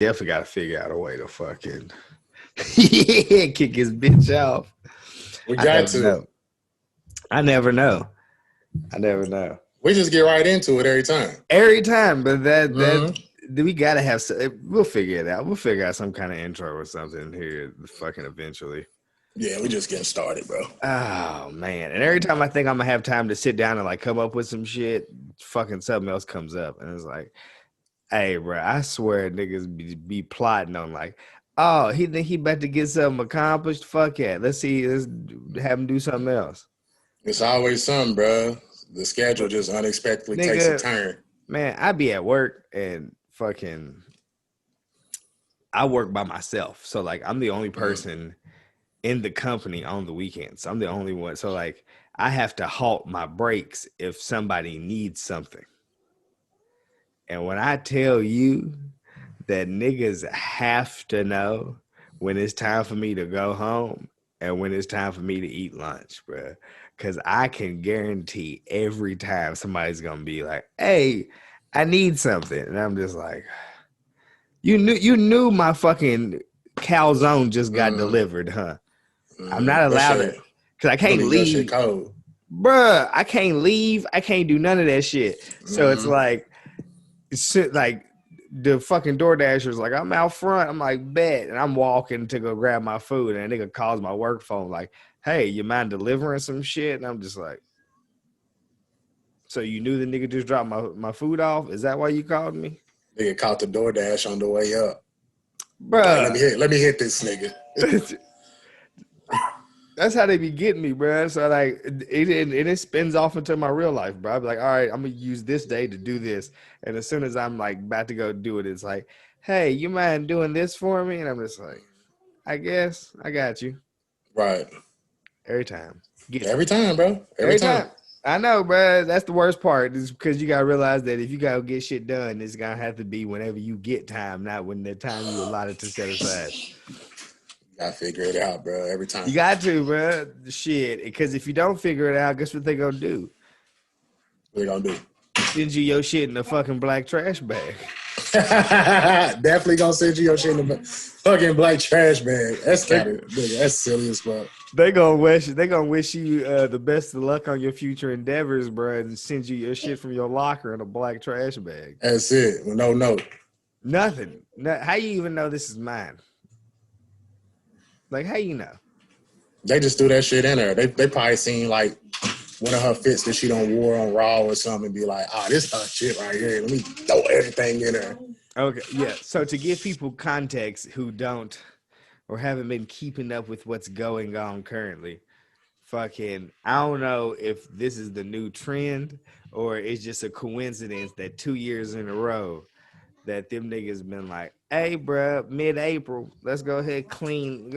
Definitely got to figure out a way to fucking kick his bitch off. We I got never to. know. I never know. I never know. We just get right into it every time. Every time, but that Mm-hmm. we gotta have. We'll figure it out. We'll figure out some kind of intro or something here, fucking eventually. Yeah, we just getting started, bro. Oh man! And every time I think I'm gonna have time to sit down and like come up with some shit, fucking something else comes up, and it's like, hey, bro, I swear niggas be plotting on like, oh, he think he about to get something accomplished. Fuck yeah, let's see, let's have him do something else. It's always something, bro. The schedule But just unexpectedly takes a nigga, turn. man, I be at work and fucking, I work by myself, so like I'm the only Mm. person in the company on the weekends. I'm the only one, so like I have to halt my breaks if somebody needs something. And when I tell you that niggas have to know when it's time for me to go home and when it's time for me to eat lunch, bro. Cause I can guarantee every time somebody's gonna be like, hey, I need something. And I'm just like, you knew my fucking calzone just got Mm. delivered, huh? I'm Mm. not Your allowed shit, to, cause I you can't believe your shit leave. cold. Bruh, I can't leave. I can't do none of that shit. So it's Mm. like like the fucking DoorDasher's like, I'm out front. I'm like, bet. And I'm walking to go grab my food. And a nigga calls my work phone, like, hey, you mind delivering some shit? And I'm just like, so you knew the nigga just dropped my food off? Is that why you called me? Nigga caught the DoorDash on the way up. Like, Bruh. let me hit this nigga. That's how they be getting me, bro. So like it spins off into my real life, bro. I be like, all right, I'm gonna use this day to do this, and as soon as I'm like about to go do it, it's like, hey, you mind doing this for me? And I'm just like, I guess I got you Right. every time. Gets me Every time, bro. Every every time. time. I know, bro. That's the worst part is because you gotta realize that if you gotta get shit done, it's gonna have to be whenever you get time, not when the time you allotted to set aside. Gotta figure it out, bro. Every time. You got to, bro. Shit, because if you don't figure it out, guess what they gonna do? What we gonna do? Send you your shit in a fucking black trash bag. Definitely gonna send you your shit in the fucking black trash bag. That's They, kind of that's silly as fuck. they gonna wish you the best of luck on your future endeavors, bro, and send you your shit from your locker in a black trash bag. That's it. With no note. Nothing. How you even know this is mine? Like, how you know? They just threw that shit in there. They probably seen like one of her fits that she don't wore on Raw or something and be like, this her shit right here. Let me throw everything in there. Okay, yeah. So to give people context who don't or haven't been keeping up with what's going on currently, fucking, I don't know if this is the new trend or it's just a coincidence that 2 years in a row that them niggas been like, hey, bro, mid-April, let's go ahead clean.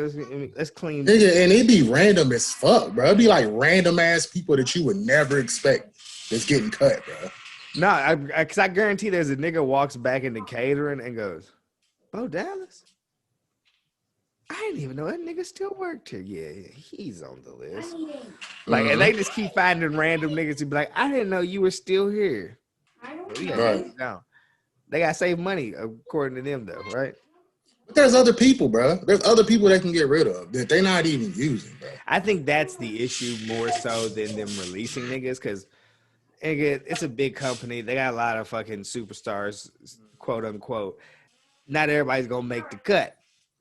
Let's clean. Nigga, and it be random as fuck, bro. It be like random ass people that you would never expect that's getting cut, bro. No, because I guarantee there's a nigga walks back into catering and goes, Bo Dallas? I didn't even know that nigga still worked here. Yeah, he's on the list. Like, and they Mm-hmm. just keep finding random niggas to be like, I didn't know you were still here. But we gotta get Right. you down. They gotta save money according to them, though, right? But there's other people, bro. There's other people they can get rid of that they're not even using, bro. I think that's the issue more so than them releasing niggas because it's a big company. They got a lot of fucking superstars, quote unquote. Not everybody's gonna make the cut.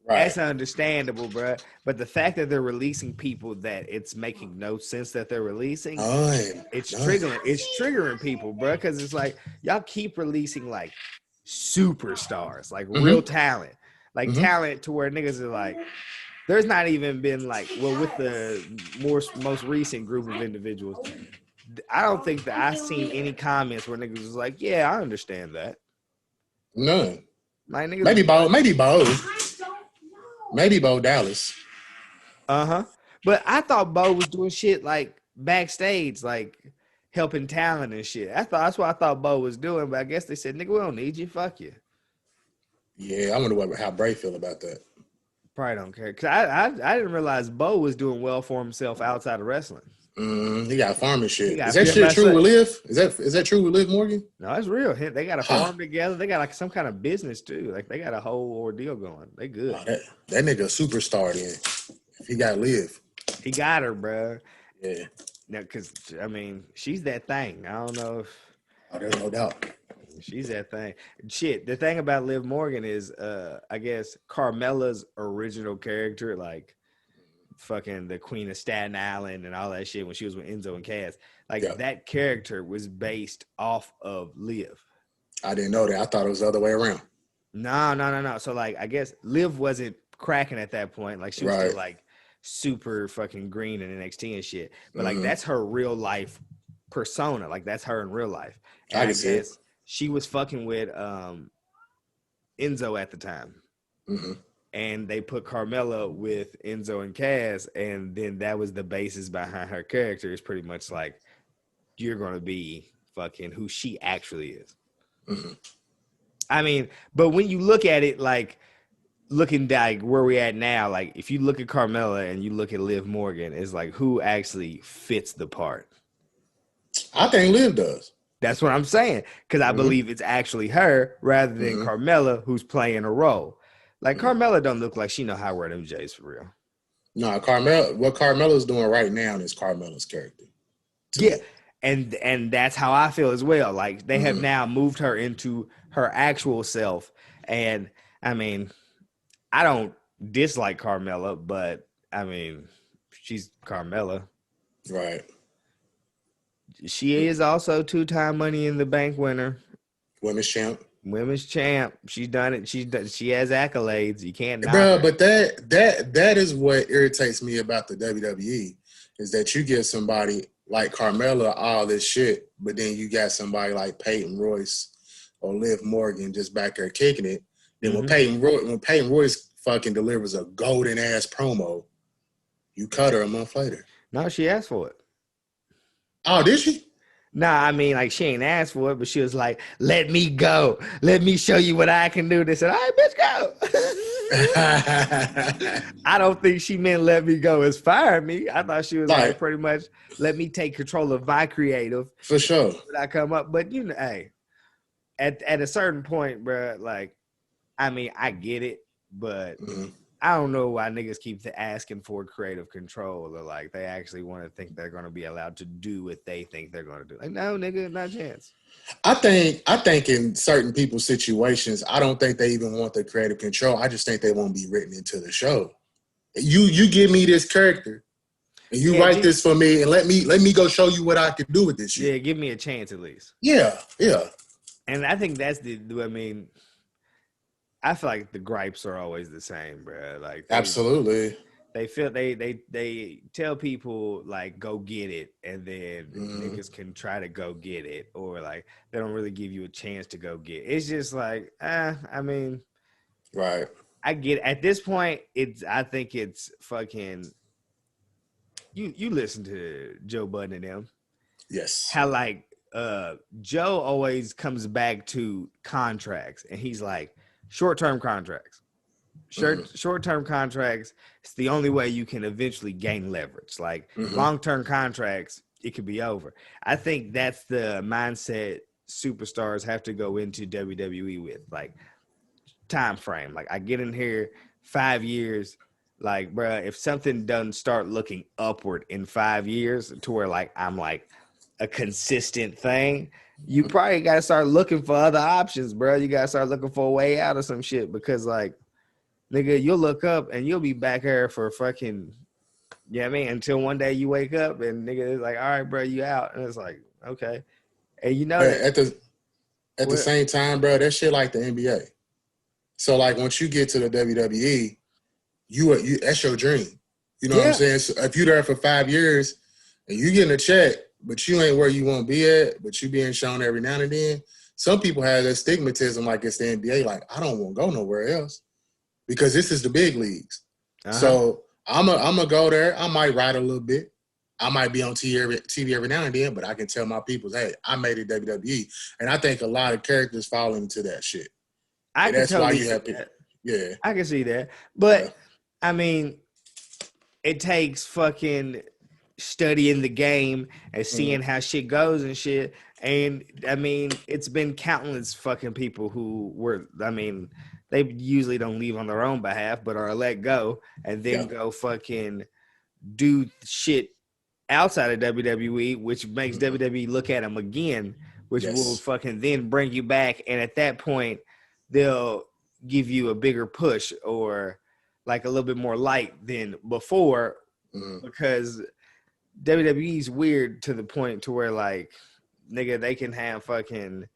Right. That's understandable, bro. But the fact that they're releasing people that it's making no sense that they're releasing, None. it's None. triggering. It's triggering people, bro. Because it's like y'all keep releasing like superstars, like real Mm-hmm. talent, like Mm-hmm. talent to where niggas are like. There's not even been like, well, with the most recent group of individuals, I don't think that I've seen any comments where niggas was like, yeah, I understand that. None. My niggas Maybe was Bo. like, Maybe Bo. Maybe Bo Dallas. uh-huh. But I thought Bo was doing shit like backstage, like helping talent and shit. That's what I thought Bo was doing, but I guess they said, nigga, we don't need you. Fuck you. Yeah, I wonder how Bray feel about that. Probably don't care. Cause I didn't realize Bo was doing well for himself outside of wrestling. He got farming He shit. Is got that shit true with PMSA. Liv? Is that true with Liv Morgan? No, it's real. They got a Huh. farm together. They got like some kind of business too. Like they got a whole ordeal going. They good. Oh, that nigga a superstar then. If he got Liv. He got her, bro. Yeah. Now, cause I mean, she's that thing. I don't know if Oh, there's no doubt. she's that thing. Shit. The thing about Liv Morgan is, I guess Carmella's original character, like fucking the Queen of Staten Island and all that shit when she was with Enzo and Cass, like Yeah. that character was based off of Liv. I didn't know that. I thought it was the other way around. No. So like, I guess Liv wasn't cracking at that point. Like she was Right. still like super fucking green in NXT and shit. But like Mhm. that's her real life persona. Like that's her in real life. I And can see it. guess she was fucking with Enzo at the time. Mhm. And they put Carmella with Enzo and Cass, and then that was the basis behind her character. It's pretty much like you're gonna be fucking who she actually is. Mhm. I mean, but when you look at it, like looking like where we at now, like if you look at Carmella and you look at Liv Morgan, it's like who actually fits the part. I think Liv does. That's what I'm saying, because I Mhm. believe it's actually her rather than Mhm. Carmella who's playing a role. Like Mhm. Carmella don't look like she know how to wear them J's for real. No, Carmella. What Carmella's doing right now is Carmella's character. Yeah, and that's how I feel as well. Like they have Mhm. now moved her into her actual self, and I mean, I don't dislike Carmella, but I mean, she's Carmella. Right. She is also two-time Money in the Bank winner, Women's champ. women's champ. She's done it. She has accolades. You can't knock Bro, her. but that is what irritates me about the WWE is that you get somebody like Carmella, all this shit, but then you got somebody like Peyton Royce or Liv Morgan just back there kicking it. Then when Peyton Royce fucking delivers a golden ass promo, you cut her a month later. No, she asked for it. Oh, did she? Nah, I mean, like she ain't asked for it, but she was like, "Let me go. Let me show you what I can do." They said, "All right, bitch, go." I don't think she meant "let me go" as fire me. I thought she was like pretty much let me take control of my creative for sure. When I come up, but you know, hey, at a certain point, bro, like, I mean, I get it, but I don't know why niggas keep asking for creative control or like they actually want to think they're going to be allowed to do what they think they're going to do. Like, no, nigga, not a chance. I think in certain people's situations, I don't think they even want the creative control. I just think they won't be written into the show. You give me this character and you write this for me and let me go show you what I can do with this shit. Yeah, give me a chance at least. Yeah. And I think that's I mean, I feel like the gripes are always the same, bro. Like absolutely. They feel they tell people like go get it, and then niggas can try to go get it, or like they don't really give you a chance to go get it. It's just like, I mean, right. I get at this point, I think it's fucking you listen to Joe Budden and them. Yes. How like Joe always comes back to contracts, and he's like short-term contracts. Short-term contracts, it's the only way you can eventually gain leverage. Like long-term contracts, it could be over. I think that's the mindset superstars have to go into WWE with, like time frame. Like I get in here 5 years, like bruh, if something doesn't start looking upward in 5 years to where like I'm like a consistent thing, you probably got to start looking for other options, bro. You got to start looking for a way out of some shit because like nigga, you'll look up and you'll be back here for fucking, you know what I mean? Until one day you wake up and nigga is like, all right, bro, you out. And it's like, okay. And you know that. At the same time, bro, that shit like the NBA. So like once you get to the WWE, you that's your dream. You know what I'm saying? So if you're there for 5 years and you getting a check, but you ain't where you want to be at, but you being shown every now and then, some people have that stigmatism like it's the NBA, like I don't want to go nowhere else. Because this is the big leagues. So I'm a go there. I might ride a little bit. I might be on TV every now and then, but I can tell my people, hey, I made it WWE. And I think a lot of characters fall into that shit. I can totally see that. Yeah. I can see that. But, I mean, it takes fucking studying the game and seeing how shit goes and shit. And I mean, it's been countless fucking people who were, I mean, they usually don't leave on their own behalf, but are let go and then go fucking do shit outside of WWE, which makes WWE look at them again, which will fucking then bring you back. And at that point, they'll give you a bigger push or like a little bit more light than before, because WWE's weird to the point to where like, nigga, they can have fucking,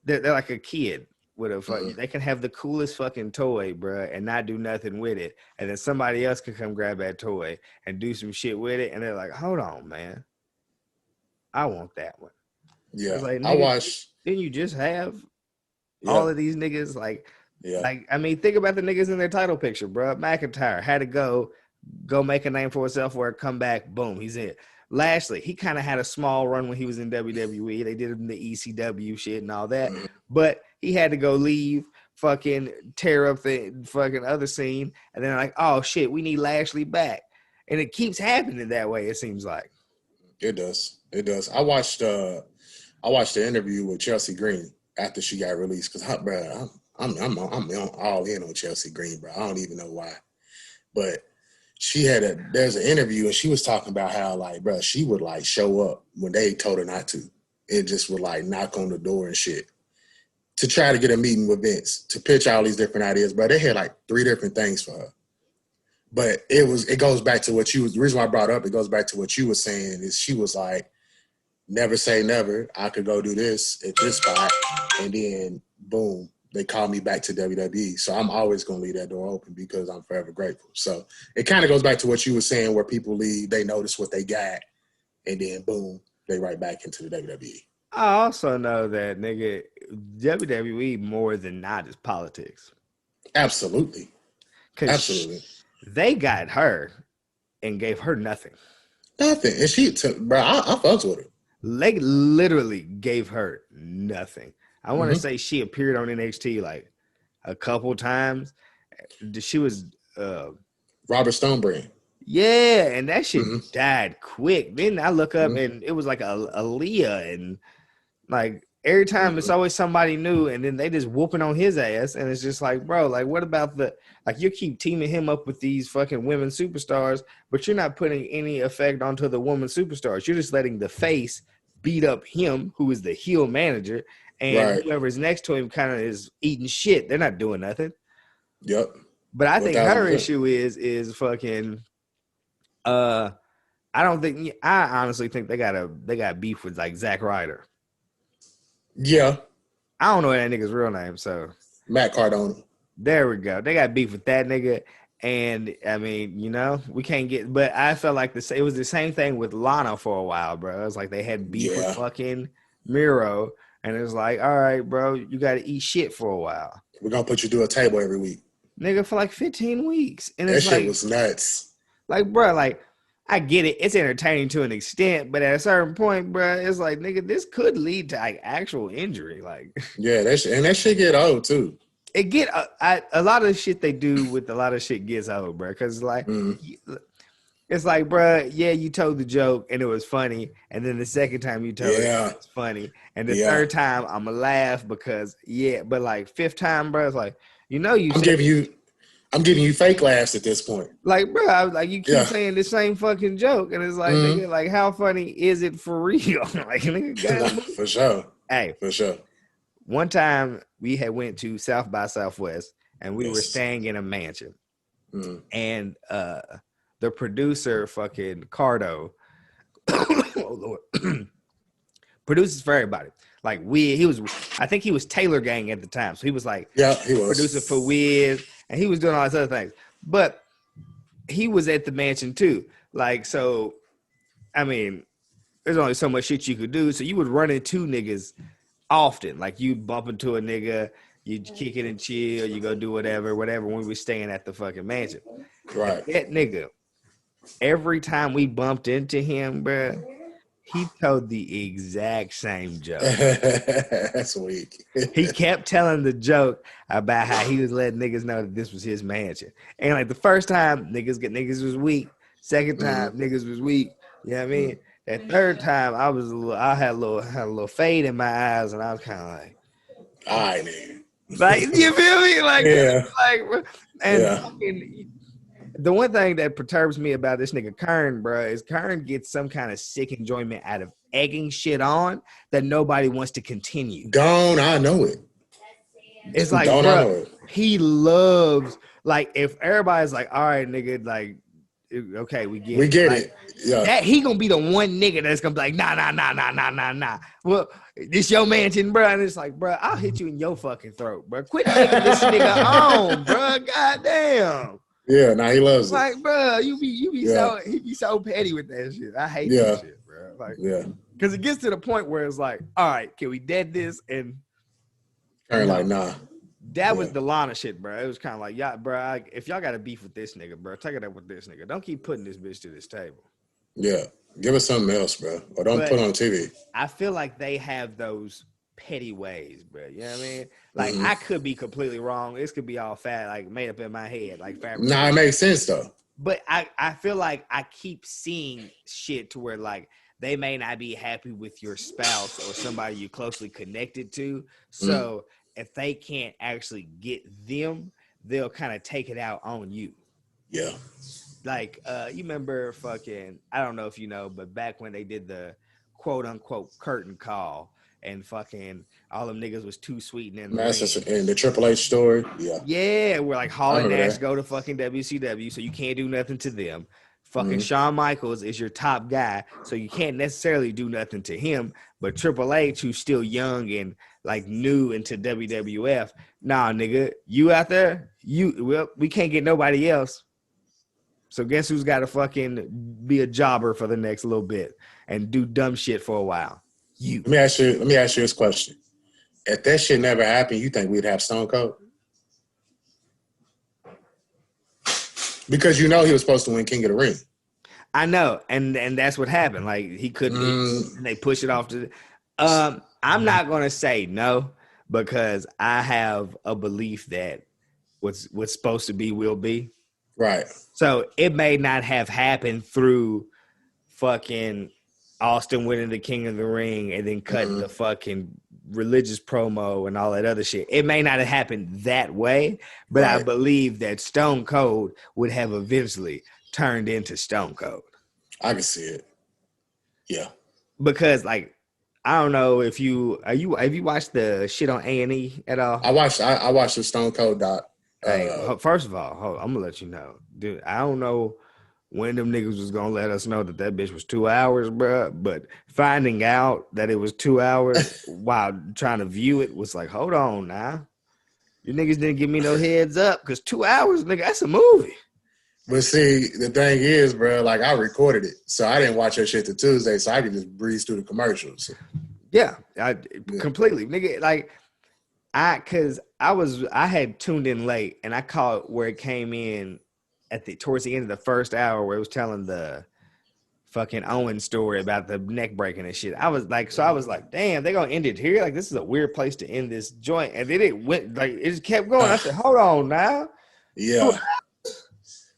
they're like a kid with a fucking, they can have the coolest fucking toy, bro, and not do nothing with it. And then somebody else can come grab that toy and do some shit with it. And they're like, hold on, man. I want that one. Yeah. It's like, nigga, I watched. didn't you just have all of these niggas? Like, I mean, think about the niggas in their title picture, bro. McIntyre had to go make a name for himself or come back. Boom, he's in. Lashley, he kind of had a small run when he was in WWE. They did him the ECW shit and all that, but he had to go leave, fucking tear up the fucking other scene, and then like, oh shit, we need Lashley back, and it keeps happening that way. It seems like it does. It does. I watched the interview with Chelsea Green after she got released because, bro, I'm all in on Chelsea Green, bro. I don't even know why, but. There's an interview and she was talking about how like, bro, she would like show up when they told her not to and just would like knock on the door and shit to try to get a meeting with Vince to pitch all these different ideas. But they had like 3 different things for her. But it goes back to what the reason why I brought up, it goes back to what you were saying is she was like, never say never. I could go do this at this spot. And then boom. They call me back to WWE. So I'm always going to leave that door open because I'm forever grateful. So it kind of goes back to what you were saying where people leave, they notice what they got, and then boom, they right back into the WWE. I also know that, nigga, WWE more than not is politics. Absolutely. Absolutely. They got her and gave her nothing. Nothing. And she took, bro, I fucks with her. They literally gave her nothing. I want to say she appeared on NXT like a couple times. She was Robert Stone brand. Yeah, and that shit died quick. Then I look up and it was like a Leah, and like every time it's always somebody new, and then they just whooping on his ass, and it's just like, bro, like what about you keep teaming him up with these fucking women superstars, but you're not putting any effect onto the woman superstars. You're just letting the face beat up him, who is the heel manager. And whoever's next to him kind of is eating shit. They're not doing nothing. Yep. But I think her issue is fucking. I honestly think they got beef with like Zack Ryder. Yeah. I don't know that nigga's real name, so Matt Cardona. There we go. They got beef with that nigga, and I mean, you know, we can't get. But I felt like it was the same thing with Lana for a while, bro. It was like they had beef with fucking Miro. And it's like, all right, bro, you got to eat shit for a while. We're going to put you through a table every week. Nigga, for like 15 weeks. And that it's shit was nuts. Like, bro, like, I get it. It's entertaining to an extent. But at a certain point, bro, it's like, nigga, this could lead to like actual injury. Like, yeah, that shit get old, too. It get a lot of the shit they do with a lot of shit gets old, bro. Because, like, it's like, bro, yeah, you told the joke and it was funny. And then the second time you told it, it's funny. And the third time, I'm going to laugh because, but like fifth time, bro, it's like, you know, I'm giving you fake laughs at this point. Like, bro, like you keep saying the same fucking joke. And it's like, nigga, like, how funny is it for real? Like, nigga, for sure. Hey, for sure. One time we had went to South by Southwest and we were staying in a mansion. And, the producer, fucking Cardo, oh Lord, produces for everybody. Like I think he was Taylor Gang at the time. So he was like, he was producer for Wiz, and he was doing all these other things. But he was at the mansion too. Like, so, I mean, there's only so much shit you could do. So you would run into niggas often. Like you bump into a nigga, you kick it and chill, you go do whatever, when we were staying at the fucking mansion. Right. And that nigga, every time we bumped into him, bro, he told the exact same joke. That's weak. He kept telling the joke about how he was letting niggas know that this was his mansion. And like the first time, niggas was weak. Second time, niggas was weak. You know what I mean? That third time, I had a little fade in my eyes, and I was kind of like, all right, man. like, you feel me? Like, Yeah. like, and Yeah. fucking, the one thing that perturbs me about this nigga Kern, bro, is Kern gets some kind of sick enjoyment out of egging shit on that nobody wants to continue. Gone, I know it. It's like, Don't I bro, know it? he loves, like, if everybody's like, all right, nigga, like, okay, we get We it. get Like, it. Yeah. that he gonna be the one nigga that's gonna be like, nah. Well, this your mansion, bro. And it's like, bro, I'll hit you in your fucking throat, bro. Quit egging this nigga on, bro. Goddamn. Yeah, nah, he loves it. Like, bro, you be Yeah. he be so petty with that shit. I hate Yeah. that shit, bro. Like, Yeah. because it gets to the point where it's like, all right, can we dead this? And Karen no. like, nah. That was the Lana shit, bro. It was kind of like, yeah, bro, if y'all got a beef with this nigga, bro, take it up with this nigga. Don't keep putting this bitch to this table. Yeah. Give us something else, bro. Or don't put on TV. I feel like they have those petty ways, bro. You know what I mean? Like, I could be completely wrong. This could be all fat, like, made up in my head, like fabricated. Nah, it makes sense, though. But I feel like I keep seeing shit to where, like, they may not be happy with your spouse or somebody you're closely connected to. So if they can't actually get them, they'll kind of take it out on you. Yeah. Like, you remember fucking, I don't know if you know, but back when they did the quote unquote curtain call and fucking all them niggas was too sweet and in the Triple H story. Yeah. Yeah, we're like Hall and Nash go to fucking WCW, so you can't do nothing to them. Fucking Shawn Michaels is your top guy, so you can't necessarily do nothing to him. But Triple H, who's still young and like new into WWF, nah, nigga, you out there, we can't get nobody else. So guess who's got to fucking be a jobber for the next little bit and do dumb shit for a while? You. Let me ask you this question. If that shit never happened, you think we'd have Stone Cold? Because you know he was supposed to win King of the Ring. I know, and that's what happened. Like he couldn't. They push it off to. I'm not gonna say no because I have a belief that what's supposed to be will be. Right. So it may not have happened through fucking Austin winning the King of the Ring and then cutting the fucking religious promo and all that other shit. It may not have happened that way, but I believe that Stone Cold would have eventually turned into Stone Cold. I can see it. Yeah. Because like I don't know if have you watched the shit on A&E at all? I watched the Stone Cold doc. Hey, first of all, I'm gonna let you know, dude. I don't know when them niggas was gonna let us know that bitch was 2 hours, bro. But finding out that it was 2 hours while trying to view it was like, hold on now. You niggas didn't give me no heads up because 2 hours, nigga, that's a movie. But see, the thing is, bro, like I recorded it. So I didn't watch that shit till Tuesday, so I could just breeze through the commercials. Yeah, completely. Nigga, like I had tuned in late and I caught where it came in towards the end of the first hour where it was telling the fucking Owen story about the neck breaking and shit. I was like, damn, they're gonna end it here. Like, this is a weird place to end this joint. And then it went like it just kept going. I said, hold on now. Yeah.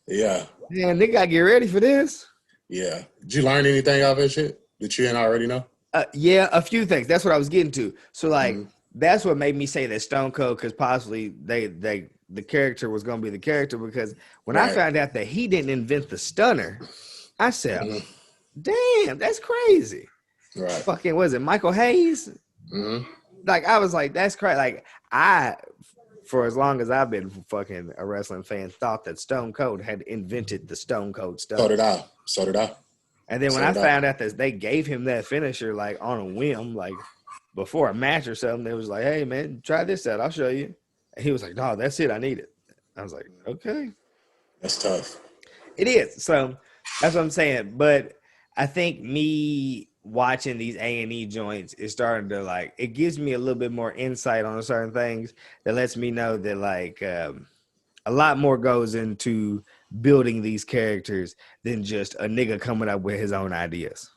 Yeah. Man, they gotta get ready for this. Yeah. Did you learn anything out of that shit that you didn't already know? Yeah, a few things. That's what I was getting to. So like that's what made me say that Stone Cold, because possibly the character was gonna be the character, because when I found out that he didn't invent the stunner, I said, damn, that's crazy. Right. Fucking was it Michael Hayes? Like I was like, that's crazy. Like for as long as I've been fucking a wrestling fan, thought that Stone Cold had invented the Stone Cold stuff. So did I. And then when I found out that they gave him that finisher like on a whim, like before a match or something, they was like, hey man, try this out, I'll show you. And he was like, no, that's it, I need it. I was like, okay. That's tough. It is. So that's what I'm saying. But I think me watching these A&E joints is starting to like, it gives me a little bit more insight on certain things that lets me know that like a lot more goes into building these characters than just a nigga coming up with his own ideas.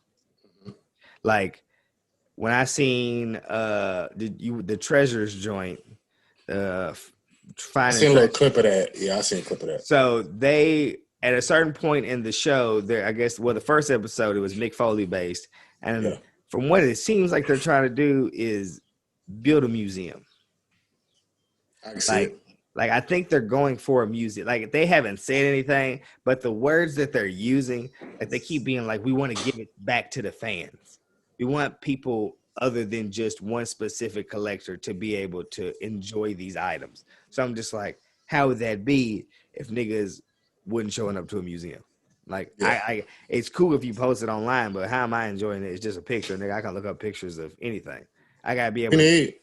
Like when I seen the Treasures joint, I seen a little clip of that. Yeah, I seen a clip of that. So they at a certain point in the show, there, I guess, well, the first episode, it was Mick Foley based. And from what it seems like they're trying to do is build a museum. I can see Like, it. like I think they're going for a museum. Like they haven't said anything, but the words that they're using, like they keep being like, we want to give it back to the fans. We want people other than just one specific collector to be able to enjoy these items. So I'm just like, how would that be if niggas wouldn't showing up to a museum? Like I it's cool if you post it online, but how am I enjoying it? It's just a picture, nigga. I can look up pictures of anything. I gotta be able to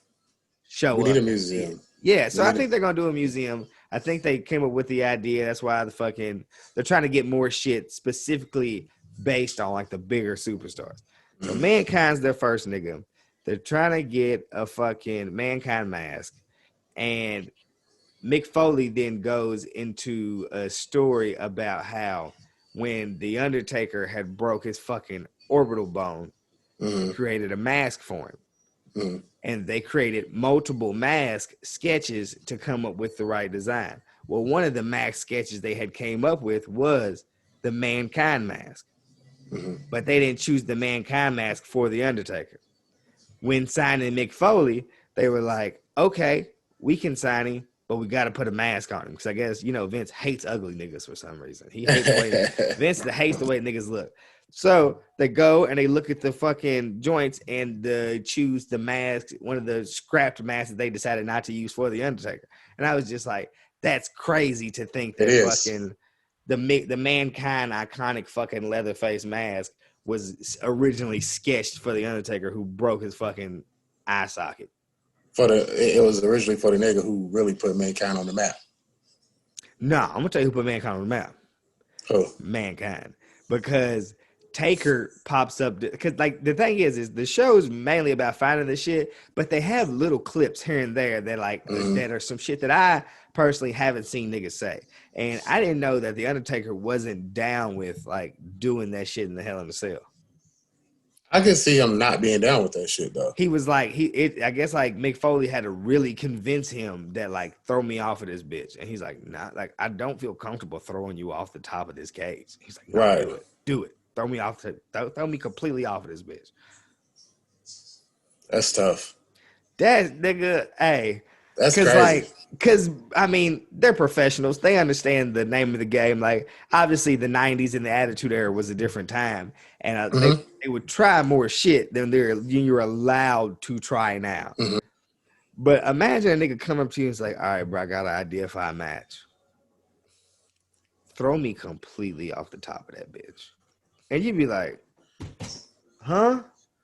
show we need up a and see it. museum. Yeah, so I think they're gonna do a museum. I think they came up with the idea. That's why they're trying to get more shit specifically based on like the bigger superstars. So Mankind's their first nigga. They're trying to get a fucking Mankind mask, and Mick Foley then goes into a story about how when the Undertaker had broke his fucking orbital bone, he created a mask for him. And they created multiple mask sketches to come up with the right design. Well, one of the mask sketches they had came up with was the Mankind mask. But they didn't choose the Mankind mask for the Undertaker. When signing Mick Foley, they were like, okay, we can sign him, but we got to put a mask on him. Because I guess, Vince hates ugly niggas for some reason. He hates the way Vince hates the way niggas look. So they go and they look at the fucking joints and choose the mask, one of the scrapped masks that they decided not to use for the Undertaker. And I was just like, that's crazy to think that fucking the Mankind iconic fucking Leatherface mask was originally sketched for the Undertaker, who broke his fucking eye socket. It was originally for the nigga who really put Mankind on the map. Nah, I'm gonna tell you who put Mankind on the map. Who? Mankind, because Taker pops up because like the thing is the show's mainly about finding the shit, but they have little clips here and there that like that are some shit that I personally haven't seen niggas say. And I didn't know that the Undertaker wasn't down with like doing that shit in the Hell in a Cell. I can see him not being down with that shit though. He was like I guess like Mick Foley had to really convince him that like throw me off of this bitch, and he's like, nah, like I don't feel comfortable throwing you off the top of this cage. He's like, no, do it. Throw me off throw me completely off of this bitch. That's tough. That nigga, hey. That's crazy. Because I mean, they're professionals. They understand the name of the game. Like, obviously, the '90s and the Attitude Era was a different time, and they would try more shit than you're allowed to try now. But imagine a nigga come up to you and say, "All right, bro, I got an idea for a match. Throw me completely off the top of that bitch," and you'd be like, "Huh?"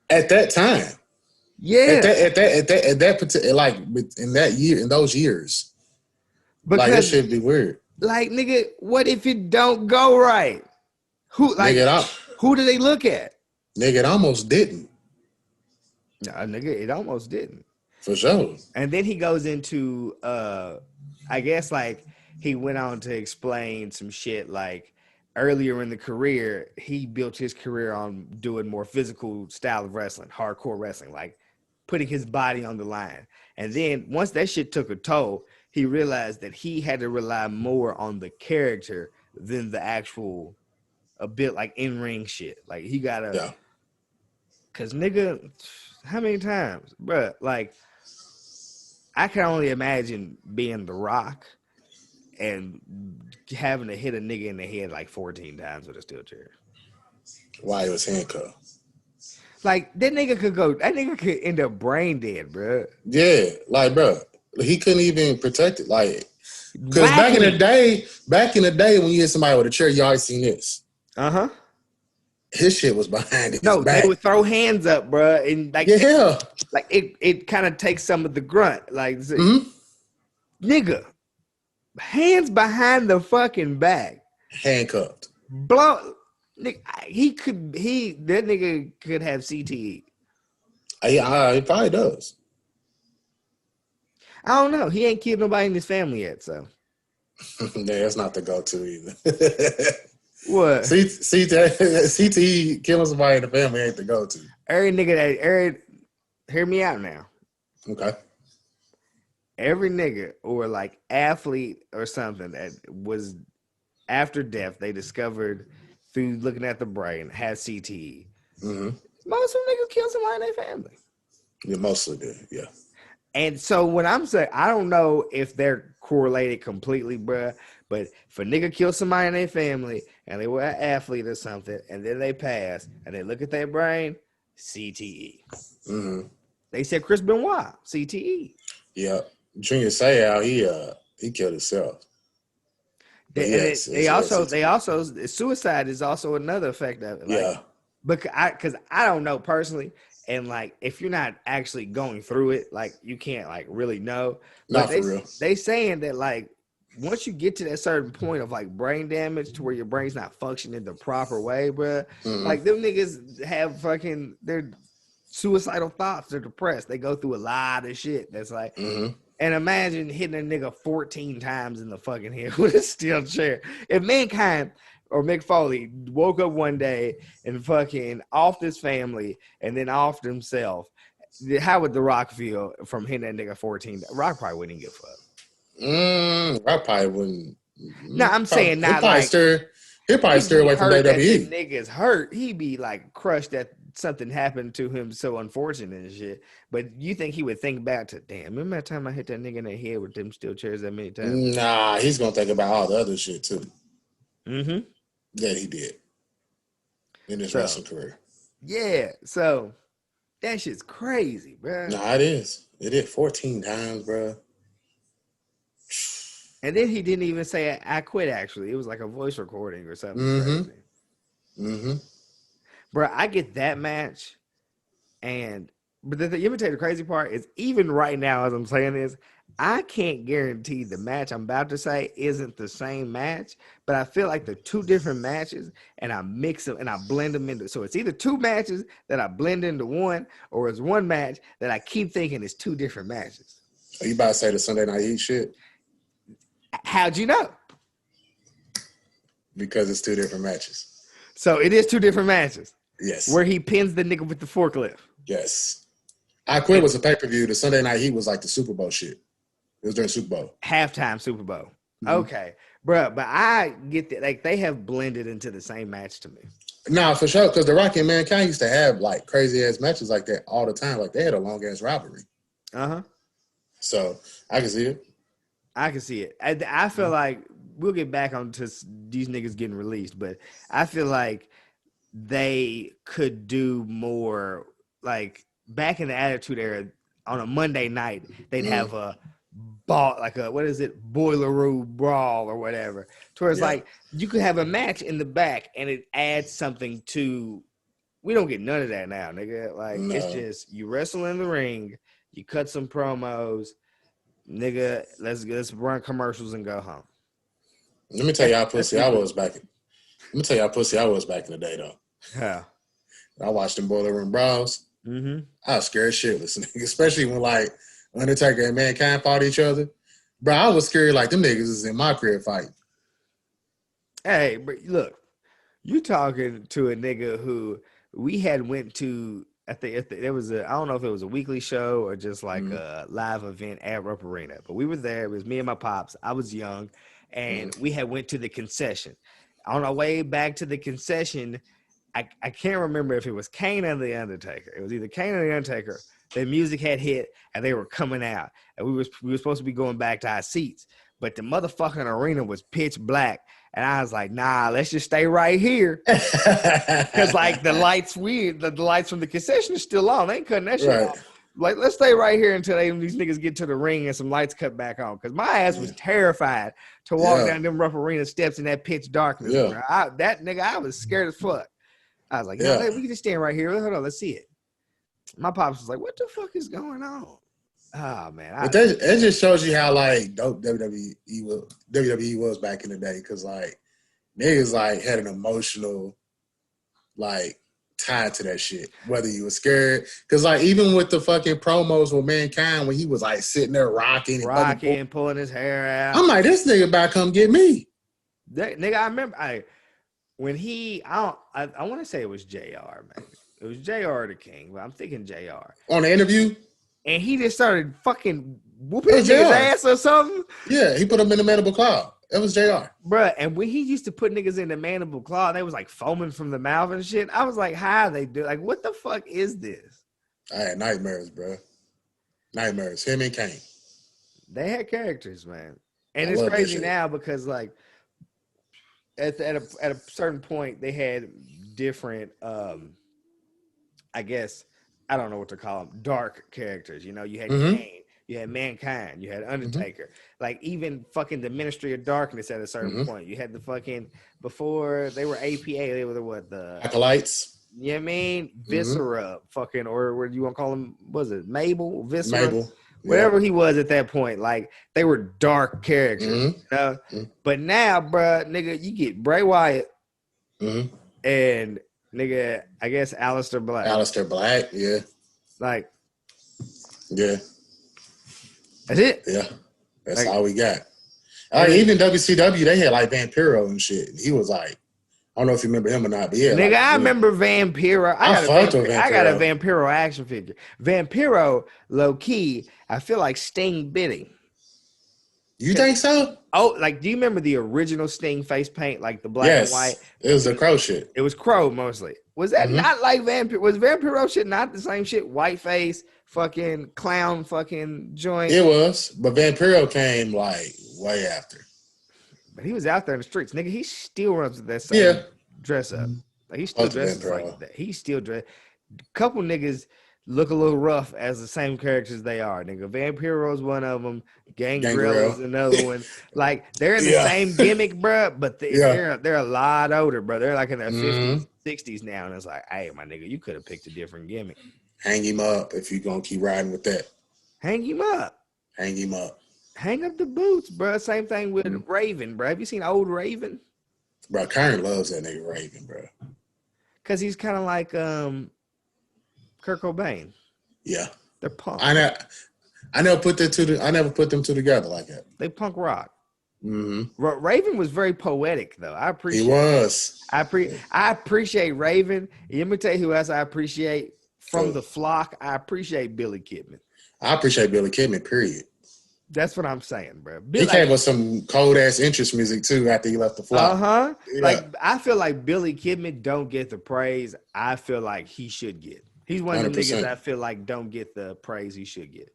At that time. Yeah. At that particular, like in that year, in those years, because, like that should be weird. Like, nigga, what if it don't go right? Who do they look at? Nigga, it almost didn't. Nah, nigga, it almost didn't. For sure. And then he goes into I guess like he went on to explain some shit like earlier in the career, he built his career on doing more physical style of wrestling, hardcore wrestling, like putting his body on the line. And then once that shit took a toll, he realized that he had to rely more on the character than the actual a bit like in-ring shit. Like he gotta cause nigga, how many times? Bruh, like I can only imagine being The Rock and having to hit a nigga in the head like 14 times with a steel chair. Why he was handcuffed. Like that nigga could end up brain dead, bro. Yeah, like bro, he couldn't even protect it. Like, because back in the day, when you hit somebody with a chair, you always seen this. His shit was behind his back. They would throw hands up, bro, and like it kind of takes some of the grunt, like nigga, hands behind the fucking back, handcuffed, blow. That nigga could have CTE. He probably does. I don't know. He ain't killed nobody in his family yet, so. Yeah, that's not the go-to either. What? CTE killing somebody in the family ain't the go-to. Every nigga hear me out now. Okay. Every nigga or like athlete or something that was after death, they discovered through looking at the brain had CTE. Mm-hmm. Most of them niggas kill somebody in their family. Yeah, mostly did. Yeah. And so when I'm saying, I don't know if they're correlated completely, bruh, but if a nigga kills somebody in their family and they were an athlete or something, and then they pass and they look at their brain, CTE. Mm-hmm. They said Chris Benoit, CTE. Yeah. Junior Seau, he killed himself. But yes, They also suicide is also another effect of it. Like, yeah. Because I don't know personally, and like if you're not actually going through it, like you can't like really know. But Not for real. they saying that like once you get to that certain point of like brain damage to where your brain's not functioning the proper way, bro, like them niggas have fucking their suicidal thoughts. They're depressed. They go through a lot of shit. That's like, and imagine hitting a nigga 14 times in the fucking head with a steel chair. If Mankind or Mick Foley woke up one day and fucking offed his family and then offed himself, how would The Rock feel from hitting that nigga 14? Rock probably wouldn't give a fuck. I probably wouldn't. No, I'm saying not like he'll probably steer away from WWE. That nigga's hurt. He'd be like crushed that something happened to him so unfortunate and shit. But you think he would think back to, damn, remember that time I hit that nigga in the head with them steel chairs that many times? Nah, he's gonna think about all the other shit too. Mm-hmm. That he did in his wrestling career. Yeah, so that shit's crazy, bro. Nah, it is. It is 14 times, bro. And then he didn't even say I quit. Actually, it was like a voice recording or something crazy. Bro, I get that match, but you ever take the crazy part is even right now as I'm saying this, I can't guarantee the match I'm about to say isn't the same match, but I feel like they're two different matches, and I mix them and I blend them into. So it's either two matches that I blend into one, or it's one match that I keep thinking is two different matches. Are you about to say the Sunday Night Heat shit? How'd you know? Because it's two different matches. So it is two different matches. Yes. Where he pins the nigga with the forklift. Yes. I Quit was a pay-per-view. The Sunday Night Heat was like the Super Bowl shit. It was during Super Bowl. Halftime Super Bowl. Okay. Bro, but I get that. Like, they have blended into the same match to me. Nah, for sure. Because the Rock and Mankind used to have like crazy-ass matches like that all the time. Like, they had a long-ass rivalry. So, I can see it. I can see it. I feel like we'll get back onto these niggas getting released, but I feel like they could do more. Like back in the Attitude Era, on a Monday night, they'd have a ball, like a boiler room brawl or whatever. Towards like you could have a match in the back, and it adds something to. We don't get none of that now, nigga. Like it's just you wrestle in the ring, you cut some promos. Nigga, let's run commercials and go home. Let me tell you how pussy I was back. Let me tell you how pussy I was back in the day, though. Yeah. I watched them boiler room brawls. I was scared shitless, especially when like Undertaker and Mankind fought each other. Bro, I was scared like them niggas is in my crib fighting. Hey, but look, you talking to a nigga who we had went to. I think there was I don't know if it was a weekly show or just like a live event at Rupp Arena, but we were there. It was me and my pops. I was young, and we had went to the concession. On our way back to the concession, I can't remember if it was Kane or the Undertaker. It was either Kane or the Undertaker. Their music had hit, and they were coming out, and we were supposed to be going back to our seats, but the motherfucking arena was pitch black. And I was like, nah, let's just stay right here. Because, like, the lights the lights from the concession are still on. They ain't cutting that shit off. Like, let's stay right here until these niggas get to the ring and some lights cut back on. Because my ass was terrified to walk down them Rupp Arena steps in that pitch darkness. Bro. I was scared as fuck. I was like, no, we can just stand right here. Hold on, let's see it. My pops was like, what the fuck is going on? Oh man, but that just shows you how like dope WWE was back in the day, because like niggas like had an emotional like tie to that shit, whether you were scared, because like even with the fucking promos with Mankind when he was like sitting there rocking and pulling his hair out, I'm like, this nigga about to come get me. Nigga, I remember I want to say it was JR, man. It was JR the King, but I'm thinking JR on the interview. And he just started fucking whooping his ass or something. Yeah, he put him in the mandible claw. That was JR. Bruh, and when he used to put niggas in the mandible claw, they was like foaming from the mouth and shit. I was like, how they do? Like, what the fuck is this? I had nightmares, bro. Nightmares. Him and Kane. They had characters, man. And it's crazy now because, like, at a certain point, they had different, I guess, I don't know what to call them, dark characters. You know, you had Kane. You had Mankind. You had Undertaker. Like, even fucking the Ministry of Darkness at a certain point. You had the fucking, before they were APA, they were the what? The Acolytes. You know what I mean? Viscera, fucking, or what do you want to call him? Was it Mabel? Viscera? Whatever he was at that point. Like, they were dark characters. You know? But now, bruh, nigga, you get Bray Wyatt and, nigga, I guess Aleister Black. Aleister Black, yeah. Like, yeah. That's it. Yeah. That's all we got. Even WCW, they had like Vampiro and shit. He was like, I don't know if you remember him or not, but yeah. Nigga, like, I remember Vampiro. I got a Vampiro action figure. Vampiro, low key, I feel like Sting Bitty. You think so? Oh, like, do you remember the original Sting face paint, like the black and white? It was the Crow shit. It was Crow mostly. Was that not like Vampiro? Was Vampiro shit not the same shit? White face, fucking clown, fucking joint. It was, but Vampiro came like way after. But he was out there in the streets, nigga. He still runs with that same dress up. Like, he still dresses like that. He still dress. Couple niggas look a little rough as the same characters they are, nigga. Vampiro's one of them. Gangrel is another one. Like, they're in the same gimmick, bro, but they're a lot older, bro. They're like in their 50s, 60s now, and it's like, hey, my nigga, you could have picked a different gimmick. Hang him up if you're gonna keep riding with that. Hang him up. Hang him up. Hang up the boots, bro. Same thing with Raven, bro. Have you seen old Raven? Bro, Karen loves that nigga Raven, bro. Cause he's kind of like Kurt Cobain. Yeah, they're punk. I never put them two together like that. They punk rock. Raven was very poetic, though. I appreciate. He was. I appreciate Raven. Let me tell you who else I appreciate from the flock. I appreciate Billy Kidman. I appreciate Billy Kidman. Period. That's what I'm saying, bro. He came with some cold ass interest music too after he left the flock. Yeah. Like, I feel like Billy Kidman don't get the praise I feel like he should get. He's one of them niggas I feel like don't get the praise he should get.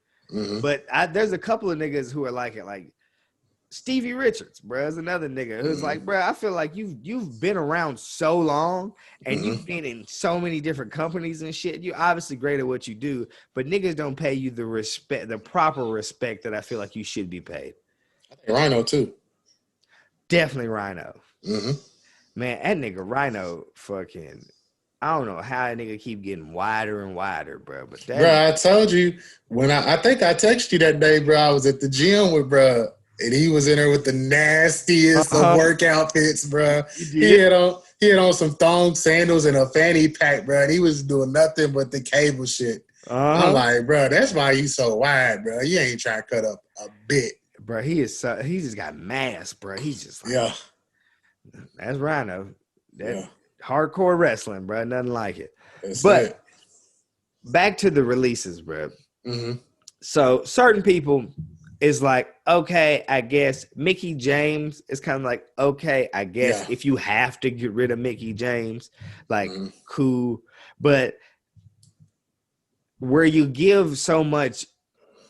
But there's a couple of niggas who are like it, like Stevie Richards, bro, is another nigga who's like, bro, I feel like you've been around so long and you've been in so many different companies and shit. You're obviously great at what you do, but niggas don't pay you the proper respect that I feel like you should be paid. Rhino too. Definitely Rhino. Man, that nigga Rhino fucking, I don't know how that nigga keep getting wider and wider, bro. But I told you when I think I texted you that day, bro. I was at the gym with bro. And he was in there with the nastiest of work outfits, bro. He had on some thong sandals and a fanny pack, bro. And he was doing nothing but the cable shit. I'm like, bro, that's why he's so wide, bro. You ain't trying to cut up a bit, bro. He just got mass, bro. He's just like, that's Rhino. That hardcore wrestling, bro. Nothing like it. But back to the releases, bro. So certain people is like, okay, I guess Mickey James is kind of like, okay, I guess if you have to get rid of Mickey James, like, cool. But where you give so much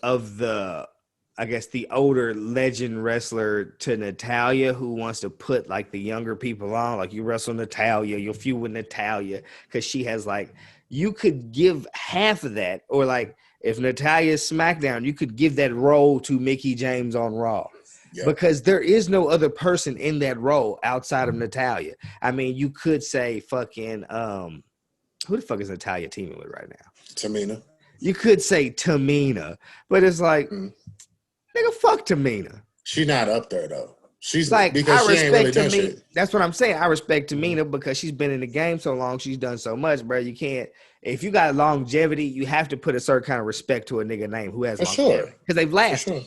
of the, I guess, the older legend wrestler to Natalya, who wants to put like the younger people on, like you wrestle Natalya, you'll feud with Natalya because she has like, you could give half of that, or like, if Natalya's SmackDown, you could give that role to Mickey James on Raw. Because there is no other person in that role outside of Natalya. I mean, you could say fucking who the fuck is Natalya teaming with right now? Tamina. You could say Tamina, but it's like, nigga, fuck Tamina. She's not up there though. She's like, because I she ain't really done Tamina. shit. That's what I'm saying. I respect Tamina because she's been in the game so long. She's done so much, bro. You can't. If you got longevity, you have to put a certain kind of respect to a nigga name who has longevity because they've lasted.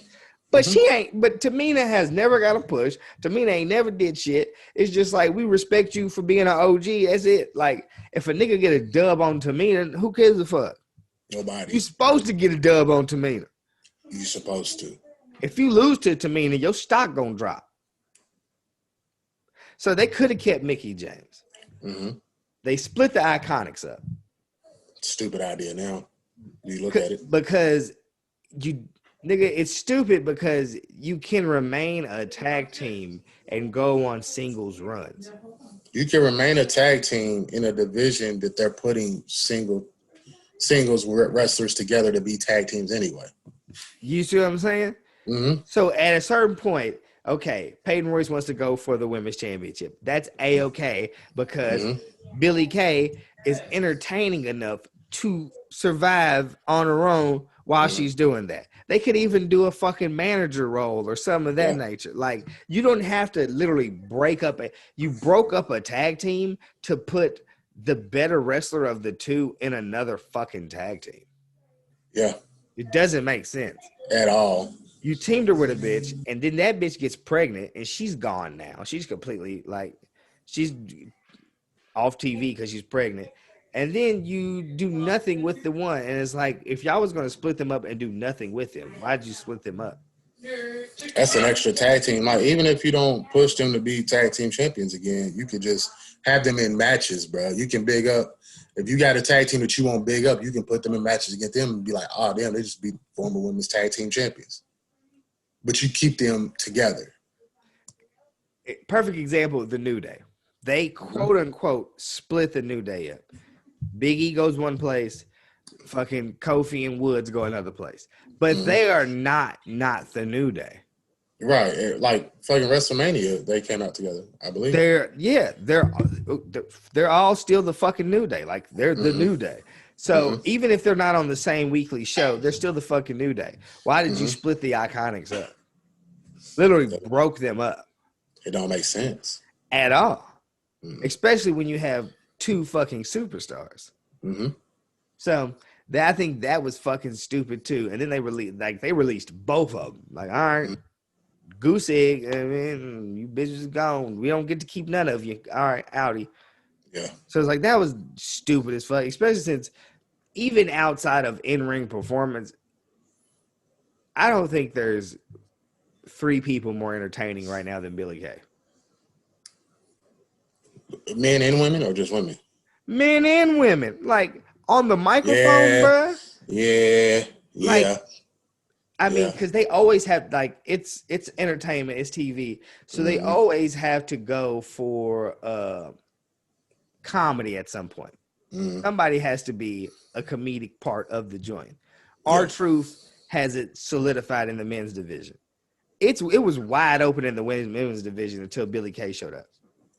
But she ain't. But Tamina has never got a push. Tamina ain't never did shit. It's just like, we respect you for being an OG. That's it. Like, if a nigga get a dub on Tamina, who cares a fuck? Nobody. You supposed to get a dub on Tamina. You supposed to. If you lose to Tamina, your stock gonna drop. So they could have kept Mickey James. Mm-hmm. They split the Iconics up. Stupid idea now. You look at it. Because it's stupid because you can remain a tag team and go on singles runs. You can remain a tag team in a division that they're putting singles wrestlers together to be tag teams anyway. You see what I'm saying? Mm-hmm. So at a certain point, okay, Peyton Royce wants to go for the women's championship. That's A-okay because Billie Kay is entertaining enough to survive on her own while she's doing that. They could even do a fucking manager role or something of that nature. Like, you don't have to literally you broke up a tag team to put the better wrestler of the two in another fucking tag team. Yeah. It doesn't make sense. At all. You teamed her with a bitch, and then that bitch gets pregnant, and she's gone now. She's completely, she's off TV because she's pregnant. And then you do nothing with the one. And it's like, if y'all was going to split them up and do nothing with them, why'd you split them up? That's an extra tag team. Like, even if you don't push them to be tag team champions again, you could just have them in matches, bro. You can big up. If you got a tag team that you want big up, you can put them in matches against them and be like, oh, damn, they just beat former women's tag team champions. But you keep them together. Perfect example, the New Day. They, quote unquote, split the New Day up. Big E goes one place, fucking Kofi and Woods go another place. But they are not the New Day. Right. Like fucking WrestleMania, they came out together, I believe. They're all still the fucking New Day. Like, they're the New Day. So even if they're not on the same weekly show, they're still the fucking New Day. Why did you split the Iconics up? Literally broke them up. It don't make sense. At all. Especially when you have two fucking superstars. So I think that was fucking stupid too. And then they released both of them. Like, all right, goose egg, I mean, you bitches gone. We don't get to keep none of you. All right, outie. Yeah. So it's like, that was stupid as fuck, especially since even outside of in-ring performance, I don't think there's three people more entertaining right now than Billie Kay. Men and women, or just women? Men and women. Like, on the microphone, bro. Yeah. Like, I mean, because they always have, like, it's entertainment, it's TV. So they always have to go for comedy at some point. Somebody has to be a comedic part of the joint. R-Truth has it solidified in the men's division. It was wide open in the women's division until Billie Kay showed up.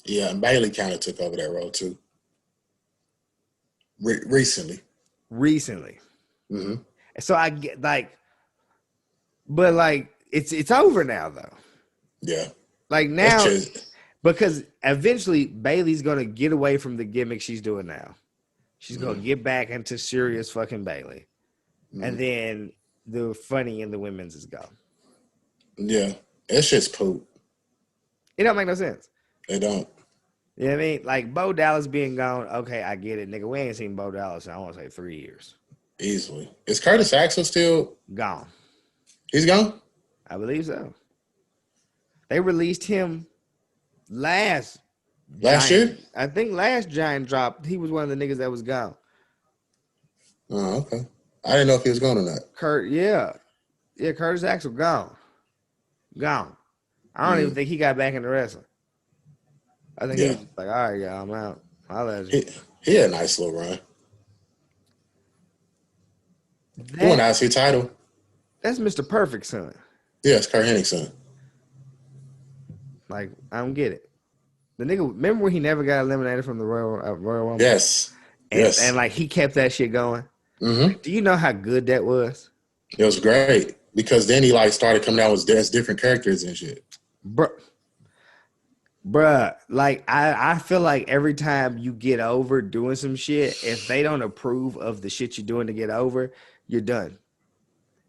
Yeah, and Bailey kind of took over that role too. Recently. So I get but it's over now though. Yeah. Like now, because eventually Bailey's gonna get away from the gimmick she's doing now. She's gonna get back into serious fucking Bailey, and then the funny in the women's is gone. Yeah, that shit's poop. It don't make no sense. It don't. You know what I mean? Like, Bo Dallas being gone, okay, I get it, nigga. We ain't seen Bo Dallas in, I want to say, 3 years. Easily. Is Curtis Axel still gone? He's gone? I believe so. They released him last year? I think last Giant drop, he was one of the niggas that was gone. Oh, okay. I didn't know if he was gone or not. Curtis Axel gone. I don't even think he got back into wrestling. I think he was like, all right, y'all, I'm out. I'll let you. He had a nice little run. He won the IC title. That's Mr. Perfect's son. Yeah, it's Kurt Hennig's son. Like, I don't get it. The nigga, remember when he never got eliminated from the Royal Rumble? Yes. And like, he kept that shit going. Do you know how good that was? It was great because then he like started coming out with different characters and shit. Bruh, like I feel like every time you get over doing some shit, if they don't approve of the shit you're doing to get over, you're done.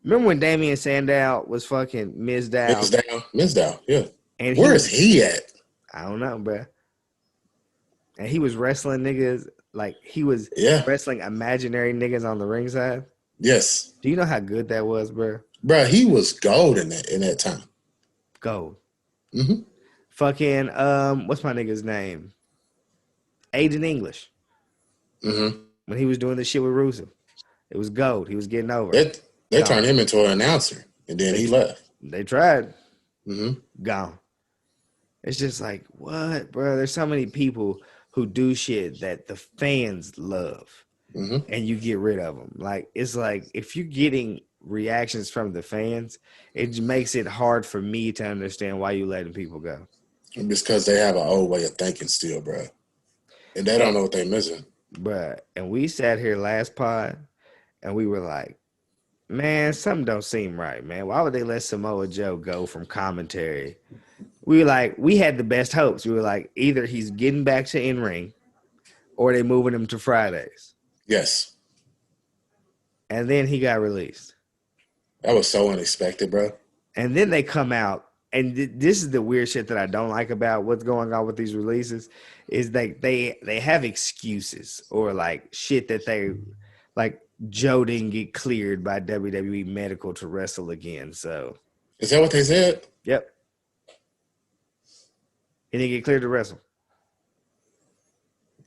Remember when Damian Sandow was fucking Mizdow, yeah. And where is he at? I don't know, bruh. And he was wrestling niggas, like he was wrestling imaginary niggas on the ringside. Yes. Do you know how good that was, bruh? Bro, he was gold in that time. Gold. Mm-hmm. Fucking what's my nigga's name? Aiden English. Mm-hmm. When he was doing the shit with Rusev. It was gold. He was getting over. They Gone. turned him into an announcer, and then They he left. they tried. Mm-hmm. Gone. It's just like, what, bro? There's so many people who do shit that the fans love, Mm-hmm. and you get rid of them. Like, it's like if you're getting reactions from the fans, it makes it hard for me to understand why you letting people go. It's because they have an old way of thinking still, bro, and they don't And, know what they're missing. bruh, and we sat here last pod, and we were like, man, something don't seem right, man. Why would they let Samoa Joe go from commentary? We were like, we had the best hopes. We were like, either he's getting back to in ring, or they moving him to Fridays. Yes, And then he got released. that was so unexpected, bro. And then they come out, and this is the weird shit that I don't like about what's going on with these releases, is that they have excuses or like shit that they like. Joe didn't get cleared by WWE Medical to wrestle again, so Is that what they said? yep, he didn't get cleared to wrestle.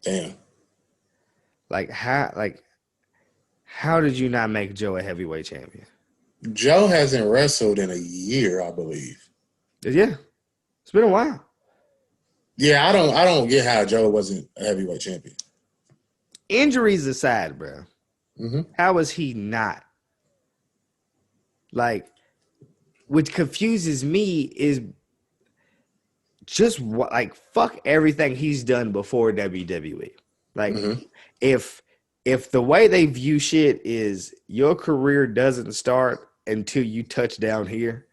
Damn. Like how did you not make Joe a heavyweight champion? Joe hasn't wrestled in a year, I believe. Yeah, it's been a while. Yeah, I don't get how Joe wasn't a heavyweight champion. Injuries aside, bro, Mm-hmm. how is he not? Like, what confuses me is just what, like, fuck everything he's done before WWE. Like, Mm-hmm. if the way they view shit is your career doesn't start until you touch down here,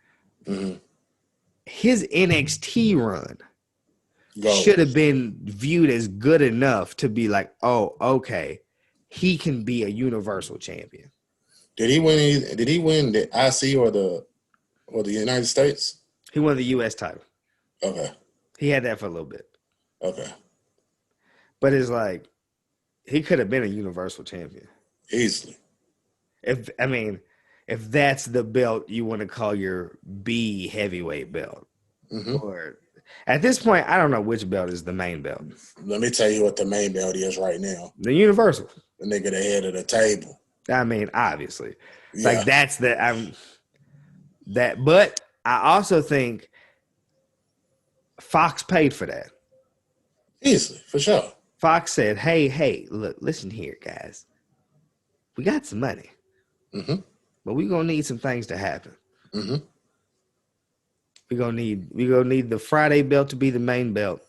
Mm-hmm. his NXT run Go. should have been viewed as good enough to be like, oh, okay, he can be a universal champion. Did he win? Did he win the IC or the United States? He won the U.S. title. Okay. He had that for a little bit, Okay. but it's like he could have been a universal champion. Easily. If that's the belt you want to call your B heavyweight belt, Mm-hmm. or at this point, I don't know which belt is the main belt. Let me tell you what the main belt is right now. The universal. The nigga the head of the table. I mean, obviously, Yeah. like that's that. But I also think Fox paid for that. Easily, for sure. Fox said, hey, look, listen here, guys. We got some money, Mm-hmm. but we're gonna need some things to happen. Mm-hmm. We're gonna need the Friday belt to be the main belt.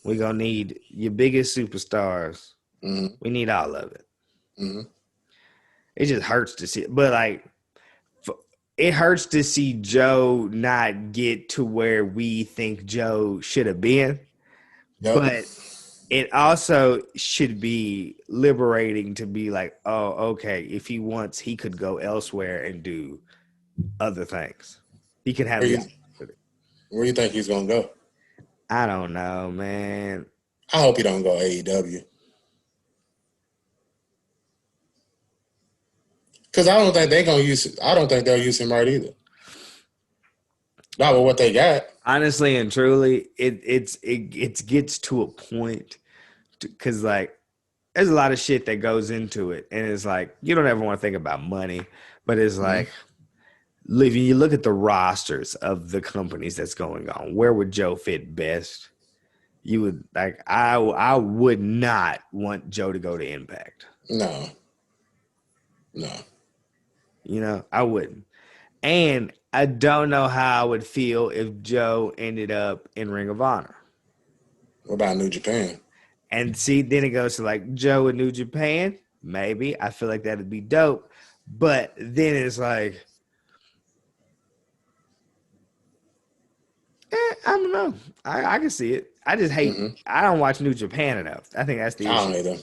We're gonna need your biggest superstars. Mm-hmm. We need all of it. Mm-hmm. It just hurts to see it. But like, it hurts to see Joe not get to where we think Joe should have been. Yep. But it also should be liberating to be like, oh, okay, if he wants, he could go elsewhere and do other things. He could have Where do you think he's gonna go? I don't know, man. I hope he don't go AEW. Because I don't think they're gonna use. I don't think they'll use him right either. Not with what they got. Honestly and truly, it gets to a point because like there's a lot of shit that goes into it, and it's like you don't ever want to think about money, but it's like if you look at the rosters of the companies that's going on, where would Joe fit best? You would like I would not want Joe to go to Impact. No. You know, I wouldn't. And I don't know how I would feel if Joe ended up in Ring of Honor. What about New Japan? And see, then it goes to like Joe in New Japan. Maybe. I feel like that'd be dope. But then it's like, I don't know. I can see it. I just hate, I don't watch New Japan enough. I think that's the issue. I don't either.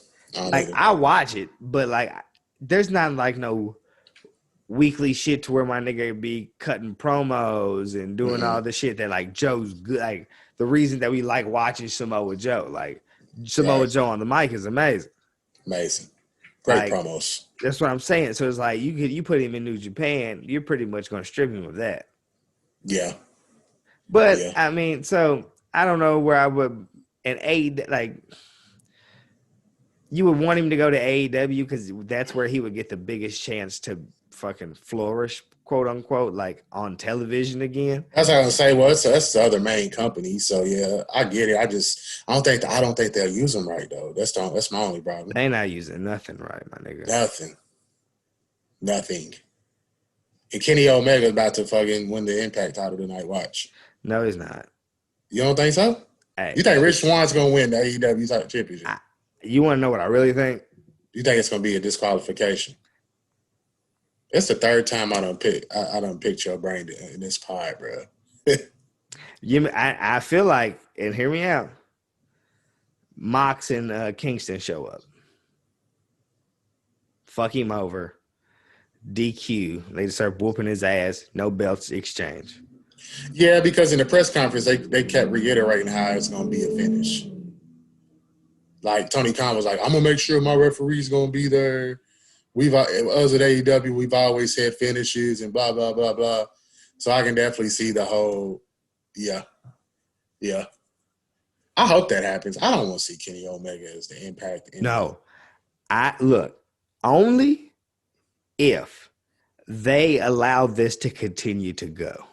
Like, I watch it, but like, there's not like no weekly shit to where my nigga be cutting promos and doing all the shit that like Joe's good. Like the reason that we like watching Samoa Joe, like Samoa Joe on the mic is amazing. Amazing. Great promos. That's what I'm saying. So it's like you put him in New Japan, you're pretty much going to strip him of that. Yeah. But yeah. I mean, so I don't know where I would you would want him to go to AEW because that's where he would get the biggest chance to fucking flourish, quote unquote, like on television again. That's what I was gonna say. Well, that's the other main company. So yeah, I get it. I don't think they'll use them right though. That's my only problem. They not using nothing right, my nigga. Nothing. And Kenny Omega about to fucking win the Impact title tonight. Watch. No, he's not. You don't think so? Hey, you think Rich Swan's gonna win the AEW title championship? You want to know what I really think? You think it's gonna be a disqualification? It's the third time I done picked your brain in this pod, bro. I feel like, and hear me out, Mox and Kingston show up. Fuck him over. DQ. They just start whooping his ass. No belts exchange. Yeah, because in the press conference, they kept reiterating how it's going to be a finish. Like, Tony Khan was like, I'm going to make sure my referee's going to be there. Us at AEW, we've always had finishes and blah, blah, blah, blah. So I can definitely see the whole, yeah. I hope that happens. I don't want to see Kenny Omega as the Impact. No. Only if they allow this to continue to go.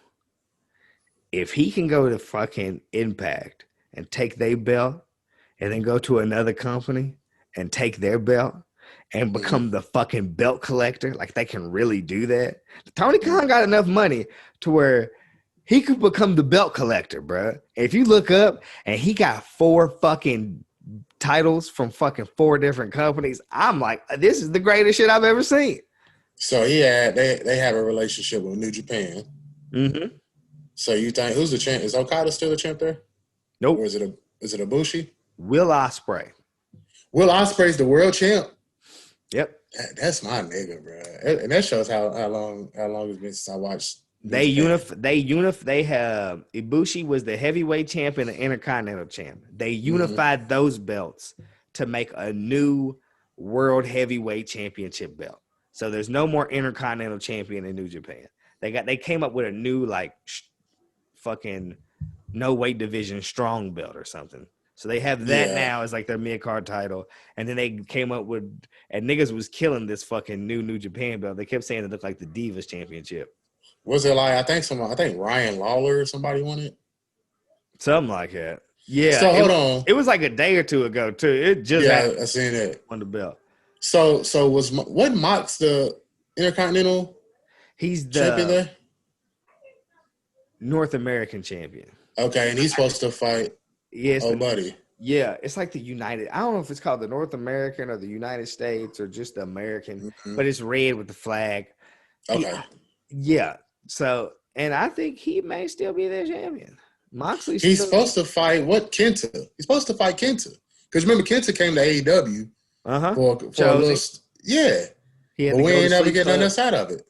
If he can go to fucking Impact and take their belt and then go to another company and take their belt and become the fucking belt collector, like they can really do that. Tony Khan got enough money to where he could become the belt collector, bro. If you look up and he got 4 fucking titles from fucking 4 different companies, I'm like, this is the greatest shit I've ever seen. So they have a relationship with New Japan. Mm-hmm. So you think who's the champ? Is Okada still the champ there? Nope. Or is it Ibushi? Will Ospreay. Will Ospreay's the world champ. Yep. That's my nigga, bro. And that shows how long it's been since I watched. They have Ibushi was the heavyweight champ and the Intercontinental champ. They unified those belts to make a new world heavyweight championship belt. So there's no more Intercontinental champion in New Japan. They came up with a new like fucking no weight division strong belt or something. So they have that now as like their mid-card title. And then they came up with, and niggas was killing this fucking New Japan belt. They kept saying it looked like the Divas Championship. Was it like, I think Ryan Lawler or somebody won it? Something like that. Yeah. So hold on. It was like a day or two ago too. It just I seen it on the belt. So wasn't Mox the Intercontinental? He's the champion there? North American champion. Okay, and he's supposed to fight. Yes. Buddy. Yeah, it's like the United. I don't know if it's called the North American or the United States or just the American, but it's red with the flag. Okay. Yeah. So, and I think he may still be their champion. Moxley. He's supposed to fight Kenta. He's supposed to fight Kenta because remember Kenta came to AEW. For a little, yeah. But we ain't never get nothing else out of it.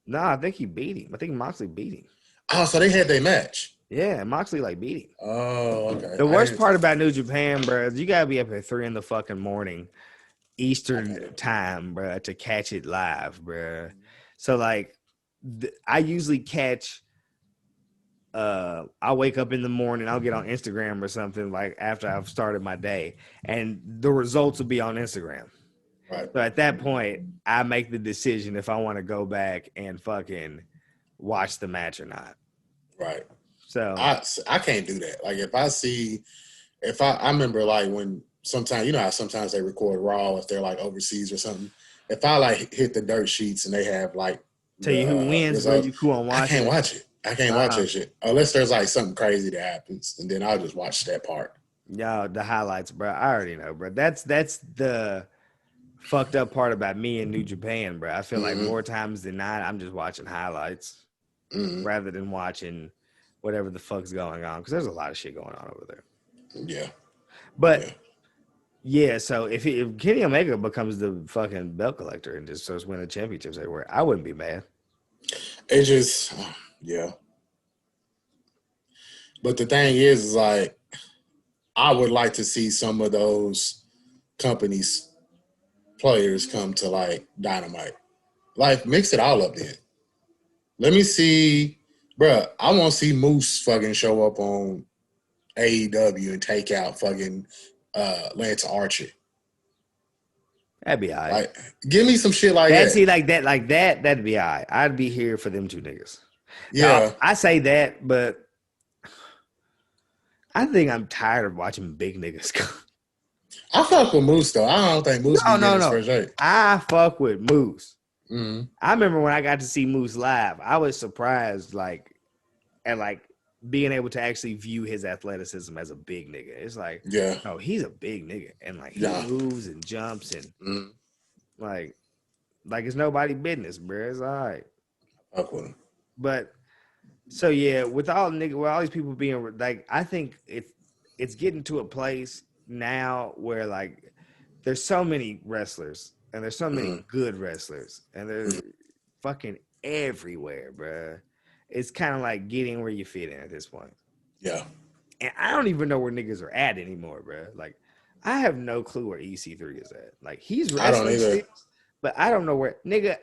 No, I think he beat him. I think Moxley beat him. Oh, so they had their match. Yeah, Moxley beat him. Oh, okay. The worst part about New Japan, bro, is you gotta be up at 3 in the fucking morning, Eastern time, bro, to catch it live, bro. So like, I usually catch. I'll wake up in the morning, I'll get on Instagram or something like after I've started my day, and the results will be on Instagram. Right. So at that point, I make the decision if I want to go back and fucking watch the match or not. Right. So I can't do that. Like I remember like when sometimes, you know how sometimes they record Raw if they're like overseas or something. If I like hit the dirt sheets and they have like tell you who wins, results, you cool on watching. I can't watch it. I can't watch that shit unless there's like something crazy that happens, and then I'll just watch that part. Yo, the highlights, bro. I already know, bro. That's the fucked up part about me in New Japan, bro. I feel like more times than not, I'm just watching highlights rather than watching whatever the fuck's going on, because there's a lot of shit going on over there. Yeah, but yeah. So if Kenny Omega becomes the fucking belt collector and just starts winning championships everywhere, I wouldn't be mad. It just. Yeah. But the thing is like, I would like to see some of those companies players come to like Dynamite. Like mix it all up then. Let me see, bruh. I want to see Moose fucking show up on AEW and take out fucking Lance Archer. That'd be all right. Like, give me some shit like that. See, like that, that'd be all right. I'd be here for them two niggas. Yeah. Now, I say that, but I think I'm tired of watching big niggas come. I fuck with Moose though. I don't think Moose be getting his first rate. I fuck with Moose. Mm-hmm. I remember when I got to see Moose live, I was surprised at being able to actually view his athleticism as a big nigga. It's like, yeah, oh, he's a big nigga, and like he moves and jumps and like it's nobody business, bro. It's all right. Fuck with him. But so yeah, with all these people being like, I think it's getting to a place now where like there's so many wrestlers and there's so many good wrestlers and they're fucking everywhere, bro. It's kind of like getting where you fit in at this point. Yeah. And I don't even know where niggas are at anymore, bro. Like I have no clue where EC3 is at. Like he's wrestling, I don't either. but I don't know where, nigga.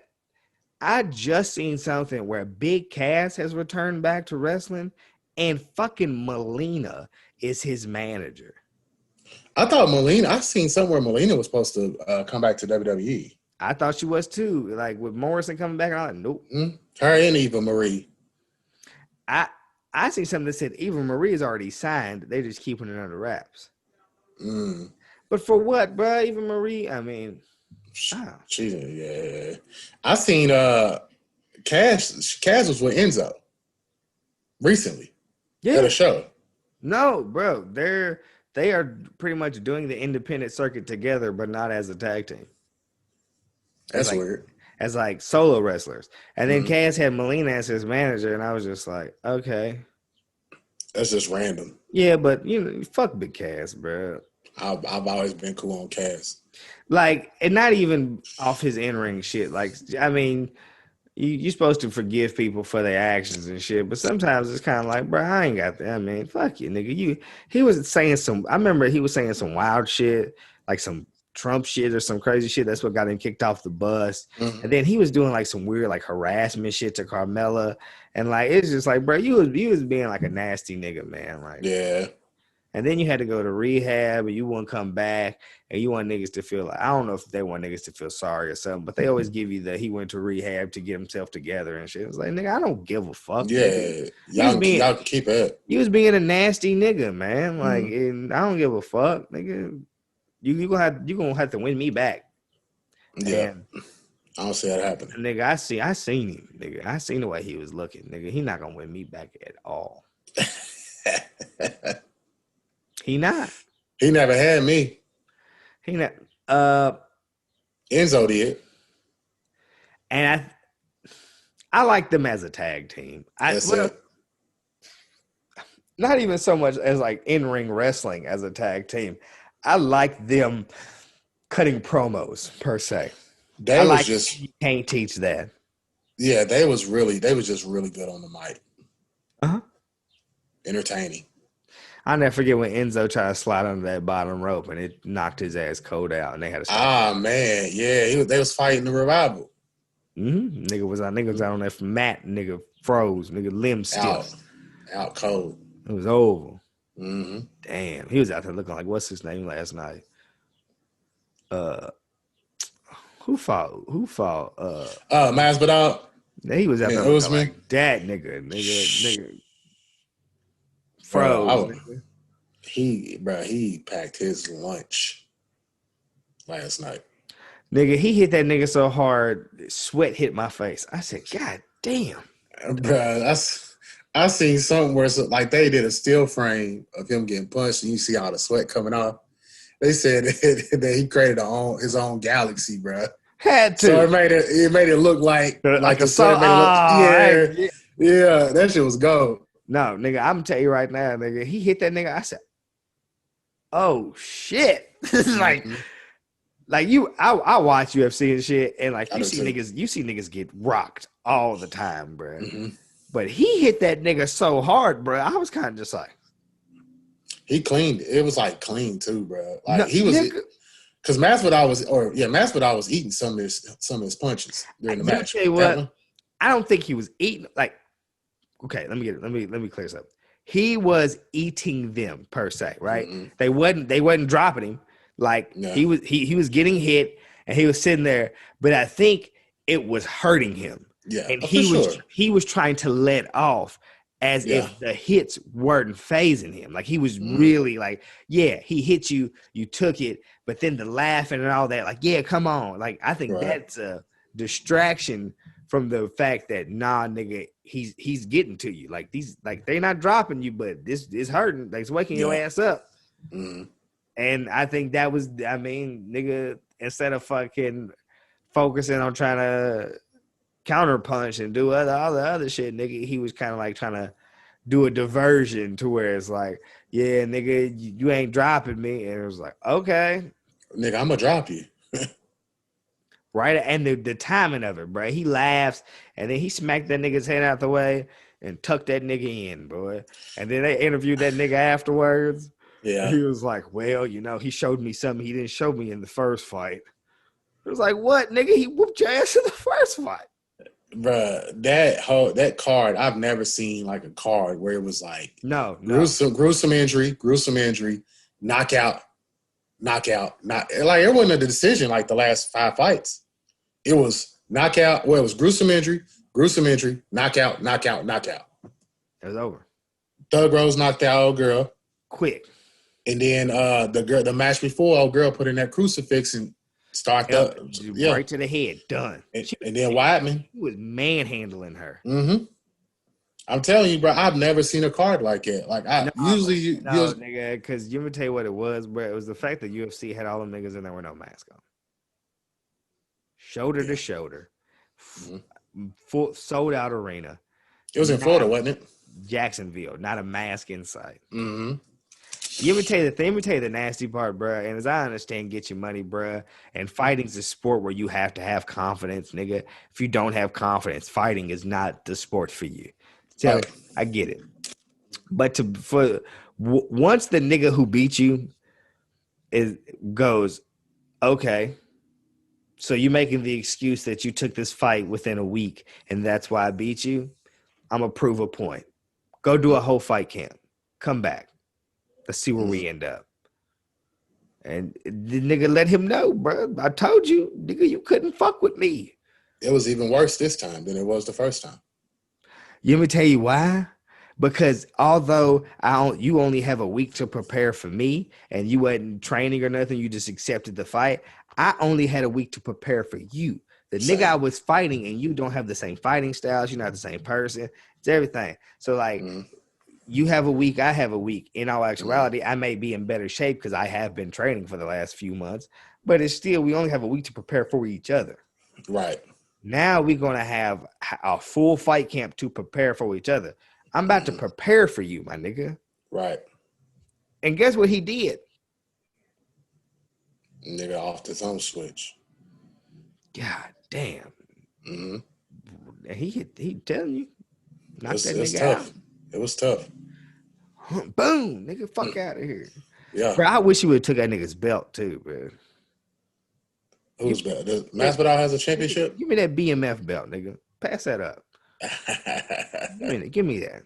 I just seen something where Big Cass has returned back to wrestling and fucking Melina is his manager. I seen somewhere Melina was supposed to come back to WWE. I thought she was too. Like with Morrison coming back, I'm like, nope. Her and Eva Marie. I see something that said Eva Marie is already signed. They're just keeping it under wraps. But for what, bro? Eva Marie, I mean, yeah. I seen Cass was with Enzo recently at a show. No, bro. They are pretty much doing the independent circuit together, but not as a tag team. That's weird. As like solo wrestlers. And then Cass had Melina as his manager, and I was just like, okay. That's just random. Yeah, but you know, fuck Big Cass, bro. I've always been cool on Cass. Like, and not even off his in-ring shit. Like, I mean, you're supposed to forgive people for their actions and shit, but sometimes it's kind of like, bro, I ain't got that. I mean, fuck you, nigga. He was saying I remember he was saying some wild shit, like some Trump shit or some crazy shit. That's what got him kicked off the bus. And then he was doing like some weird like harassment shit to Carmella. And like, it's just like, bro, you was being like a nasty nigga, man. Like, yeah. And then you had to go to rehab and you wouldn't come back and you want niggas to feel like, I don't know if they want niggas to feel sorry or something, but they always give you he went to rehab to get himself together and shit. It's like, nigga, I don't give a fuck. Yeah. Y'all can keep it. You was being a nasty nigga, man. Like, and I don't give a fuck, nigga. You gonna have to win me back. Yeah. And I don't see that happening. Nigga, I seen him, nigga. I seen the way he was looking, nigga. He not gonna win me back at all. He not. He never had me. He not. Enzo did. And I like them as a tag team. Not even so much as like in-ring wrestling as a tag team. I like them cutting promos per se. You can't teach that. Yeah, they was just really good on the mic. Entertaining. I'll never forget when Enzo tried to slide under that bottom rope and it knocked his ass cold out and they had to stop. Man, yeah, they was fighting the revival. Nigga was out on that mat, nigga froze, nigga limb stiff. Out cold. It was over. Damn, he was out there looking like what's his name last night? Who fought? Masvidal. He was out there looking like that nigga. Froze. He packed his lunch last night. Nigga, he hit that nigga so hard, sweat hit my face. I said, God damn. Bro, I seen something where like they did a still frame of him getting punched and you see all the sweat coming off. They said that he created his own galaxy, bro. Had to. So it made it look like a song. Yeah, that shit was gold. No, nigga, I'm gonna tell you right now, nigga. He hit that nigga. I said, "Oh shit!" like I watch UFC and shit, and like you see niggas get rocked all the time, bro. But he hit that nigga so hard, bro. I was kind of just like, he cleaned. It was like clean too, bro. Like he was. Because Masvidal was eating some of his punches during the match. Tell you what, I don't think he was eating like. Okay, let me clear this up. He was eating them per se, right? Mm-hmm. They wasn't dropping him. Like he was getting hit and he was sitting there, but I think it was hurting him. Yeah, and he was trying to let off as if the hits weren't phasing him. Like he was really like, yeah, he hit you, you took it, but then the laughing and all that, like, yeah, come on. Like I think that's a distraction from the fact that nah, nigga, he's getting to you. Like these, like they're not dropping you, but this is hurting. Like it's waking your ass up. Mm-hmm. And I think that was, I mean, nigga, instead of fucking focusing on trying to counter punch and do all the other shit, nigga, he was kind of like trying to do a diversion to where it's like, yeah, nigga, you ain't dropping me. And it was like, okay. Nigga, I'm gonna drop you. Right? And the timing of it, bro. He laughs and then he smacked that nigga's head out the way and tucked that nigga in, boy. And then they interviewed that nigga afterwards. Yeah. He was like, well, you know, he showed me something he didn't show me in the first fight. It was like, what, nigga? He whooped your ass in the first fight. Bruh, that card, I've never seen like a card where it was like gruesome injury, knockout, like it wasn't a decision like the last 5 fights. It was knockout. Well, it was gruesome injury, knockout. It was over. Thug Rose knocked out old girl. Quick. And then the match before, old girl put in that crucifix and right to the head. Done. And then Weidman. He was manhandling her. Mm-hmm. I'm telling you, bro, I've never seen a card like it. Like nigga, because you me tell you what it was, bro. It was the fact that UFC had all them niggas and there were no mask on. Shoulder to shoulder. Full sold out arena. It was in Florida, wasn't it? Jacksonville, not a mask in sight. Mm-hmm. Let me tell you the nasty part, bro. And as I understand, get your money, bro. And fighting's a sport where you have to have confidence, nigga. If you don't have confidence, fighting is not the sport for you. So I get it. But once the nigga who beat you goes, okay, so you're making the excuse that you took this fight within a week and that's why I beat you, I'm going to prove a point. Go do a whole fight camp. Come back. Let's see where we end up. And the nigga let him know, bro. I told you, nigga, you couldn't fuck with me. It was even worse this time than it was the first time. Let me tell you why. Because although you only have a week to prepare for me and you wasn't training or nothing, you just accepted the fight. I only had a week to prepare for you. The nigga I was fighting and you don't have the same fighting styles. You're not the same person. It's everything. So like you have a week, I have a week. In all actuality, I may be in better shape because I have been training for the last few months. But it's still, we only have a week to prepare for each other. Right. Now we're going to have a full fight camp to prepare for each other. I'm about to prepare for you, my nigga. Right. And guess what he did? Nigga off the thumb switch. God damn. Mm-hmm. He telling you. Knock that nigga tough. out. It was tough. Boom. Nigga, fuck out of here. Yeah. Bro, I wish you would have took that nigga's belt too, bro. Whose belt? Masvidal has a championship? Give me that BMF belt, nigga. Pass that up. Give me that.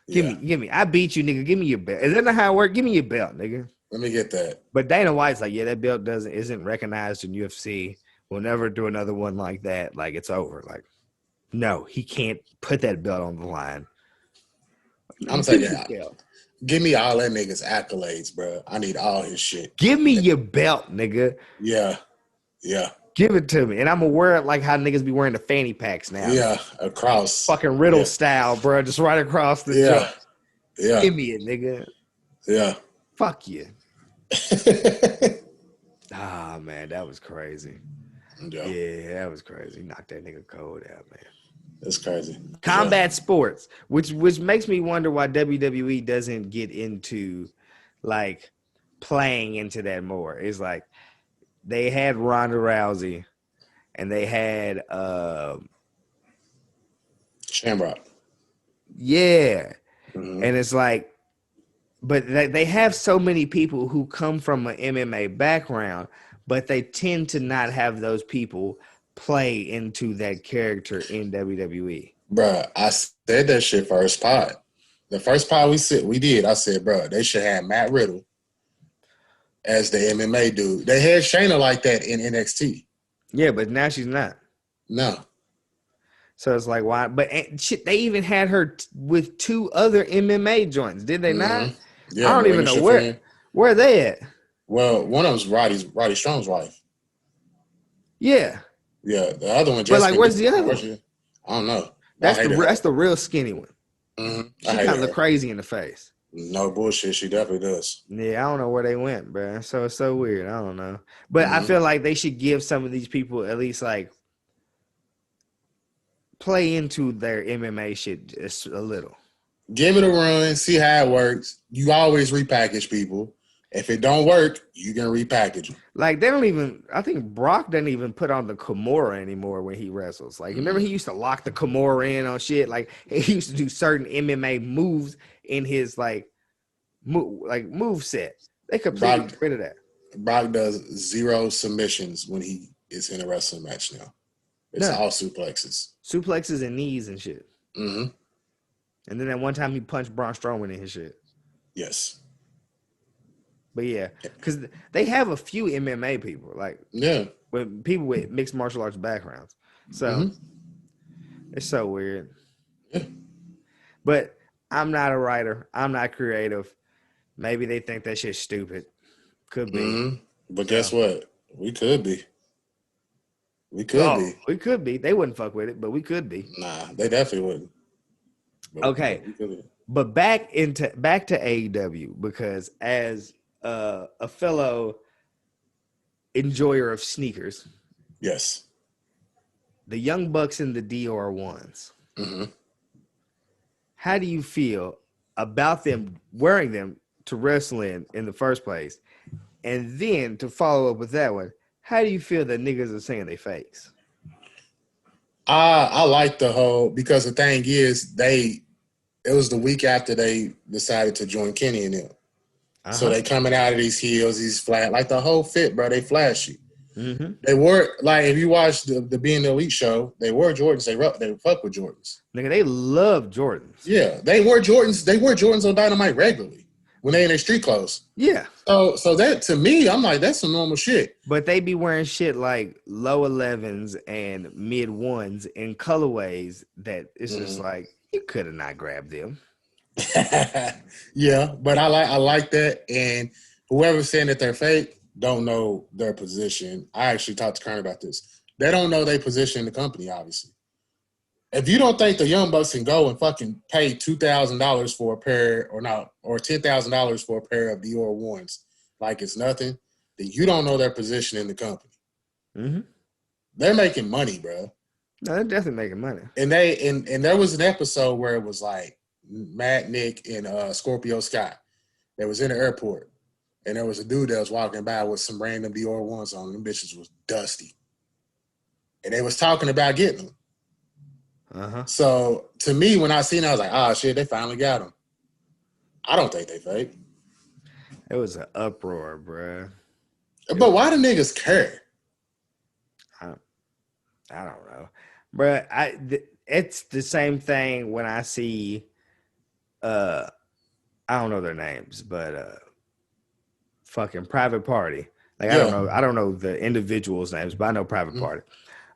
Give me. I beat you, nigga. Give me your belt. Is that not how it works? Give me your belt, nigga. Let me get that. But Dana White's like, yeah, that belt isn't recognized in UFC. We'll never do another one like that. Like, it's over. Like, no, he can't put that belt on the line. I'm saying, give me all that nigga's accolades, bro. I need all his shit. Give me your belt, nigga. Yeah. Give it to me. And I'm aware like how niggas be wearing the fanny packs now. Yeah, across. Fucking Riddle style, bro. Just right across the jump. Yeah. Give me it, nigga. Yeah. Fuck you. Man, that was crazy. Yeah, that was crazy. Knocked that nigga cold out, man. That's crazy. Combat sports, which makes me wonder why WWE doesn't get into like playing into that more. It's like they had Ronda Rousey and they had Shamrock. Yeah. Mm-hmm. And it's like, but they have so many people who come from an MMA background, but they tend to not have those people play into that character in WWE. Bruh, I said that shit first pod. The first pod we did, I said, bruh, they should have Matt Riddle as the MMA dude. They had Shayna like that in NXT. Yeah, but now she's not. No. So it's like, why? But shit, they even had her with 2 other MMA joints, did they not? Yeah, I don't even know where they at. Well, one of them's Roddy Strong's wife. Yeah. Yeah, the other one. But like, where's the other one? I don't know. That's the real skinny one. Mm-hmm. She kind of look crazy in the face. No bullshit. She definitely does. Yeah, I don't know where they went, bro. So it's so weird. I don't know. But I feel like they should give some of these people at least like play into their MMA shit just a little. Give it a run. See how it works. You always repackage people. If it don't work, you can repackage them. Like they don't even. I think Brock doesn't even put on the Kimura anymore when he wrestles. Like remember he used to lock the Kimura in on shit. Like he used to do certain MMA moves in his move set. They completely get rid of that. Brock does 0 submissions when he is in a wrestling match now. It's all suplexes and knees and shit. Mm-hmm. And then at one time he punched Braun Strowman in his shit. Yes. But yeah, because they have a few MMA people, like with people with mixed martial arts backgrounds. So it's so weird. Yeah. But I'm not a writer. I'm not creative. Maybe they think that shit's stupid. Could be. Mm-hmm. But guess what? We could be. We could be. They wouldn't fuck with it, but we could be. Nah, they definitely wouldn't. But okay. But back to AEW, because as a fellow enjoyer of sneakers, yes, the Young Bucks and the DR1s. Mm-hmm. How do you feel about them wearing them to wrestle in the first place? And then to follow up with that one, how do you feel that niggas are saying they fakes? I like the whole, because the thing is, it was the week after they decided to join Kenny and them. So they coming out of these heels, these flat, like the whole fit, bro. They flashy. Mm-hmm. They wore, like, if you watch the Being the Elite show, they wore Jordans. They fuck with Jordans. Nigga, they love Jordans. Yeah, they wear Jordans. They wear Jordans on Dynamite regularly when they in their street clothes. Yeah. So that, to me, I'm like, that's some normal shit. But they be wearing shit like low 11s and mid 1s in colorways that it's just like, you could have not grabbed them. Yeah, but I like that. And whoever's saying that they're fake don't know their position. I actually talked to Kern about this. They don't know their position in the company, obviously. If you don't think the Young Bucks can go and fucking pay $2,000 for a pair or $10,000 for a pair of Dior ones like it's nothing, then you don't know their position in the company. Mm-hmm. They're making money, bro. No, they're definitely making money. And there was an episode where it was like Matt, Nick, and Scorpio Scott. They was in the airport, and there was a dude that was walking by with some random Dior ones on. Them bitches was dusty, and they was talking about getting them. So to me, when I seen it, I was like, "Oh shit, they finally got them." I don't think they fake. It was an uproar, bruh. But why do niggas care? I don't know, bruh. It's the same thing when I see, I don't know their names, but fucking Private Party. Like I don't know the individuals' names, but I know Private Party.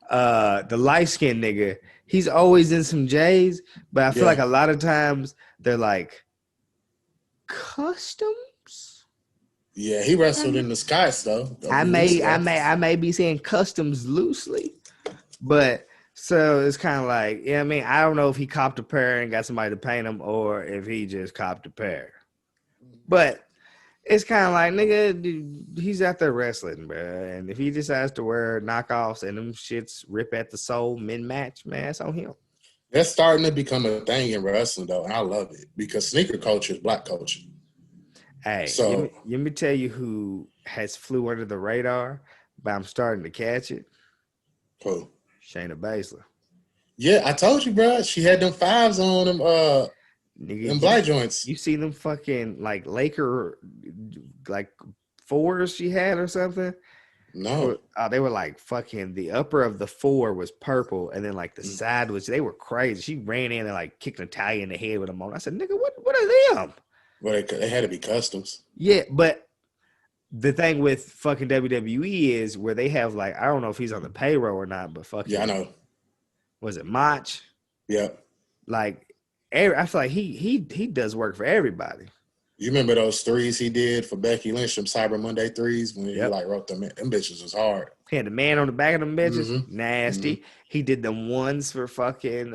The light skinned nigga, he's always in some J's, but I feel like a lot of times they're like customs. Yeah, he wrestled in the Skies though. I may be saying customs loosely, but so it's kind of like, I mean, I don't know if he copped a pair and got somebody to paint him or if he just copped a pair. But it's kind of like, nigga, dude, he's out there wrestling, bro. And if he decides to wear knockoffs and them shits rip at the soul mid-match, man, it's on him. That's starting to become a thing in wrestling, though, and I love it because sneaker culture is black culture. Hey, so let me tell you who has flew under the radar, but I'm starting to catch it. Who? Shayna Baszler. Yeah, I told you, bro. She had them 5s on them. Nigga, them black joints. You see them fucking like Laker like 4s she had or something? No. They were like fucking the upper of the 4 was purple, and then like the side was, they were crazy. She ran in and like kicked Natalia in the head with them on. I said, nigga, what are them? Well, they had to be customs. Yeah, but the thing with fucking WWE is where they have like, I don't know if he's on the payroll or not, but fucking, Yeah, I know. was it Mach? Yeah. Like, I feel like he does work for everybody. You remember those threes he did for Becky Lynch, them Cyber Monday threes, when he like wrote them? Them bitches was hard. He had the man on the back of them bitches. Mm-hmm. Nasty. Mm-hmm. He did them ones for fucking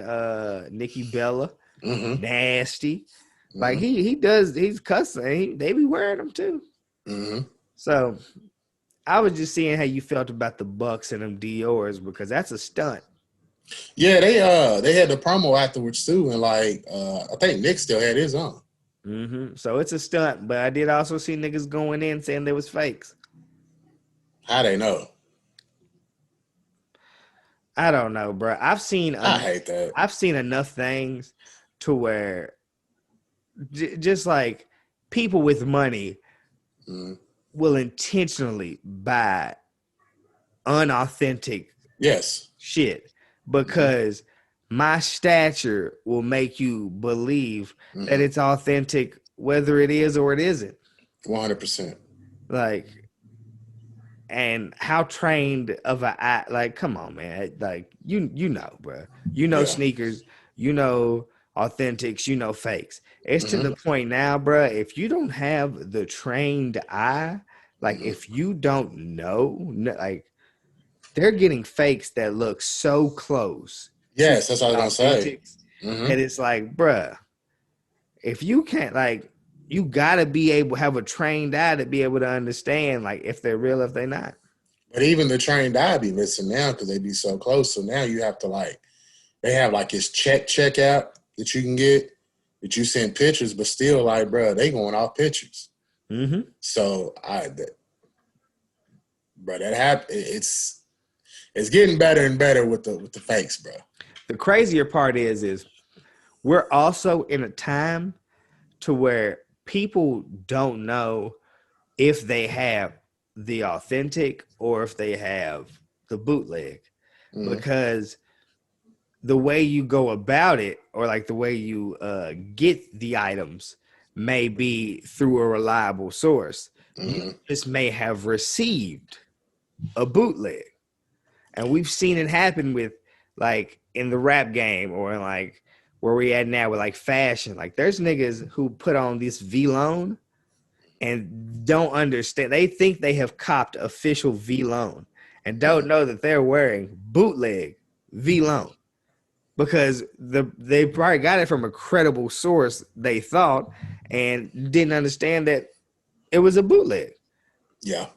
Nikki Bella. Mm-hmm. Nasty. Mm-hmm. Like he's cussing. They be wearing them too. Mm-hmm. So I was just seeing how you felt about the Bucks and them Dior's, because that's a stunt. Yeah, they had the promo afterwards too, and like I think Nick still had his on. Mm-hmm. So it's a stunt, but I did also see niggas going in saying there was fakes. How they know? I don't know, bro. I hate that. I've seen enough things to where just like people with money will intentionally buy unauthentic shit, because my stature will make you believe that it's authentic, whether it is or it isn't. 100%. Like, and how trained of a eye, like, come on, man. Like, you know, bro. You know sneakers, you know authentics, you know fakes. It's to the point now, bro, if you don't have the trained eye, like if you don't know, like they're getting fakes that look so close. Yes, that's what I was gonna say. And it's like, bruh, if you can't, like, you gotta be able to have a trained eye to be able to understand, like, if they're real, if they're not. But even the trained eye be missing now because they be so close. So now you have to, like, they have like this check out that you can get, that you send pictures, but still, like, bro, they going off pictures. So that happened. It's getting better and better with the fakes, bro. The crazier part is we're also in a time to where people don't know if they have the authentic or if they have the bootleg, because the way you go about it, or like the way you get the items, may be through a reliable source. You just may have received a bootleg. And we've seen it happen with, like, in the rap game, or like where we at now with like fashion. Like, there's niggas who put on this V-Lone and don't understand. They think they have copped official V-Lone and don't know that they're wearing bootleg V-Lone, because they probably got it from a credible source, they thought, and didn't understand that it was a bootleg. Yeah.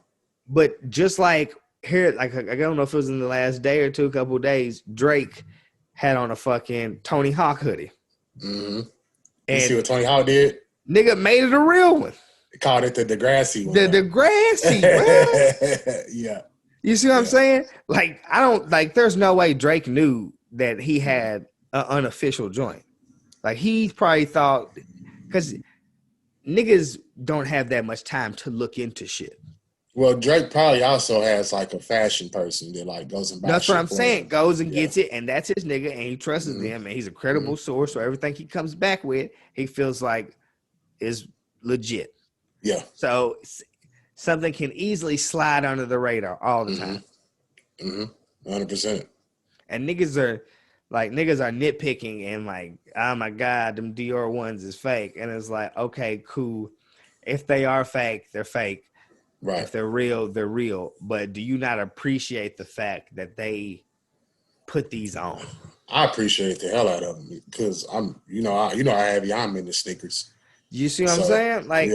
But just like here, like, I don't know if it was in the last day or two, a couple of days, Drake had on a fucking Tony Hawk hoodie. You see what Tony Hawk did? Nigga made it a real one. They called it the Degrassi one. The Degrassi, bro. Yeah. You see what I'm saying? Like, I don't, like, there's no way Drake knew that he had an unofficial joint. Like, he probably thought, because niggas don't have that much time to look into shit. Well, Drake probably also has like a fashion person that like goes and buys. That's what I'm saying. Goes and gets it, and that's his nigga, and he trusts them, and he's a credible source. So everything he comes back with, he feels like is legit. Yeah. So something can easily slide under the radar all the time. 100%. And niggas are nitpicking and like, oh my God, them Dior ones is fake. And it's like, okay, cool. If they are fake, they're fake. Right. If they're real, they're real. But do you not appreciate the fact that they put these on? I appreciate the hell out of them because I'm into sneakers. You see what I'm saying? Like,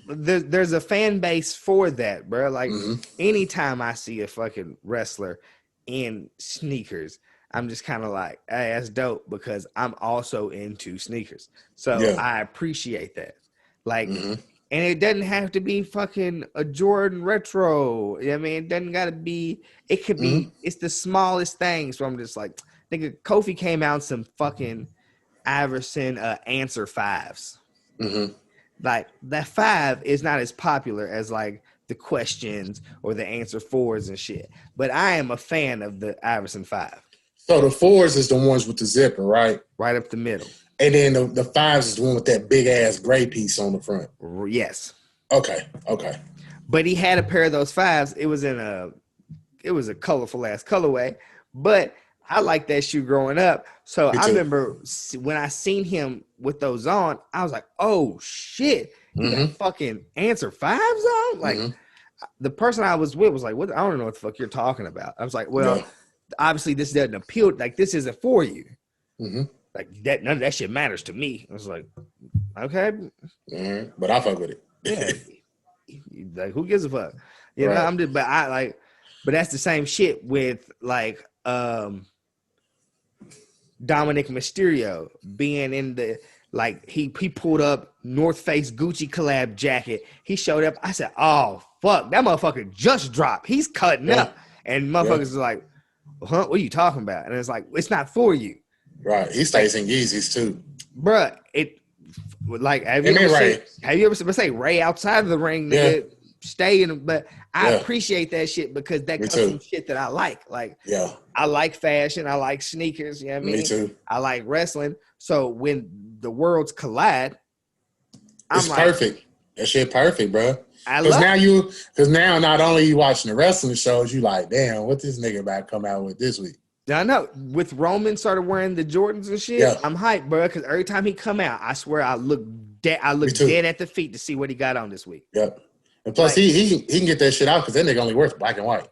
there's a fan base for that, bro. Like, anytime I see a fucking wrestler in sneakers, I'm just kind of like, hey, that's dope, because I'm also into sneakers. So I appreciate that. Like, and it doesn't have to be fucking a Jordan retro. I mean, it doesn't got to be, it could be, it's the smallest things. So I'm just like, nigga, Kofi came out some fucking Iverson Answer 5s. Like, that 5 is not as popular as like the questions or the answer fours and shit. But I am a fan of the Iverson 5. So the 4s is the ones with the zipper, right? Right up the middle. And then the 5s is the one with that big ass gray piece on the front. Yes. Okay. But he had a pair of those 5s. It was a colorful ass colorway, but I liked that shoe growing up. So I remember when I seen him with those on, I was like, oh shit, he got fucking answer 5s on? Like the person I was with was like, what? I don't know what the fuck you're talking about. I was like, well, obviously this doesn't appeal. Like this isn't for you. Like that, none of that shit matters to me. I was like, okay. But I fuck with it. Yeah. Like who gives a fuck? You know, I'm just, but that's the same shit with like Dominic Mysterio being in the, like he pulled up North Face Gucci collab jacket. He showed up. I said, oh fuck, that motherfucker just dropped. He's cutting up. And motherfuckers are like, huh, what are you talking about? And it's like, it's not for you. Right. He stays in Yeezys too. Bruh, it like have you ever say Ray outside of the ring, nigga, stay in, but I appreciate that shit because that comes from shit that I like. Like, I like fashion, I like sneakers, you know what I mean? Me too. I like wrestling. So when the worlds collide, it's like, perfect. That shit perfect, bro. Because now not only you watching the wrestling shows, you like, damn, what this nigga about to come out with this week? I know. With Roman started wearing the Jordans and shit, I'm hyped, bro. Because every time he come out, I swear I look dead at the feet to see what he got on this week. Yep. And plus, like, he can get that shit out because that nigga only wears black and white.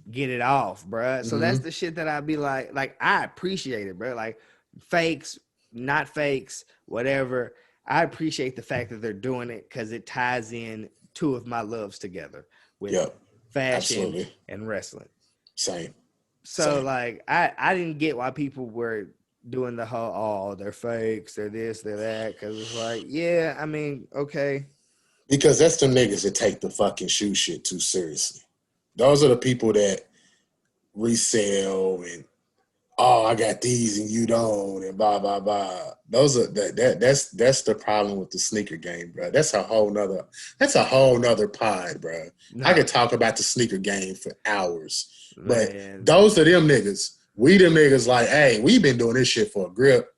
Get it off, bro. So that's the shit that I'd be like I appreciate it, bro. Like fakes, not fakes, whatever. I appreciate the fact that they're doing it because it ties in two of my loves together with fashion and wrestling. Same. So like I didn't get why people were doing the whole they're fakes, they're this, they're that, because it's like, yeah, I mean, okay. Because that's the niggas that take the fucking shoe shit too seriously. Those are the people that resell and I got these and you don't and blah blah blah. Those are that's the problem with the sneaker game, bro. That's a whole nother pod, bro. No. I could talk about the sneaker game for hours. But those are them niggas. We them niggas like, hey, we been doing this shit for a grip.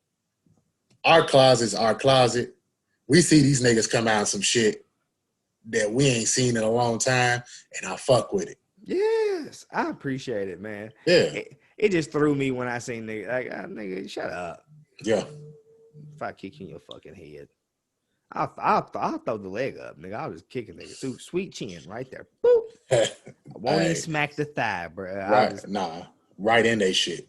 Our closet's our closet. We see these niggas come out some shit that we ain't seen in a long time, and I fuck with it. Yes, I appreciate it, man. Yeah. It just threw me when I seen nigga, like, nigga, shut up. Yeah. If I kick you in your fucking head, I'll throw the leg up, nigga. I'll just kick a nigga. Sweet chin right there. Boop. I won't even smack the thigh, bro. Right. Right in they shit.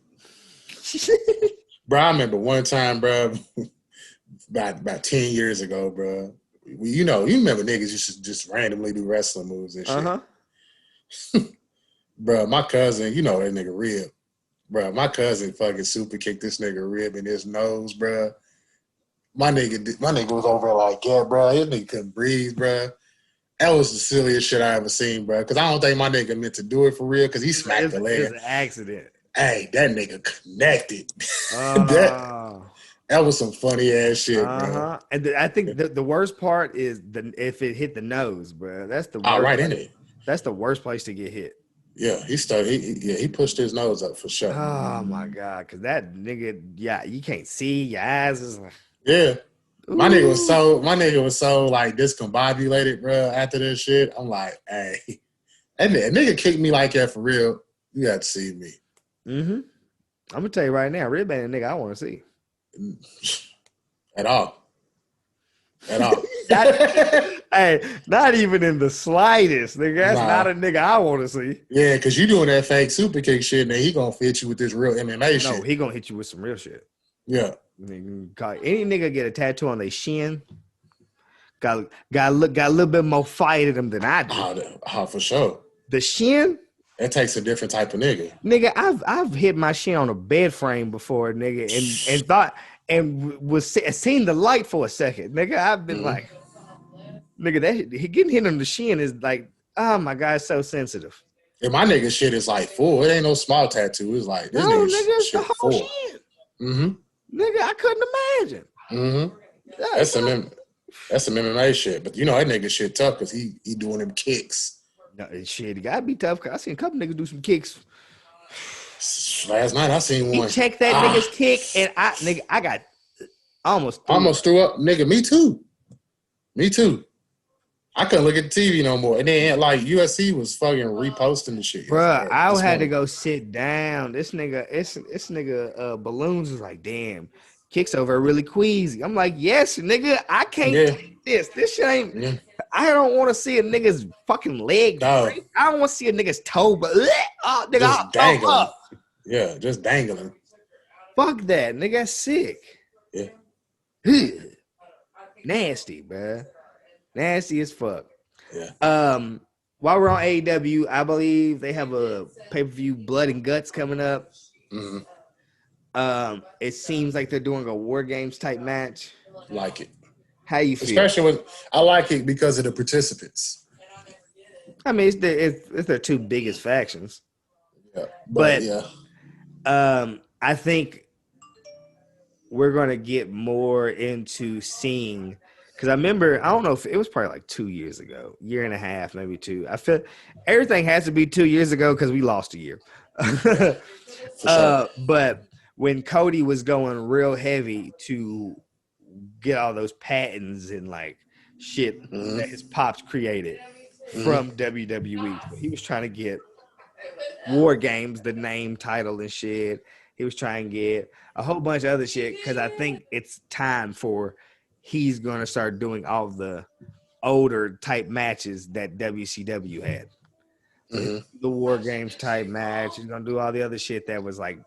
Bro, I remember one time, bro, about 10 years ago, bro. You remember niggas used to just randomly do wrestling moves and shit. Bro, my cousin, you know that nigga Rib. Bro, my cousin fucking super kicked this nigga Rib in his nose, bro. My nigga was over like, yeah, bro, his nigga couldn't breathe, bro. That was the silliest shit I ever seen, bro. Because I don't think my nigga meant to do it for real because he smacked the leg. It was an accident. Hey, that nigga connected. That was some funny ass shit, bro. And I think the worst part is if it hit the nose, bro. That's the worst. Right in it. That's the worst place to get hit. Yeah, he pushed his nose up for sure. Oh my god, because that nigga, you can't see, your eyes is like. Yeah. My nigga was so like discombobulated, bro, after this shit. I'm like, hey, that nigga kicked me like that for real. You got to see me. I'm gonna tell you right now, Rib ain't a nigga I want to see. At all. Hey, not even in the slightest, nigga. That's not a nigga I want to see. Yeah, because you doing that fake super kick shit, and then he gonna fit you with this real MMA shit. No, he gonna hit you with some real shit. Yeah. Any nigga get a tattoo on their shin, got a little bit more fight in them than I do. For sure. The shin. That takes a different type of nigga. Nigga, I've hit my shin on a bed frame before, nigga, and thought and was seen the light for a second, nigga. I've been like, nigga, that getting hit on the shin is like, oh my god, it's so sensitive. And my nigga shit is like full. It ain't no small tattoo. It's like this nigga it's shit the whole full. shin. Nigga, I couldn't imagine. That's some That's some MMA shit. But you know that nigga shit tough because he doing them kicks. No, shit, it gotta be tough. Cause I seen a couple niggas do some kicks. Last night I seen He one. checked that nigga's kick, and I got almost threw up. Nigga, me too. Me too. I couldn't look at the TV no more. And then like USC was fucking reposting the shit. Bruh, I had to go sit down. This nigga, Balloons was like, damn, kicks over really queasy. I'm like, yes, nigga, I can't take this. This shit ain't. Yeah. I don't want to see a nigga's fucking leg break. I don't want to see a nigga's toe, but nigga, just dangling. Up. Yeah, just dangling. Fuck that, nigga. That's sick. Yeah. Nasty, bruh. Nasty as fuck. Yeah. While we're on AEW, I believe they have a pay-per-view Blood and Guts coming up. Mm-hmm. It seems like they're doing a War Games type match. Like it. How you feel? Especially I like it because of the participants. I mean, it's their two biggest factions. Yeah, but yeah. I think we're gonna get more into seeing, because I remember, I don't know if it was probably like 2 years ago, year and a half, maybe two. I feel everything has to be 2 years ago because we lost a year. For sure. But when Cody was going real heavy to get all those patents and like shit that his pops created from WWE, he was trying to get War Games, the name, title, and shit. He was trying to get a whole bunch of other shit because I think it's time for he's going to start doing all the older type matches that WCW had. So the War Games type match. He's going to do all the other shit that was like,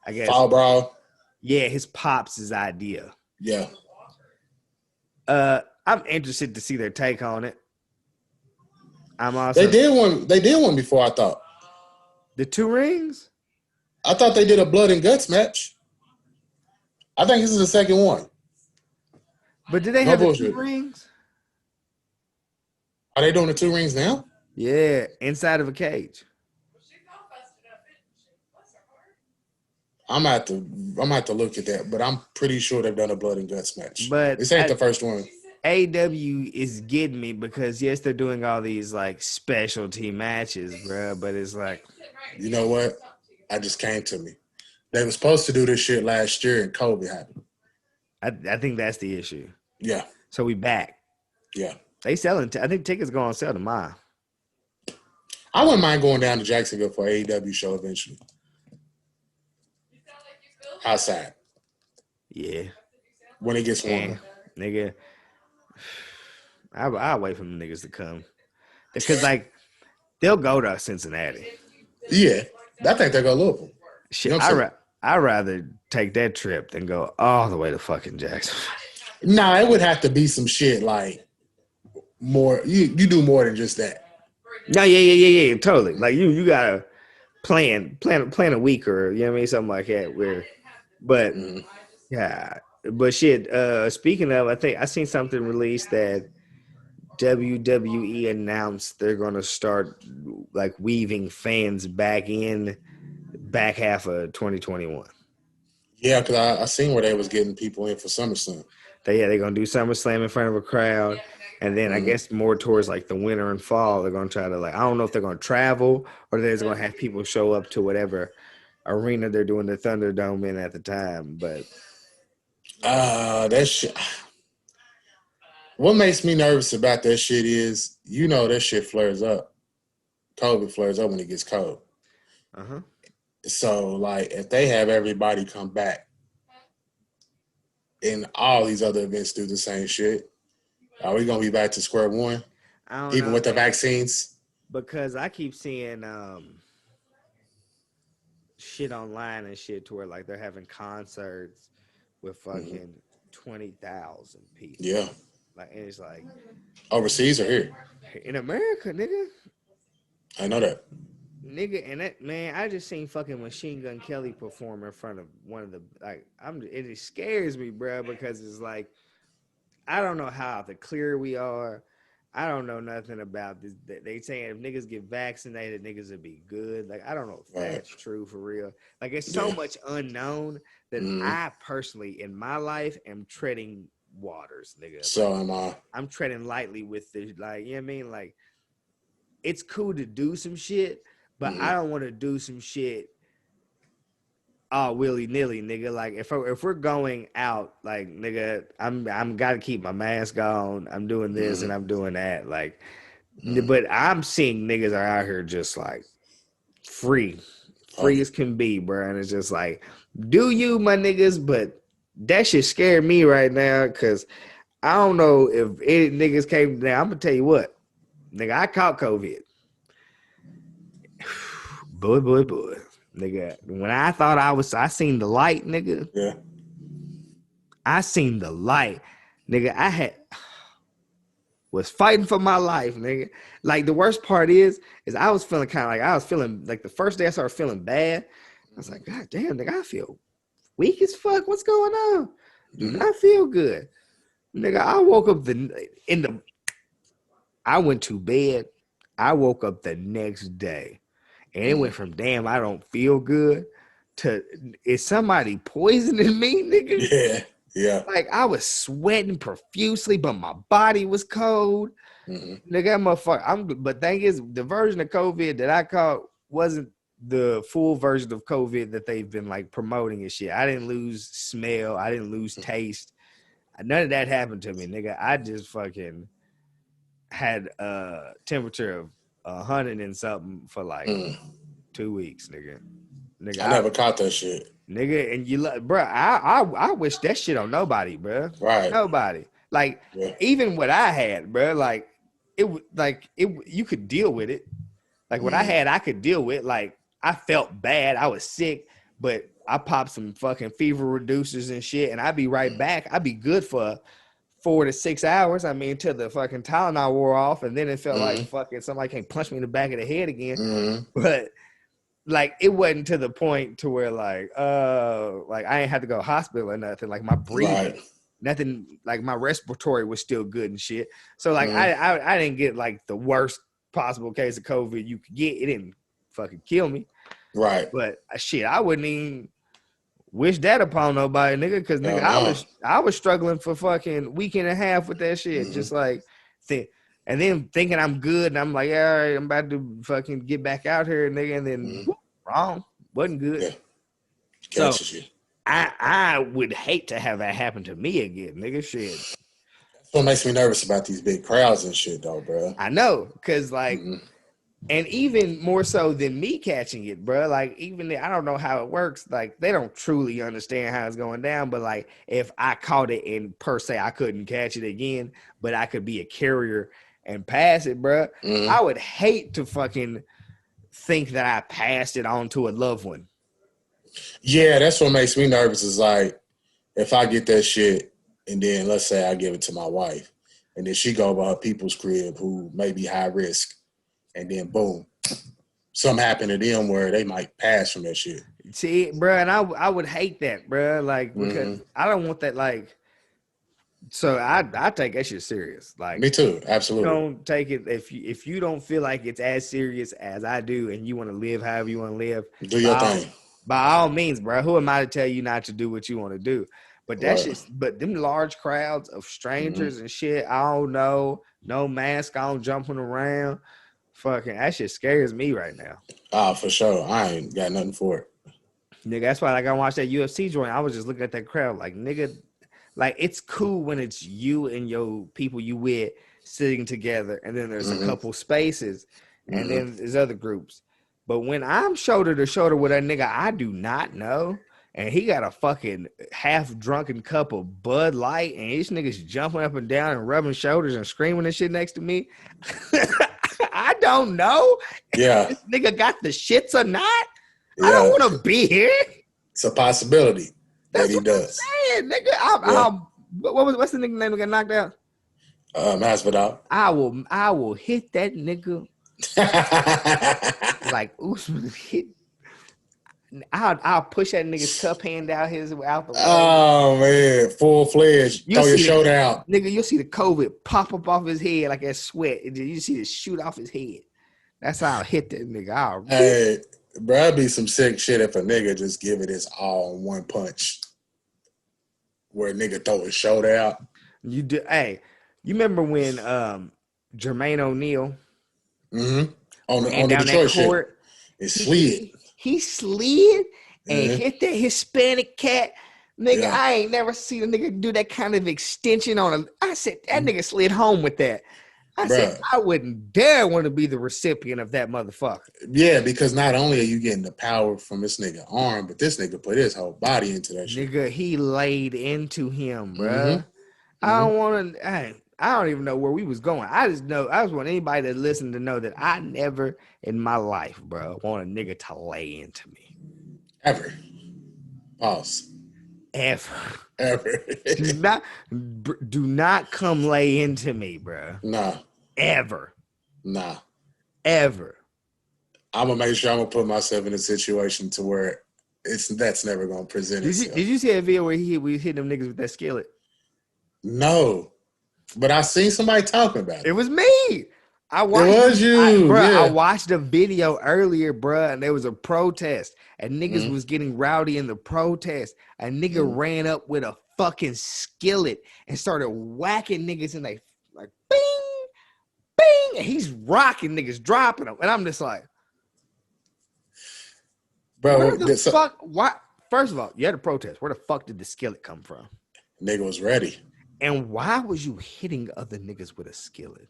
I guess. Fall Brawl. Yeah, his pops' idea. Yeah. I'm interested to see their take on it. I'm also. They did one before, I thought. The 2 rings? I thought they did a Blood and Guts match. I think this is the second one. But did they have the 2 rings? Are they doing the 2 rings now? Yeah, inside of a cage. I'm gonna have to look at that, but I'm pretty sure they've done a Blood and Guts match. But this ain't the first one. AW is getting me because yes, they're doing all these like specialty matches, bro. But it's like, you know what? I just came to me. They were supposed to do this shit last year, and COVID happened. I think that's the issue. Yeah. So we back. Yeah. They selling. I think tickets going on sale tomorrow. I wouldn't mind going down to Jacksonville for an AEW show eventually. Outside. Yeah. When it gets warmer. Nigga. I'll wait for them niggas to come. Because, like, they'll go to Cincinnati. Yeah. I think they'll go Louisville. Shit, you know I'd rather take that trip than go all the way to fucking Jacksonville. Nah, it would have to be some shit like more. You do more than just that. No, yeah, totally. Like you gotta plan a week or, you know what I mean, something like that. Yeah, but shit. Speaking of, I think I seen something released that WWE announced they're gonna start like weaving fans back half of 2021. Yeah, because I seen where they was getting people in for SummerSlam. They're gonna do SummerSlam in front of a crowd. And then I guess more towards like the winter and fall, they're going to try to like, I don't know if they're going to travel or they're just going to have people show up to whatever arena they're doing the Thunderdome in at the time. But that shit. What makes me nervous about that shit is, you know, that shit flares up. COVID flares up when it gets cold. So like, if they have everybody come back and all these other events do the same shit, are we gonna be back to square one? Even with the vaccines? Because I keep seeing shit online and shit to where like they're having concerts with fucking 20,000 people. Yeah. Like, and it's like overseas or here? In America, nigga. I know that. Nigga, and that man, I just seen fucking Machine Gun Kelly perform in front of one of the it scares me, bro, because it's like I don't know how the clear we are. I don't know nothing about this. They saying if niggas get vaccinated, niggas will be good. Like, I don't know if that's true for real. Like, it's so much unknown that I personally, in my life, am treading waters, nigga. So am I. I'm treading lightly with this, like, you know what I mean? Like, it's cool to do some shit, but I don't want to do some shit all willy nilly, nigga. Like, if we're going out, like, nigga, I'm gotta keep my mask on. I'm doing this and I'm doing that, like. But I'm seeing niggas are out here just like free as can be, bro. And it's just like, do you, my niggas? But that shit scared me right now because I don't know if any niggas came down. I'm gonna tell you what, nigga, I caught COVID. boy, nigga. When I thought I seen the light, nigga. Yeah. I seen the light, nigga. I was fighting for my life, nigga. Like, the worst part is I was feeling like the first day I started feeling bad. I was like, God damn, nigga, I feel weak as fuck. What's going on? Do not feel good. Nigga, I woke up I went to bed. I woke up the next day. And it went from damn, I don't feel good to is somebody poisoning me, nigga? Yeah. Yeah. Like, I was sweating profusely, but my body was cold. Nigga, motherfucker. But thing is, the version of COVID that I caught wasn't the full version of COVID that they've been like promoting and shit. I didn't lose smell. I didn't lose taste. None of that happened to me, nigga. I just fucking had a temperature of 100 and something for like 2 weeks, nigga. I never caught that shit. Nigga, and you like, bro, I wish that shit on nobody, bro. Right. Nobody. Like, even what I had, bro, like, you could deal with it. Like, what I had, I could deal with. Like, I felt bad. I was sick, but I popped some fucking fever reducers and shit, and I'd be right back. I'd be good for 4 to 6 hours. I mean, till the fucking Tylenol wore off, and then it felt like fucking somebody came punch me in the back of the head again. But like, it wasn't to the point to where like I ain't had to go to hospital or nothing. Like, my breathing, nothing, like my respiratory was still good and shit. So like I didn't get like the worst possible case of COVID you could get. It didn't fucking kill me. Right. But shit, I wouldn't even wish that upon nobody, nigga, because nigga, I was struggling for fucking week and a half with that shit. Just like and then thinking I'm good, and I'm like, all right, I'm about to fucking get back out here, nigga, and then wrong, wasn't good. Yeah. So I would hate to have that happen to me again, nigga. Shit. That's what makes me nervous about these big crowds and shit, though, bro. I know, because like, and even more so than me catching it, bro. Like, even I don't know how it works. Like, they don't truly understand how it's going down. But like, if I caught it and per se I couldn't catch it again, but I could be a carrier and pass it, bro. I would hate to fucking think that I passed it on to a loved one. Yeah, that's what makes me nervous. Is like, if I get that shit and then let's say I give it to my wife and then she go over her people's crib who may be high risk, and then boom, something happened to them where they might pass from that shit. See, bro, and I would hate that, bro. Like, because I don't want that. Like, so I take that shit serious. Like, me too, absolutely. Don't take it if you don't feel like it's as serious as I do, and you want to live however you want to live. Do your thing. By all means, bro. Who am I to tell you not to do what you want to do? But that's just, but them large crowds of strangers and shit, I don't know, no mask on, jumping around, fucking, that shit scares me right now. Oh, for sure. I ain't got nothing for it. Nigga, that's why like I watched that UFC joint. I was just looking at that crowd like, nigga, like it's cool when it's you and your people you with sitting together, and then there's a couple spaces, and then there's other groups. But when I'm shoulder to shoulder with a nigga I do not know, and he got a fucking half drunken cup of Bud Light, and these niggas jumping up and down and rubbing shoulders and screaming and shit next to me, I don't know if this nigga got the shits or not. Yeah. I don't want to be here. It's a possibility that he does. I'm saying, nigga. What's the nigga name that got knocked out? Masvidal. I will hit that nigga like Usman hit. I'll push that nigga's cup hand out the way. Oh man, full fledged. Throw your shoulder out, nigga. You'll see the COVID pop up off his head like that sweat. You see it shoot off his head. That's how I'll hit that nigga. Hey, bro, that'd be some sick shit if a nigga just give it his all in one punch. Where a nigga throw his shoulder out. You do. Hey, you remember when Jermaine O'Neal ran On the down that Detroit shit, court? it He slid. he slid and Uh-huh. hit that Hispanic cat. Nigga, Yeah, I ain't never seen a nigga do that kind of extension on a. I said that nigga slid home with that. I said bruh. I wouldn't dare want to be the recipient of that motherfucker. Yeah, because not only are you getting the power from this nigga arm, but this nigga put his whole body into that shit. Nigga, he laid into him, bruh. Mm-hmm. I Mm-hmm. don't want to. I don't even know where we was going. I just know. I just want anybody that listen to know that I never in my life, bro, want a nigga to lay into me. Ever. Pause. Ever. Ever. Do not come lay into me, bro. Nah. Ever. Nah. Ever. I'm gonna make sure I'm gonna put myself in a situation to where that's never gonna present itself. Did you see that video where we hit them niggas with that skillet? No. But I seen somebody talking about it. It was me. I watched it was you, I yeah. watched a video earlier, bruh, and there was a protest, and niggas was getting rowdy in the protest. A nigga ran up with a fucking skillet and started whacking niggas, and they like bing, bing, and he's rocking niggas, dropping them, and I'm just like, bro, where the fuck? Why? First of all, you had a protest. Where the fuck did the skillet come from? Nigga was ready. And why was you hitting other niggas with a skillet?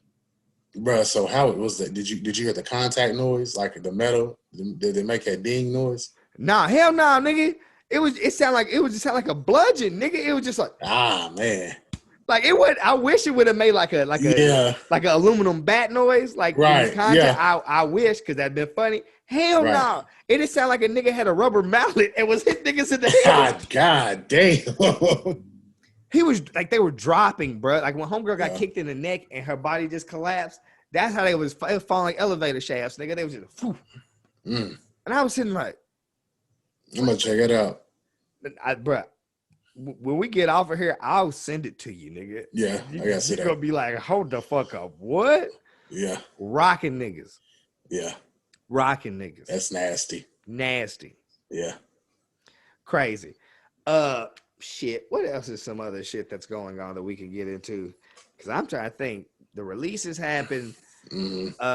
Bro, so how it was that? Did you hear the contact noise, like the metal? Did they make that ding noise? Nah, hell no, nigga. It sound like a bludgeon, nigga. It was just like man. Like it would. I wish it would have made like a yeah. like an aluminum bat noise, like right. Contact. Yeah. I wish because that'd been funny. Hell no. It just sounded like a nigga had a rubber mallet and was hitting niggas in the head. God damn. He was like they were dropping, bro. Like when homegirl got kicked in the neck and her body just collapsed. That's how it was falling like elevator shafts, nigga. They was just, and I was sitting like, I'm gonna check it out, bro. When we get off of here, I'll send it to you, nigga. Yeah, I gotta see that. You're gonna be like, hold the fuck up. What? Yeah. Rocking niggas. Yeah. Rocking niggas. That's nasty. Nasty. Yeah. Crazy. Shit. What else is some other shit that's going on that we can get into? Because I'm trying to think. The releases happen. AEW,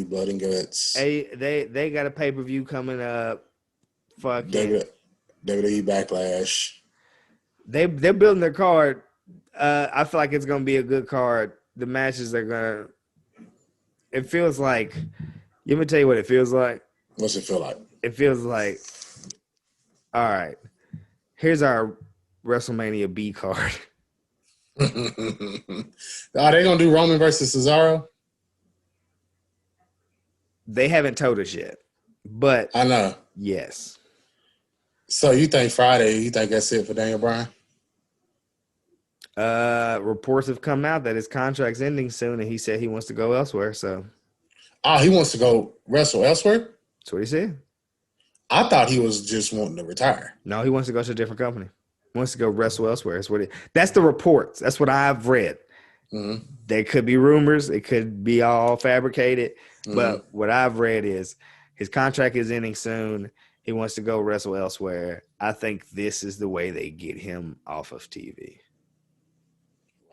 Blood and Guts. They got a pay-per-view coming up. Fucking WWE Backlash. They're building their card. I feel like it's gonna be a good card. The matches are gonna. It feels like. Let me tell you what it feels like. What's it feel like? It feels like. All right, here's our WrestleMania B card. Are they gonna do Roman versus Cesaro? They haven't told us yet, but I know. Yes. So you think Friday? You think that's it for Daniel Bryan? Reports have come out that his contract's ending soon, and he said he wants to go elsewhere. So, he wants to go wrestle elsewhere. That's what he said. I thought he was just wanting to retire. No, he wants to go to a different company. He wants to go wrestle elsewhere. That's the reports. That's what I've read. Mm-hmm. There could be rumors. It could be all fabricated. Mm-hmm. But what I've read is his contract is ending soon. He wants to go wrestle elsewhere. I think this is the way they get him off of TV.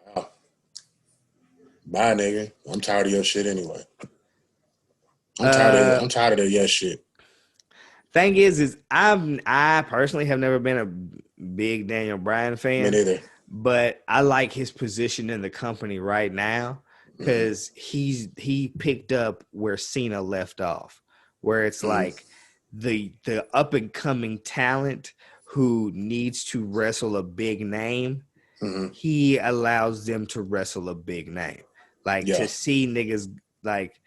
Wow. Bye, nigga. I'm tired of your shit anyway. I'm tired of the yes shit. Thing is I personally have never been a big Daniel Bryan fan. Me neither. But I like his position in the company right now because he picked up where Cena left off, where it's like the up and coming talent who needs to wrestle a big name. He allows them to wrestle a big name, to see niggas like.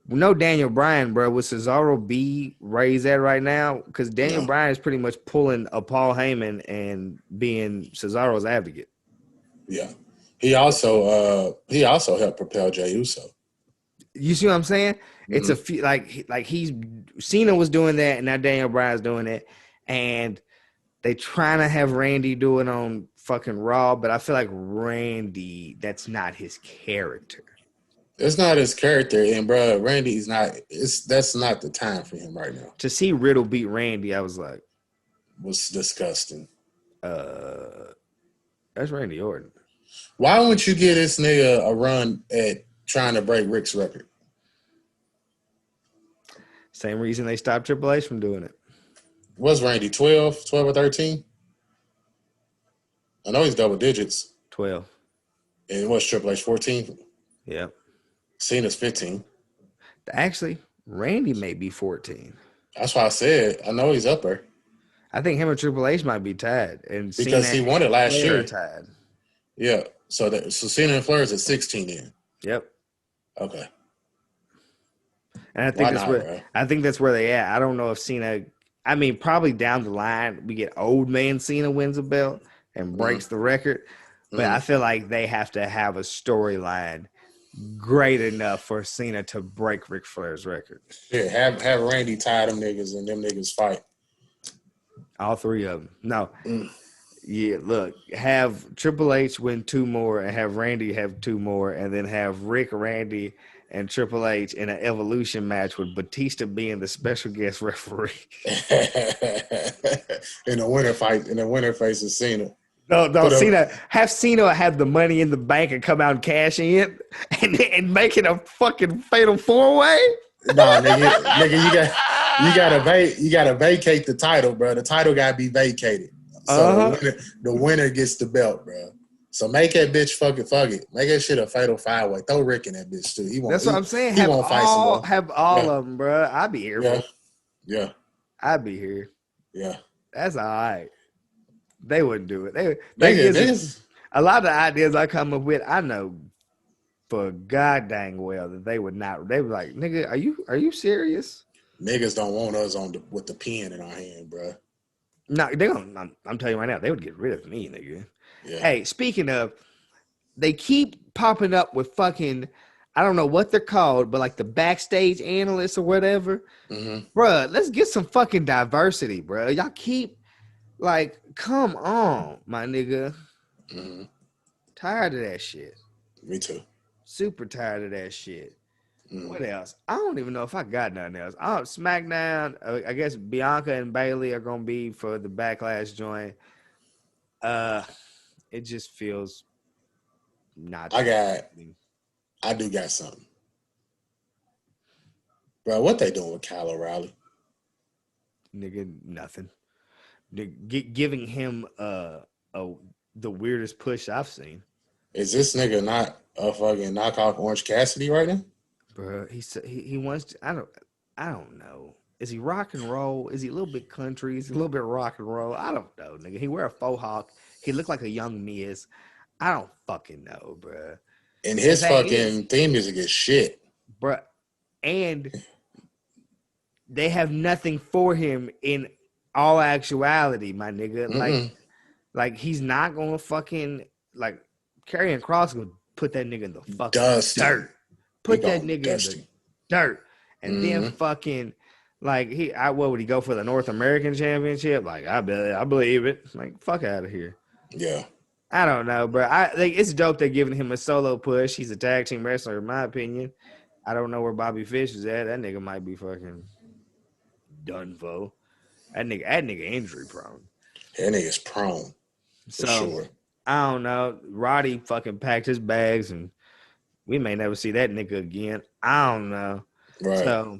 No Daniel Bryan, bro. Would Cesaro be raised at right now? Because Daniel Bryan is pretty much pulling a Paul Heyman and being Cesaro's advocate. Yeah, he also helped propel Jey Uso. You see what I'm saying? It's a few Cena was doing that, and now Daniel Bryan's doing it, and they trying to have Randy do it on fucking Raw, but I feel like Randy, that's not his character. It's not his character, and bro, Randy's not. That's not the time for him right now. To see Riddle beat Randy, I was like, was disgusting. That's Randy Orton. Why wouldn't you give this nigga a run at trying to break Rick's record? Same reason they stopped Triple H from doing it. What's Randy, 12 or 13? I know he's double digits. 12. And what's Triple H, 14? Yep. Cena's 15. Actually, Randy may be 14. That's why I said I know he's up there. I think him and Triple H might be tied. And because Cena he won it last year. Tied. Yeah. So Cena and Flair is at 16 then. Yep. Okay. And I think that's where they at. I don't know if Cena. I mean, probably down the line we get old man Cena wins a belt and breaks the record, but I feel like they have to have a storyline great enough for Cena to break Ric Flair's record. Yeah, have Randy tie them niggas and them niggas fight. All three of them. No. Yeah, look, have Triple H win 2 more and have Randy have 2 more and then have Rick, Randy, and Triple H in an Evolution match with Batista being the special guest referee. In the winner faces Cena. No, Cena have the money in the bank and come out and cash in and make it a fucking fatal 4-way. Nah, nigga, you gotta vacate the title, bro. The title gotta be vacated. So the winner gets the belt, bro. So make that bitch fuck it. Make that shit a fatal 5-way. Throw Rick in that bitch too. That's what I'm saying. Have all of them, bro. I'd be here. Yeah. I'd be here. Yeah. That's all right. They wouldn't do it. A lot of the ideas I come up with, I know for god dang well that they would not. They were like, nigga, are you serious? Niggas don't want us with the pen in our hand, bro. No, I'm telling you right now, they would get rid of me, nigga. Yeah. Hey, speaking of, they keep popping up with fucking, I don't know what they're called, but like the backstage analysts or whatever. Bruh, let's get some fucking diversity, bruh. Y'all keep, like, come on, my nigga. Tired of that shit. Me too. Super tired of that shit. What else? I don't even know if I got nothing else. SmackDown, I guess Bianca and Bayley are going to be for the Backlash joint. It just feels not. I do got something. Bro, what they doing with Kyle O'Reilly? Nigga, nothing. Giving him the weirdest push I've seen. Is this nigga not a fucking knockoff Orange Cassidy right now? Bro, he wants to, I don't know. Is he rock and roll? Is he a little bit country? Is he a little bit rock and roll? I don't know, nigga. He wear a faux hawk. He looked like a young Miz. I don't fucking know, bro. And his fucking theme music is shit. Bro. And they have nothing for him in all actuality, my nigga. Like he's not gonna fucking, like, Karrion Kross would put that nigga in the fucking dirt. Put that nigga in the dirt. And then fucking, like, what would he go for, the North American Championship? Like, I believe it. Like, fuck out of here. Yeah. I don't know, bro. It's dope they're giving him a solo push. He's a tag team wrestler, in my opinion. I don't know where Bobby Fish is at. That nigga might be fucking done for. That nigga injury prone. That nigga's prone. For sure. I don't know. Roddy fucking packed his bags and we may never see that nigga again. I don't know. Right. So,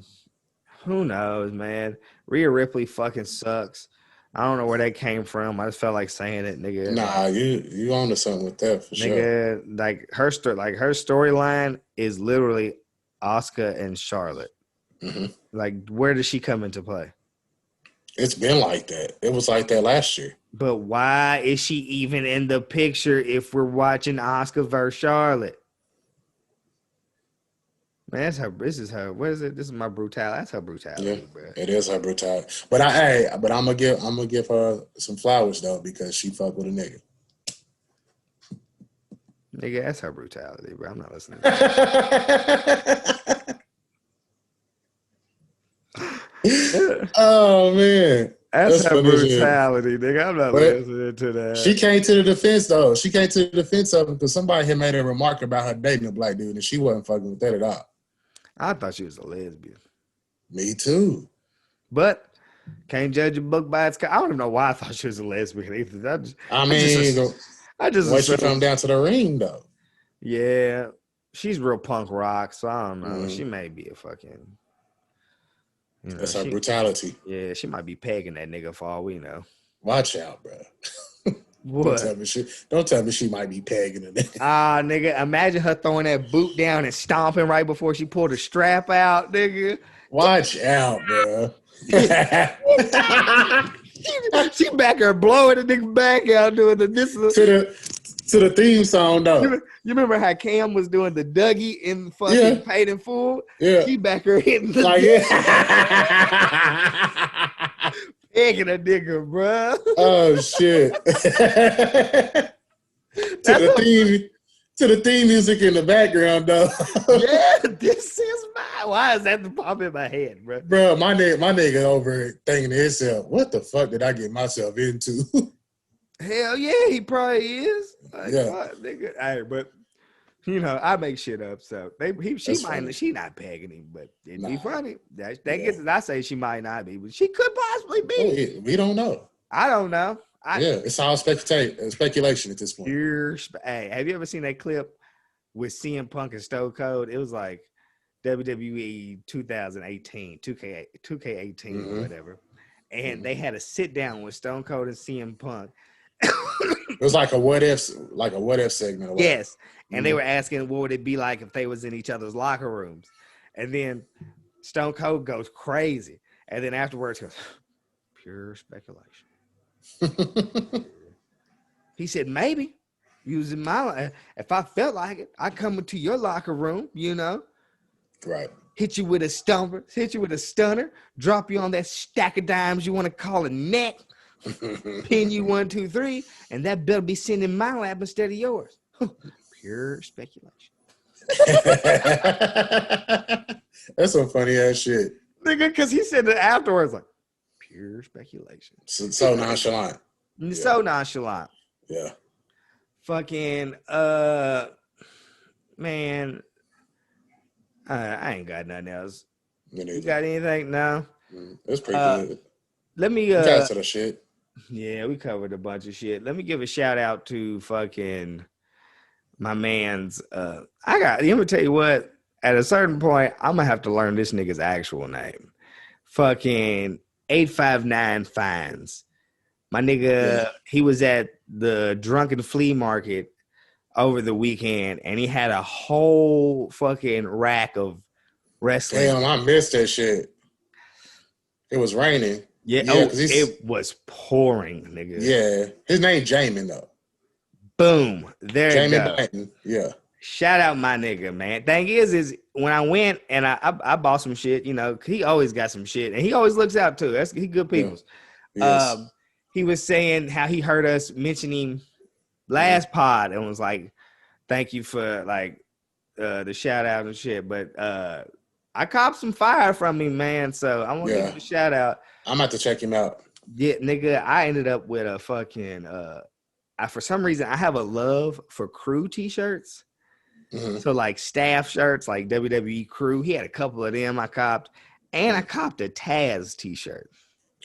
who knows, man? Rhea Ripley fucking sucks. I don't know where that came from. I just felt like saying it, nigga. Nah, you on to something with that for sure. Nigga, like her storyline is literally Asuka and Charlotte. Like, where does she come into play? It's been like that. It was like that last year. But why is she even in the picture if we're watching Asuka versus Charlotte? Man, that's her. This is her. What is it? This is my brutality. That's her brutality, yeah, bro. It is her brutality. But I'm gonna give her some flowers though, because she fucked with a nigga. Nigga, that's her brutality, bro. I'm not listening. Oh man. That's her brutality, nigga. I'm not listening to that. She came to the defense though. She came to the defense of him because somebody had made a remark about her dating a black dude, and she wasn't fucking with that at all. I thought she was a lesbian. Me too. But can't judge a book by its cover. I don't even know why I thought she was a lesbian either. The way she come down to the ring, though. Yeah. She's real punk rock, so I don't know. She may be a fucking... That's her brutality. Yeah, she might be pegging that nigga for all we know. Watch out, bro. What? Don't tell me she might be pegging it. Nigga, imagine her throwing that boot down and stomping right before she pulled the strap out, nigga. Watch out, bro. she back her blowing the nigga back out doing the to the theme song though. You remember how Cam was doing the Dougie in fucking Paid in Full? Yeah. She back her hitting the pegging a nigga, bro. Oh shit. To the theme music in the background though. Yeah, this is mine. Why is that the pop in my head, bro? Bro, my nigga over thinking to himself, what the fuck did I get myself into? Hell yeah, he probably is. Like, yeah, fuck, nigga. Right, but you know, I make shit up, so she not pegging him, but it'd be funny. That gets I say she might not be, but she could possibly be. We don't know. I don't know. It's all speculation at this point. Hey, have you ever seen that clip with CM Punk and Stone Cold? It was like WWE 2018, 2K18 or whatever, and they had a sit down with Stone Cold and CM Punk. It was like a what if segment. Yes, and they were asking what would it be like if they was in each other's locker rooms, and then Stone Cold goes crazy, and then afterwards goes pure speculation. He said maybe using my if I felt like it, I'd come into your locker room, you know, right? Hit you with a stumper, hit you with a stunner, drop you on that stack of dimes you want to call a neck. Pin you 1, 2, 3, and that belt be sitting in my lap instead of yours. Pure speculation. That's some funny ass shit, nigga. Because he said it afterwards, like pure speculation. So nonchalant. So nonchalant. Yeah. Fucking man. I ain't got nothing else. You got anything? No. That's pretty good. Let me got to the shit. Yeah, we covered a bunch of shit. Let me give a shout out to fucking my man's I'm gonna tell you what, at a certain point, I'm gonna have to learn this nigga's actual name. Fucking 859 Fines. My nigga, he was at the Drunken Flea Market over the weekend and he had a whole fucking rack of wrestling. Damn, I missed that shit. It was raining. Yeah, it was pouring, nigga. Yeah, his name Jamin though. Boom, there you go. Blanton. Yeah. Shout out my nigga, man. Thing is when I went and I bought some shit, you know, he always got some shit and he always looks out too. He good people. Yeah. Yes. He was saying how he heard us mentioning last pod and was like, "Thank you for like the shout out and shit." But I copped some fire from him, man. So I want to give him a shout out. I'm about to check him out. Yeah, nigga, I ended up with a fucking for some reason I have a love for crew t-shirts. So like staff shirts, like WWE crew. He had a couple of them I copped. And I copped a Taz t-shirt.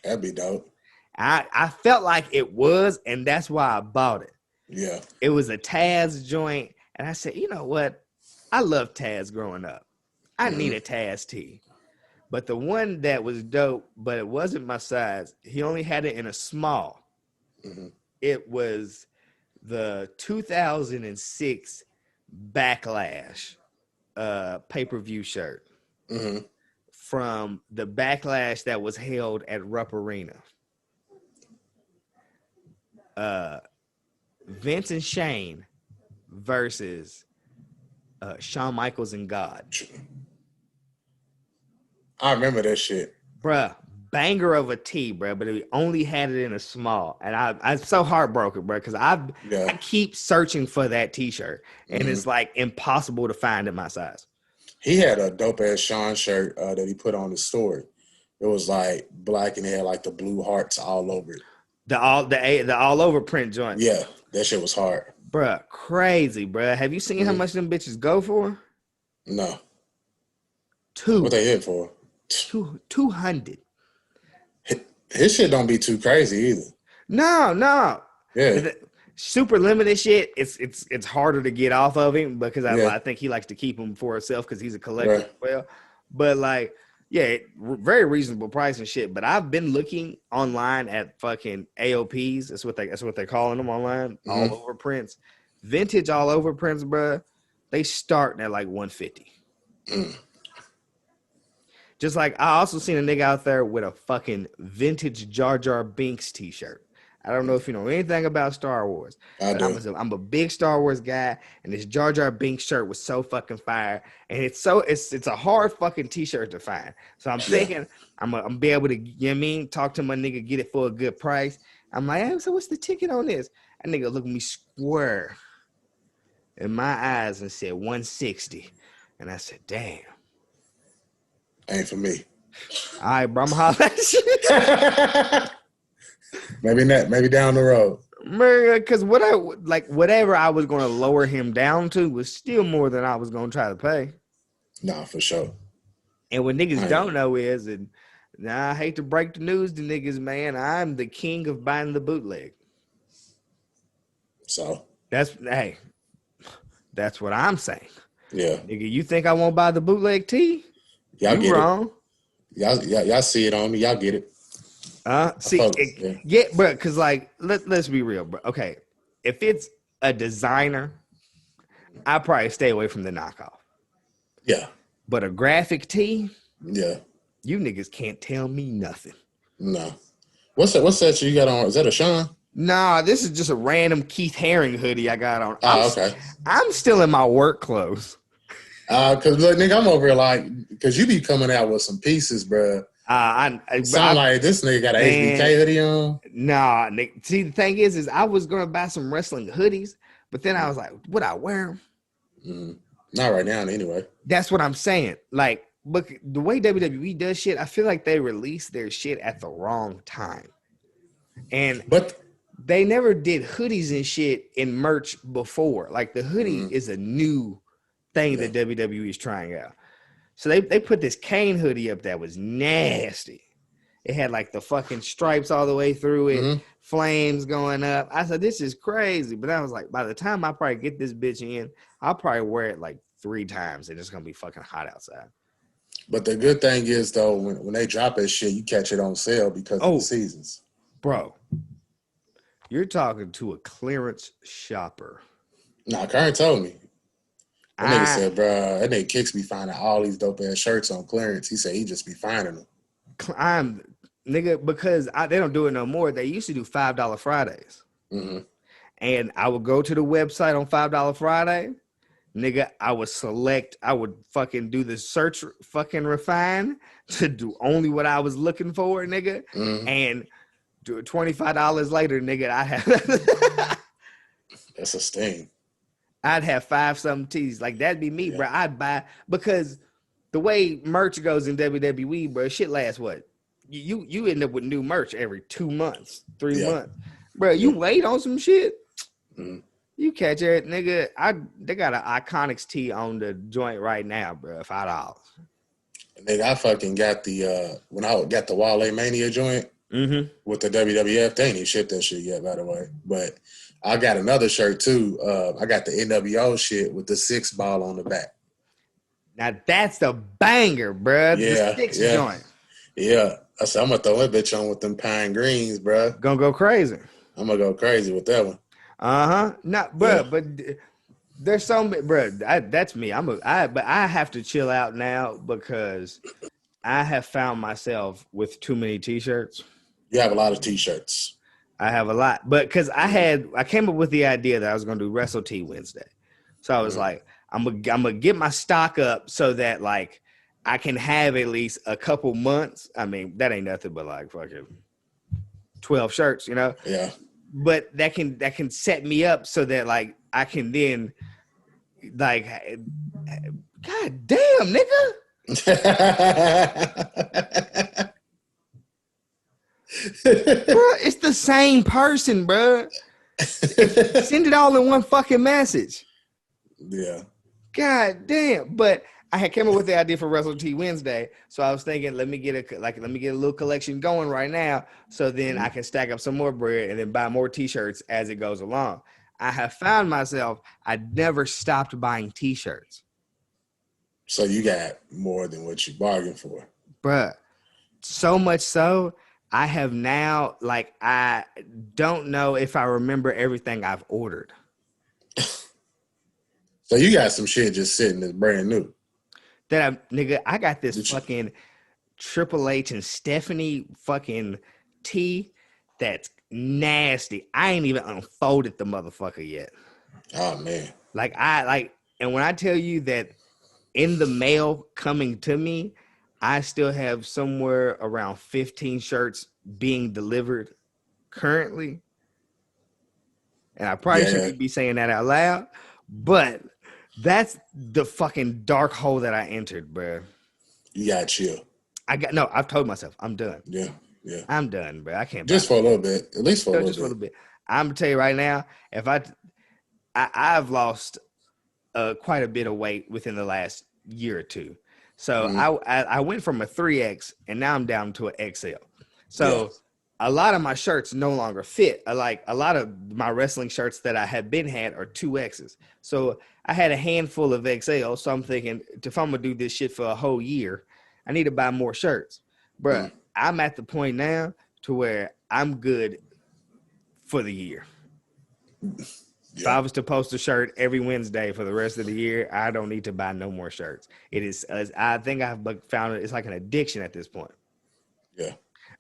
That'd be dope. I felt like it was, and that's why I bought it. Yeah. It was a Taz joint. And I said, you know what? I loved Taz growing up. I need a Taz tee. But the one that was dope, but it wasn't my size, he only had it in a small. It was the 2006 Backlash pay-per-view shirt from the Backlash that was held at Rupp Arena. Vince and Shane versus Shawn Michaels and God. I remember that shit. Bruh, banger of a tee, bruh, but he only had it in a small. And I'm so heartbroken, bruh, because I keep searching for that t-shirt, and it's like impossible to find in my size. He had a dope-ass Shawn shirt that he put on his story. It was like black and it had like the blue hearts all over it. The all over print joint. Yeah, that shit was hard. Bruh, crazy, bruh. Have you seen how much them bitches go for? No. What they hit for? 200. His shit don't be too crazy either. No. Yeah. super limited shit, it's harder to get off of him because I think he likes to keep them for himself because he's a collector as well. But like, yeah, very reasonable price and shit. But I've been looking online at fucking AOPs. That's what they're calling them online. All over prints, vintage all over prints, bro. They start at like 150. Just like I also seen a nigga out there with a fucking vintage Jar Jar Binks t-shirt. I don't know if you know anything about Star Wars. I'm a big Star Wars guy, and this Jar Jar Binks shirt was so fucking fire. And it's a hard fucking t-shirt to find. So I'm thinking I'm gonna be able to, you know what I mean, talk to my nigga, get it for a good price. I'm like, hey, so what's the ticket on this? That nigga looked me square in my eyes and said 160. And I said, damn. Ain't for me. All right, bro, I'm hollering at you. Maybe not. Maybe down the road. Because whatever I was going to lower him down to was still more than I was going to try to pay. Nah, for sure. And what niggas don't know is, and I hate to break the news to niggas, man, I'm the king of buying the bootleg. So that's what I'm saying. Yeah, nigga, you think I won't buy the bootleg tee? Y'all you wrong. Y'all see it on me. Y'all get it. Bro, because like let's be real, bro. Okay, if it's a designer, I probably stay away from the knockoff. Yeah, but a graphic tee, you niggas can't tell me nothing. No, what's that you got on? Is that a Sean? Nah, this is just a random Keith Haring hoodie I got on. Okay. I'm still in my work clothes. Cause look, nigga, I'm over here like, cause you be coming out with some pieces, bro. Sound like this nigga got an HBK hoodie on. Nah, nigga. See, the thing is I was gonna buy some wrestling hoodies, but then I was like, would I wear them? Not right now, anyway. That's what I'm saying. Like, look, the way WWE does shit, I feel like they release their shit at the wrong time, but they never did hoodies and shit in merch before. Like the hoodie is a new thing that WWE is trying out. So they put this Kane hoodie up that was nasty. It had like the fucking stripes all the way through it, flames going up. I said, this is crazy. But I was like, by the time I probably get this bitch in, I'll probably wear it like 3 times and it's going to be fucking hot outside. But the good thing is, though, when they drop that shit, you catch it on sale because of the seasons. Bro, you're talking to a clearance shopper. Nah, Karen told me. That nigga said, bro, that nigga Kicks be finding all these dope ass shirts on clearance. He said he just be finding them. Because they don't do it no more. They used to do $5 Fridays. And I would go to the website on $5 Friday. Nigga, I would fucking do the search fucking refine to do only what I was looking for, nigga. And do it $25 later, nigga, I have that's a sting. I'd have 5 something tees. Like that'd be me, bro. I'd buy because the way merch goes in WWE, bro, shit lasts what? You end up with new merch every 2 months, 3 months. Bro, you wait on some shit. You catch it, nigga. They got an Iconics tee on the joint right now, bro. $5. Nigga, I fucking got the when I got the Wale Mania joint with the WWF. They ain't even shipped that shit yet, by the way. But I got another shirt too. I got the NWO shit with the 6 ball on the back. Now that's the banger, bro. The 6 joint. Yeah. I said, I'm gonna throw that bitch on with them pine greens, bro. Gonna go crazy. I'm gonna go crazy with that one. Not, bro, but there's so many, bro. That's me. But I have to chill out now because I have found myself with too many t-shirts. You have a lot of t-shirts. I have a lot, but because I came up with the idea that I was gonna do Wrestle Tea Wednesday, so I was like, I'm gonna get my stock up so that like I can have at least a couple months. I mean, that ain't nothing but like fucking 12 shirts, you know? Yeah. But that can set me up so that like I can then like, God damn, nigga. Bro, it's the same person, bro. Send it all in one fucking message. Yeah. God damn. But I had came up with the idea for Wrestle T Wednesday, so I was thinking, let me get a little collection going right now, so then I can stack up some more bread and then buy more T-shirts as it goes along. I have found myself, I never stopped buying T-shirts. So you got more than what you bargained for, bruh. So much so, I have now, like, I don't know if I remember everything I've ordered. So you got some shit just sitting that's brand new. I got this fucking Triple H and Stephanie fucking tee that's nasty. I ain't even unfolded the motherfucker yet. Oh man. And when I tell you that in the mail coming to me, I still have somewhere around 15 shirts being delivered currently. And I probably shouldn't be saying that out loud, but that's the fucking dark hole that I entered, bro. You got chill. I've told myself I'm done. Yeah. I'm done, bro. I can't just for a little bit, at least for a little bit. I'm gonna tell you right now, if I've lost quite a bit of weight within the last year or two. So I went from a 3X and now I'm down to an XL. So a lot of my shirts no longer fit. Like a lot of my wrestling shirts that I had are 2Xs. So I had a handful of XL. So I'm thinking, if I'm gonna do this shit for a whole year, I need to buy more shirts. Bruh, I'm at the point now to where I'm good for the year. If I was to post a shirt every Wednesday for the rest of the year, I don't need to buy no more shirts. It is, I think I've found it's like an addiction at this point. Yeah,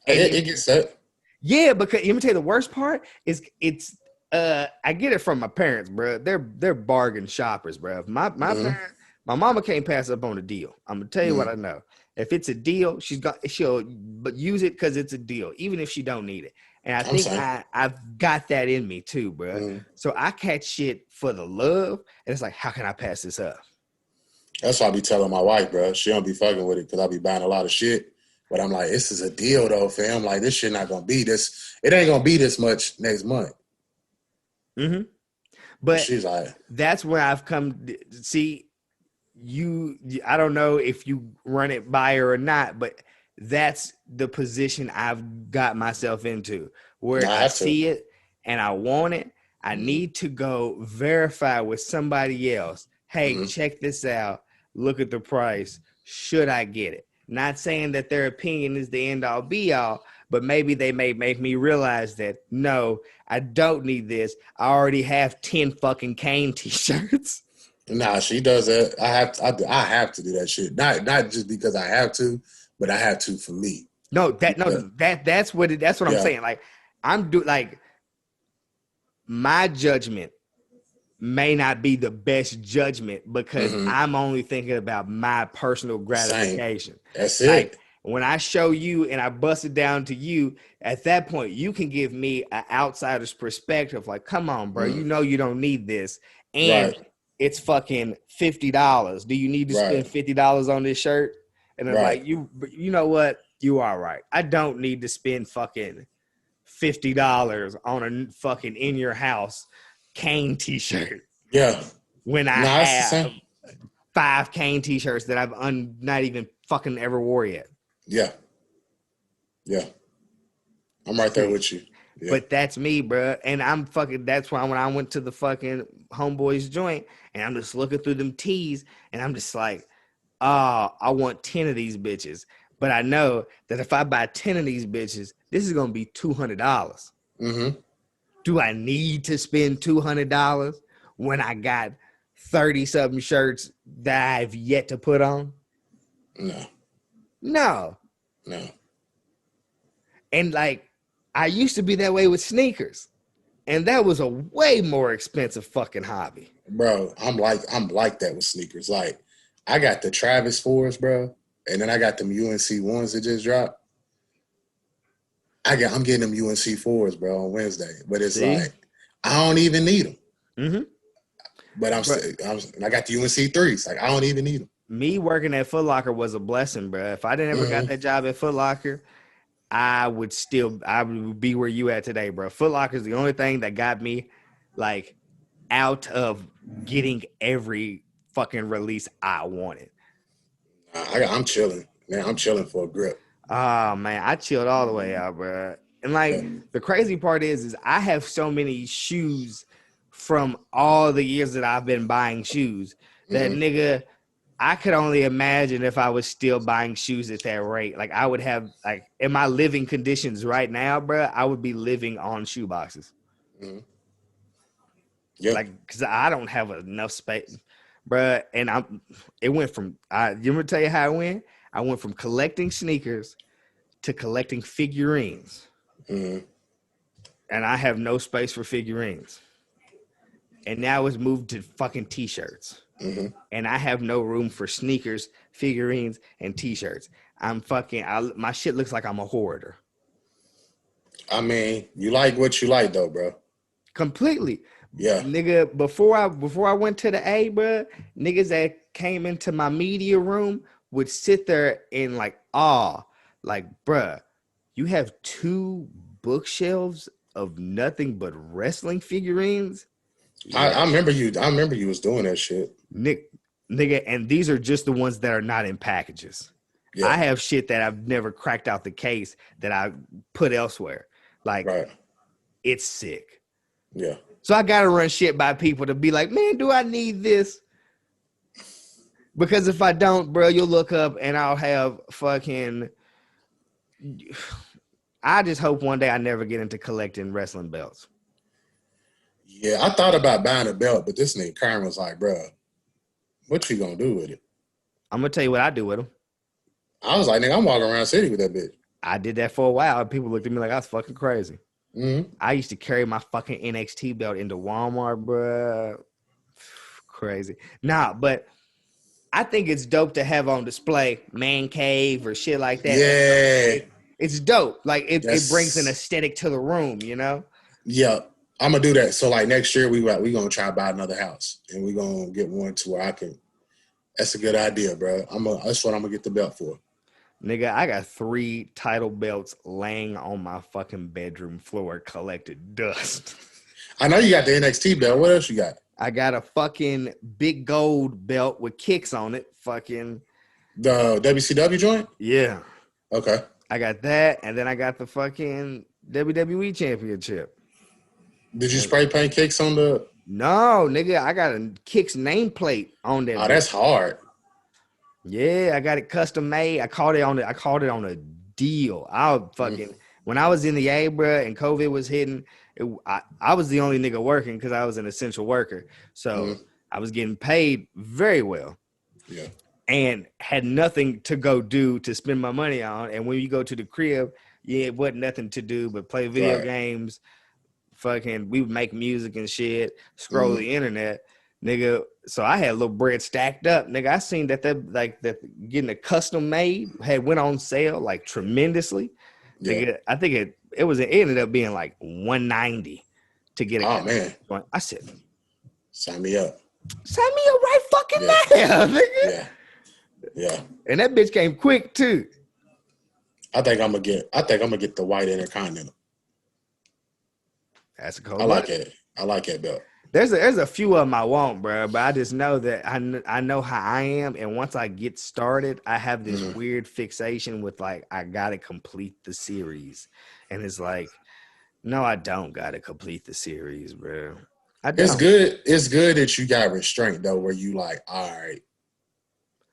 it gets that. Yeah, because let me tell you, the worst part is I get it from my parents, bro. They're bargain shoppers, bro. My mama can't pass up on a deal. I'm gonna tell you what I know. If it's a deal, she'll use it because it's a deal, even if she don't need it. And I think I've got that in me too, bro. So I catch shit for the love, and it's like, how can I pass this up? That's why I be telling my wife, bro. She don't be fucking with it because I be buying a lot of shit. But I'm like, this is a deal though, fam. Like, this shit not gonna be this. It ain't gonna be this much next month. But she's like, that's where I've come. See, I don't know if you run it by her or not, but that's the position I've got myself into, where I see it and I want it. I need to go verify with somebody else. Hey, check this out. Look at the price. Should I get it? Not saying that their opinion is the end all be all, but maybe they may make me realize that, no, I don't need this. I already have 10 fucking Kane t-shirts. Nah, she does that. I have to do that shit. Not just because I have to, but I have to for me. That's what I'm saying. Like, my judgment may not be the best judgment because I'm only thinking about my personal gratification. Same. That's it. Like, when I show you and I bust it down to you, at that point, you can give me an outsider's perspective. Like, come on, bro, you know you don't need this. And it's fucking $50. Do you need to spend $50 on this shirt? And I'm like, you know what? You are right. I don't need to spend fucking $50 on a fucking in your house Kane t-shirt. Yeah. When I have 5 Kane t-shirts that I've not even fucking ever wore yet. Yeah. I'm right there with you. Yeah. But that's me, bro. And that's why when I went to the fucking homeboys joint and I'm just looking through them tees and I'm just like, I want 10 of these bitches. But I know that if I buy 10 of these bitches, this is going to be $200. Do I need to spend $200 when I got 30-something shirts that I've yet to put on? No. And like, I used to be that way with sneakers. And that was a way more expensive fucking hobby. Bro, I'm like that with sneakers. Like, I got the Travis 4s, bro. And then I got them UNC ones that just dropped. I'm getting them UNC 4s, bro, on Wednesday. But it's like, I don't even need them. But I got the UNC 3s. Like, I don't even need them. Me working at Foot Locker was a blessing, bro. If I didn't ever got that job at Foot Locker, I would be where you at today, bro. Foot Locker is the only thing that got me out of getting every fucking release I wanted. I'm chilling. Man, I'm chilling for a grip. Oh man, I chilled all the way out, bro. And like Yeah. the crazy part is I have so many shoes from all the years that I've been buying shoes that nigga, I could only imagine if I was still buying shoes at that rate. Like I would have like in my living conditions right now, bro, I would be living on shoe boxes. Yeah. Like because I don't have enough space, bro. And it went from you want me to tell you how it went? I went from collecting sneakers to collecting figurines. And I have no space for figurines. And now it's moved to fucking t-shirts. And I have no room for sneakers, figurines, and t-shirts. My shit looks like I'm a hoarder. I mean, you like what you like though, bro. Completely. Yeah. Nigga, before I went to the A, bro, niggas that came into my media room would sit there in like awe. Like, bruh, you have 2 bookshelves of nothing but wrestling figurines. I remember you. I remember you was doing that shit. Nigga, and these are just the ones that are not in packages. Yeah. I have shit that I've never cracked out the case that I put elsewhere. Like, it's sick. Yeah. So I gotta run shit by people to be like, man, do I need this? Because if I don't, bro, you'll look up and I'll have fucking. I just hope one day I never get into collecting wrestling belts. Yeah, I thought about buying a belt, but this nigga Karen was like, bro, what you gonna do with it? I'm gonna tell you what I do with them. I was like, nigga, I'm walking around the city with that bitch. I did that for a while. People looked at me like I was fucking crazy. I used to carry my fucking NXT belt into Walmart, bro. Crazy. Nah, but I think it's dope to have on display man cave or shit like that. Yeah. It's dope. Like it brings an aesthetic to the room, you know? Yeah. I'm gonna do that. So like next year we gonna try to buy another house and we gonna get one to where I can. That's a good idea, bro. That's what I'm gonna get the belt for. Nigga, I got 3 title belts laying on my fucking bedroom floor collected dust. I know you got the NXT belt. What else you got? I got a fucking big gold belt with kicks on it. Fucking the WCW joint? Yeah. Okay. I got that, and then I got the fucking WWE championship. Did you spray paint kicks on the? No, nigga, I got a Kicks nameplate on there. Oh, that's hard. Yeah, I got it custom made. I called it on a deal. When I was in the A, bro, and COVID was hitting, I was the only nigga working because I was an essential worker. So I was getting paid very well. Yeah. And had nothing to go do to spend my money on. And when you go to the crib, it wasn't nothing to do but play video games. Fucking, we would make music and shit, scroll the internet, nigga. So I had a little bread stacked up, nigga. I seen that getting a custom made had went on sale like tremendously. Yeah. Nigga, I think it ended up being like $190 to get it. Oh man. I said, sign me up. Sign me up right fucking now, nigga. Yeah. Yeah. And that bitch came quick too. I think I'm gonna get the white Intercontinental. That's a cool. I like it. I like that belt. There's a few of them I want, bro, but I just know that I know how I am, and once I get started, I have this weird fixation with like I gotta complete the series, and it's like, no, I don't gotta complete the series, bro. It's good. It's good that you got restraint though, where you like, all right,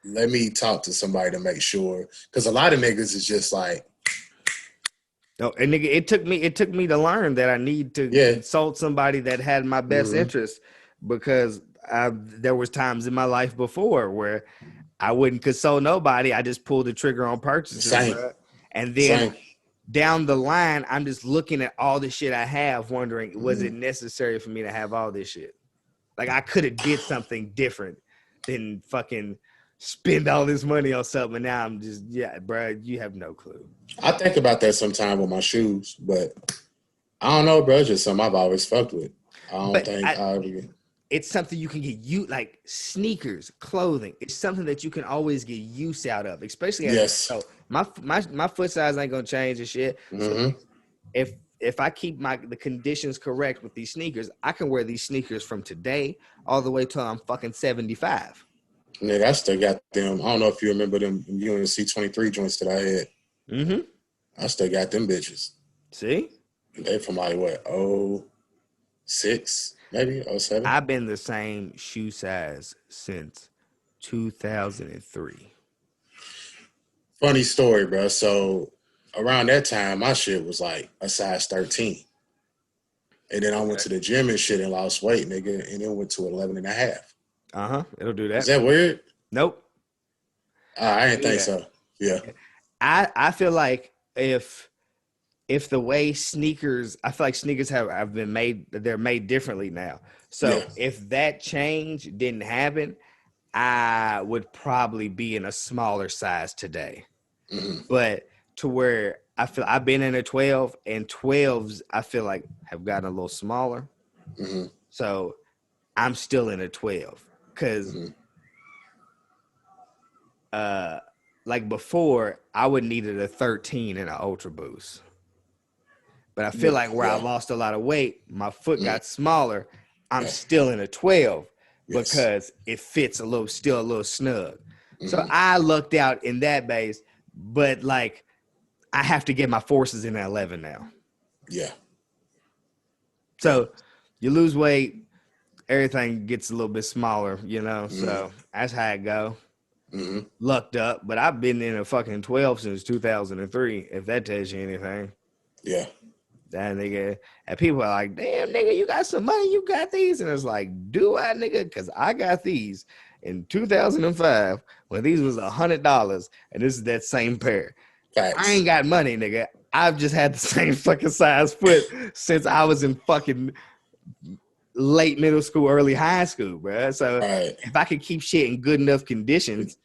let me talk to somebody to make sure, because a lot of niggas is just like. No, and nigga, it took me to learn that I need to consult somebody that had my best interest, because there was times in my life before where I wouldn't consult nobody. I just pulled the trigger on purchases, and then down the line, I'm just looking at all the shit I have, wondering was it necessary for me to have all this shit? Like I could have did something different than fucking spend all this money on something, and now I'm just bro, you have no clue. I think about that sometime with my shoes, but I don't know, bro. It's just something I've always fucked with. It's something you can get like sneakers, clothing. It's something that you can always get use out of, especially so my foot size ain't gonna change and shit. So if I keep the conditions correct with these sneakers, I can wear these sneakers from today all the way till I'm fucking 75. Nigga, I still got them. I don't know if you remember them UNC 23 joints that I had. Mm-hmm. I still got them bitches. See? They from like what, 06, maybe 07? I've been the same shoe size since 2003. Funny story, bro. So around that time, my shit was like a size 13. And then I went to the gym and shit and lost weight, nigga, and then went to 11 and a half. Uh-huh. It'll do that. Is that weird? Nope. I didn't think so. Yeah. I feel like if the way sneakers, I feel like sneakers have been made, they're made differently now. So if that change didn't happen, I would probably be in a smaller size today. Mm-hmm. But to where I feel I've been in a 12, and 12s I feel like have gotten a little smaller. Mm-hmm. So I'm still in a 12 because like before I would needed a 13 and an Ultra Boost. But I feel like where I lost a lot of weight, my foot got smaller. I'm still in a 12 because it fits still a little snug. So I lucked out in that base, but like I have to get my forces in at 11 now. Yeah. So you lose weight, everything gets a little bit smaller, you know. So that's how it go. Lucked up, but I've been in a fucking 12 since 2003. If that tells you anything. Yeah. That nigga, and people are like, damn, nigga, you got some money, you got these. And it's like, do I, nigga? Because I got these in 2005 when these was $100, and this is that same pair. Facts. I ain't got money, nigga. I've just had the same fucking size foot since I was in fucking late middle school, early high school, bro. So if I could keep shit in good enough conditions.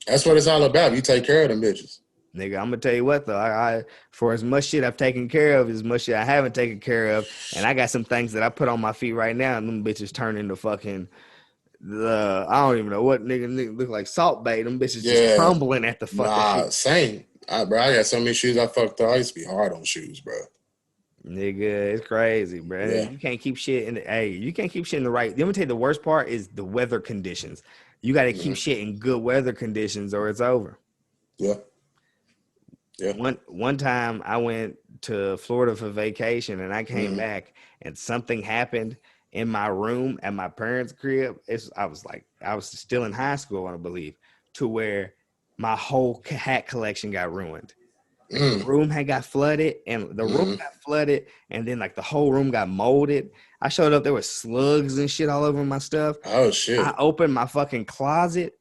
That's what it's all about. You take care of them bitches. Nigga, I'm gonna tell you what though, I for as much shit I've taken care of, as much shit I haven't taken care of, and I got some things that I put on my feet right now, and them bitches turn into fucking I don't even know what nigga look like salt bait. Them bitches just crumbling at the fucking feet. Same. Bro, I got so many shoes I fucked up. I used to be hard on shoes, bro. Nigga, it's crazy, bro. Yeah. You can't keep shit in the you can't keep shit in the right. Let me tell you, the worst part is the weather conditions. You got to keep shit in good weather conditions, or it's over. Yeah. Yeah. One time I went to Florida for vacation, and I came back, and something happened in my room at my parents' crib. I was still in high school, I believe, to where my whole hat collection got ruined. The room had got flooded, and the room got flooded, and then like the whole room got molded. I showed up, there were slugs and shit all over my stuff. Oh shit! I opened my fucking closet.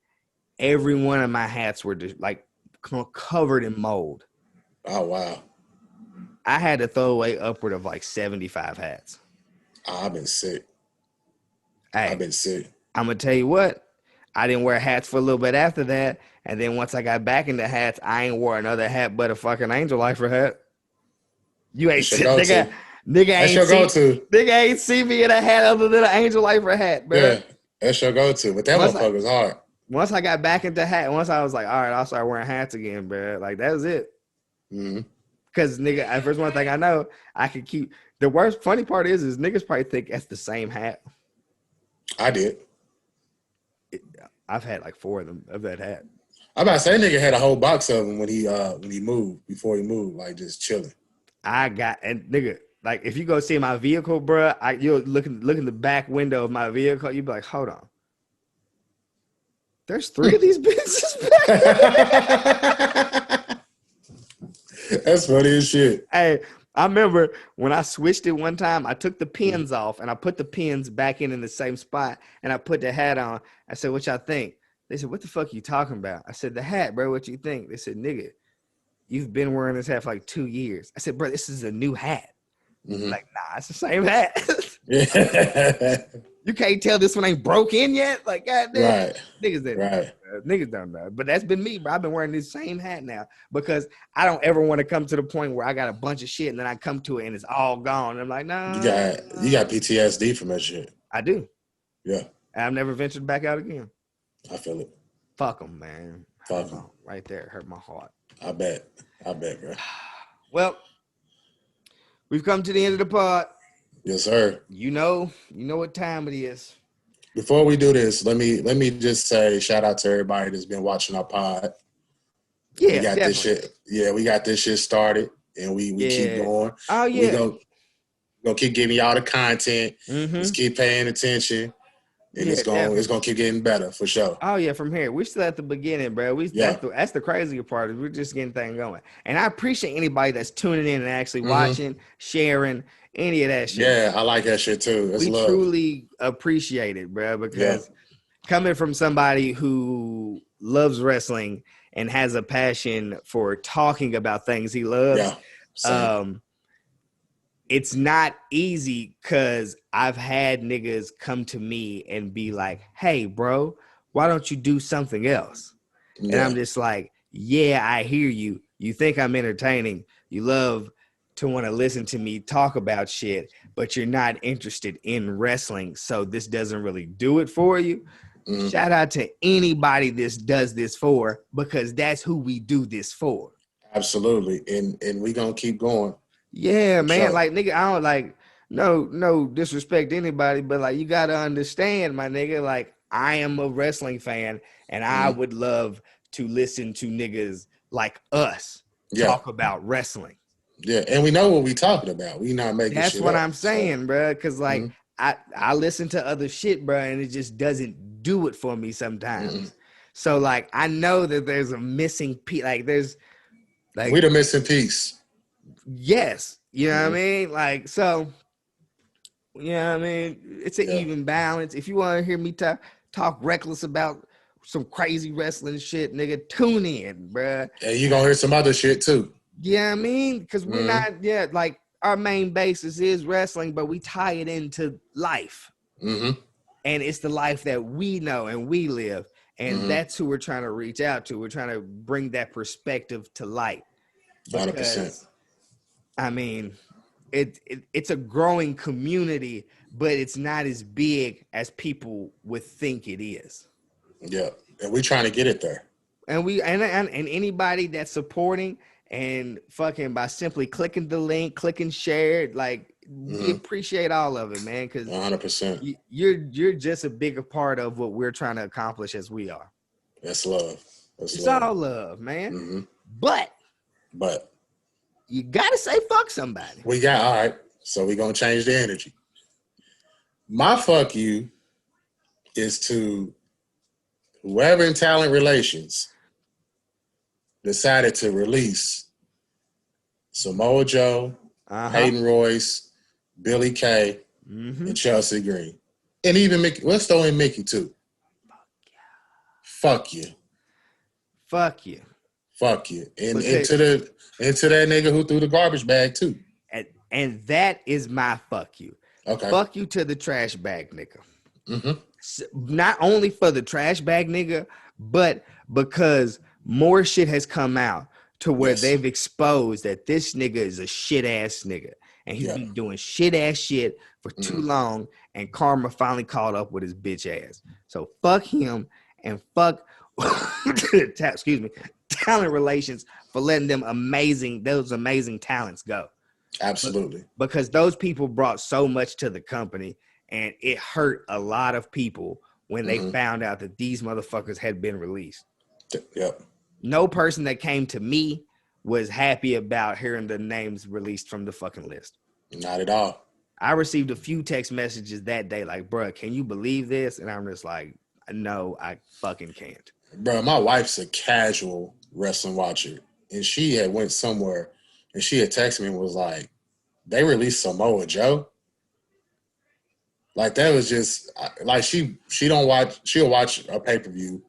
Every one of my hats were just like covered in mold. Oh wow! I had to throw away upward of like 75 hats. I've been sick. Hey, I've been sick. I'm gonna tell you what. I didn't wear hats for a little bit after that, and then once I got back into hats, I ain't wore another hat but a fucking Angel Lifer hat. You ain't see, nigga ain't see me in a hat other than an Angel Lifer hat, bro. Yeah, that's your go-to, but that motherfucker's hard. Once I got back into hat, once I was like, all right, I'll start wearing hats again, bro. Like that was it. Because nigga, first one thing I know, I could keep. The worst funny part is niggas probably think that's the same hat. I did. I've had like 4 of them of that hat. I'm about to say, nigga had a whole box of them when he moved, before he moved, like just chilling. And nigga, like if you go see my vehicle, bro, you'll look in the back window of my vehicle, you'd be like, hold on. There's 3 of these bitches back. That's funny as shit. Hey, I remember when I switched it one time, I took the pins off and I put the pins back in the same spot, and I put the hat on. I said, what y'all think? They said, what the fuck are you talking about? I said, the hat, bro, what you think? They said, nigga, you've been wearing this hat for like 2 years. I said, bro, this is a new hat. Like, nah, it's the same hat. You can't tell this one ain't broke in yet? Like, goddamn. Right. Niggas don't know. But that's been me, bro. I've been wearing this same hat now because I don't ever want to come to the point where I got a bunch of shit and then I come to it and it's all gone. And I'm like, nah. You got PTSD from that shit. I do. Yeah. And I've never ventured back out again. I feel it. Fuck them, man. Fuck them. Right there. It hurt my heart. I bet, bro. Well, we've come to the end of the pod. Yes, sir. You know what time it is. Before we do this, let me just say shout out to everybody that's been watching our pod. Yeah, we got definitely. this shit. Yeah, we got this shit started, and we keep going. Oh yeah. We gonna keep giving y'all the content. Just keep paying attention, and it's gonna keep getting better for sure. Oh yeah, from here. We're still at the beginning, bro. That's the crazier part. Is we're just getting things going. And I appreciate anybody that's tuning in and actually watching, sharing, any of that shit. Yeah, I like that shit too. That's love. Truly appreciate it, bro, because coming from somebody who loves wrestling and has a passion for talking about things he loves, it's not easy because I've had niggas come to me and be like, hey, bro, why don't you do something else? And I'm just like, yeah, I hear you. You think I'm entertaining. You love to want to listen to me talk about shit, but you're not interested in wrestling. So this doesn't really do it for you. Shout out to anybody this does this for, because that's who we do this for. Absolutely. And we gonna keep going. Yeah, man. Sure. Like, nigga, I don't like no disrespect to anybody, but like, you gotta understand, my nigga, like, I am a wrestling fan and I would love to listen to niggas like us talk about wrestling. Yeah, and we know what we talking about. We not making That's shit what up, I'm saying, bro. Because like I listen to other shit, bro, and it just doesn't do it for me sometimes. So like, I know that there's a missing piece. Like there's like we the missing piece. Yes, you know what I mean. Like so, you know what I mean. It's an even balance. If you want to hear me talk reckless about some crazy wrestling shit, nigga, tune in, bro. And you gonna hear some other shit too. Yeah, I mean, because we're not like our main basis is wrestling, but we tie it into life. And it's the life that we know and we live. And that's who we're trying to reach out to. We're trying to bring that perspective to light. 100%. I mean, it's a growing community, but it's not as big as people would think it is. Yeah. And we're trying to get it there. And anybody that's supporting and fucking by simply clicking the link, clicking share, like we appreciate all of it, man. Because 100%, you're just a bigger part of what we're trying to accomplish as we are. That's love. It's all love, man. But you gotta say fuck somebody. All right. So we're gonna change the energy. My fuck you is to whoever in talent relations decided to release Samoa Joe, Hayden Royce, Billy Kay, and Chelsea Green. And even Mickey. Let's throw in Mickey too. Fuck you. Fuck you. Fuck you. And into that nigga who threw the garbage bag too. And that is my fuck you. Okay. Fuck you to the trash bag nigga. Not only for the trash bag nigga, but because more shit has come out to where they've exposed that this nigga is a shit ass nigga. And he's been doing shit ass shit for too long. And karma finally caught up with his bitch ass. So fuck him and fuck talent relations for letting those amazing talents go. Absolutely. Because those people brought so much to the company, and it hurt a lot of people when they found out that these motherfuckers had been released. Yep. No person that came to me was happy about hearing the names released from the fucking list. Not at all. I received a few text messages that day like, bruh, can you believe this? And I'm just like, no, I fucking can't. Bro, my wife's a casual wrestling watcher, and she had went somewhere, and she had texted me and was like, they released Samoa Joe? Like, that was just, like, she'll watch a pay-per-view.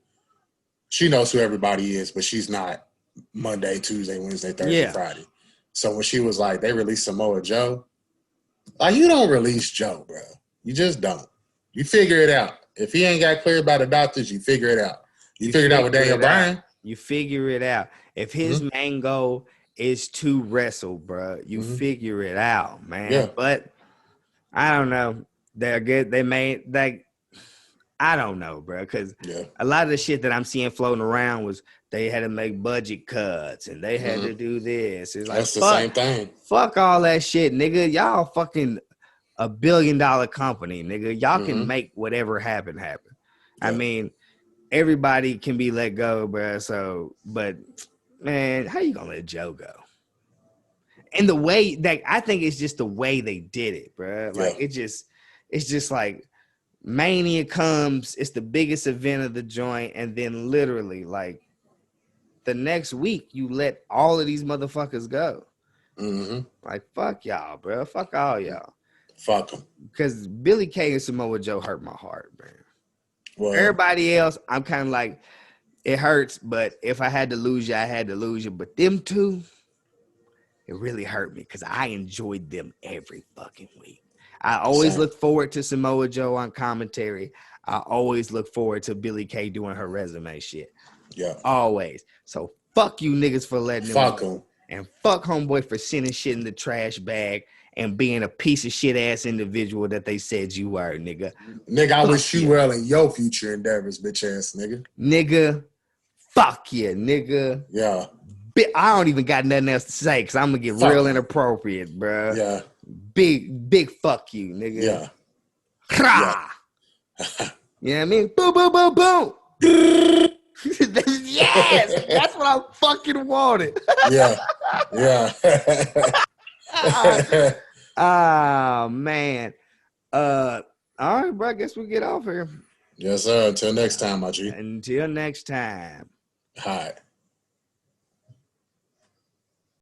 She knows who everybody is, but she's not Monday, Tuesday, Wednesday, Thursday, Friday. So when she was like, they released Samoa Joe, like, you don't release Joe, bro. You just don't. You figure it out. If he ain't got cleared by the doctors, you figure it out. You figure it out with Daniel Bryan. You figure it out. If his main goal is to wrestle, bro, you figure it out, man. Yeah. But I don't know. They're good. I don't know, bro, because a lot of the shit that I'm seeing floating around was they had to make budget cuts and they had to do this. It's like, that's the same thing. Fuck all that shit, nigga. Y'all fucking $1 billion company, nigga. Y'all can make whatever happen. Yeah. I mean, everybody can be let go, bro. So, but man, how you gonna let Joe go? And the way that I think it's just the way they did it, bro. Like it's just like Mania comes, it's the biggest event of the joint, and then literally like the next week you let all of these motherfuckers go. Like fuck y'all, bro. Fuck all y'all. Fuck them. Because Billy Kay and Samoa Joe hurt my heart, man. Well, everybody else, I'm kind of like, it hurts, but if I had to lose you, I had to lose you. But them two, it really hurt me because I enjoyed them every fucking week. I always look forward to Samoa Joe on commentary. I always look forward to Billy Kay doing her resume shit. Yeah. Always. So fuck you niggas for letting them go. And fuck homeboy for sending shit in the trash bag and being a piece of shit ass individual that they said you were, nigga. Nigga, I wish you well in your future endeavors, bitch ass nigga. Nigga, fuck you, nigga. Yeah. I don't even got nothing else to say because I'm gonna get real inappropriate, bro. Yeah. Big fuck you, nigga. Yeah. You know what I mean? Boom, boom, boom, boom. Yes, that's what I fucking wanted. Yeah. Oh man. All right, bro. I guess we get off here. Yes, sir. Until next time, my G. Until next time. All right.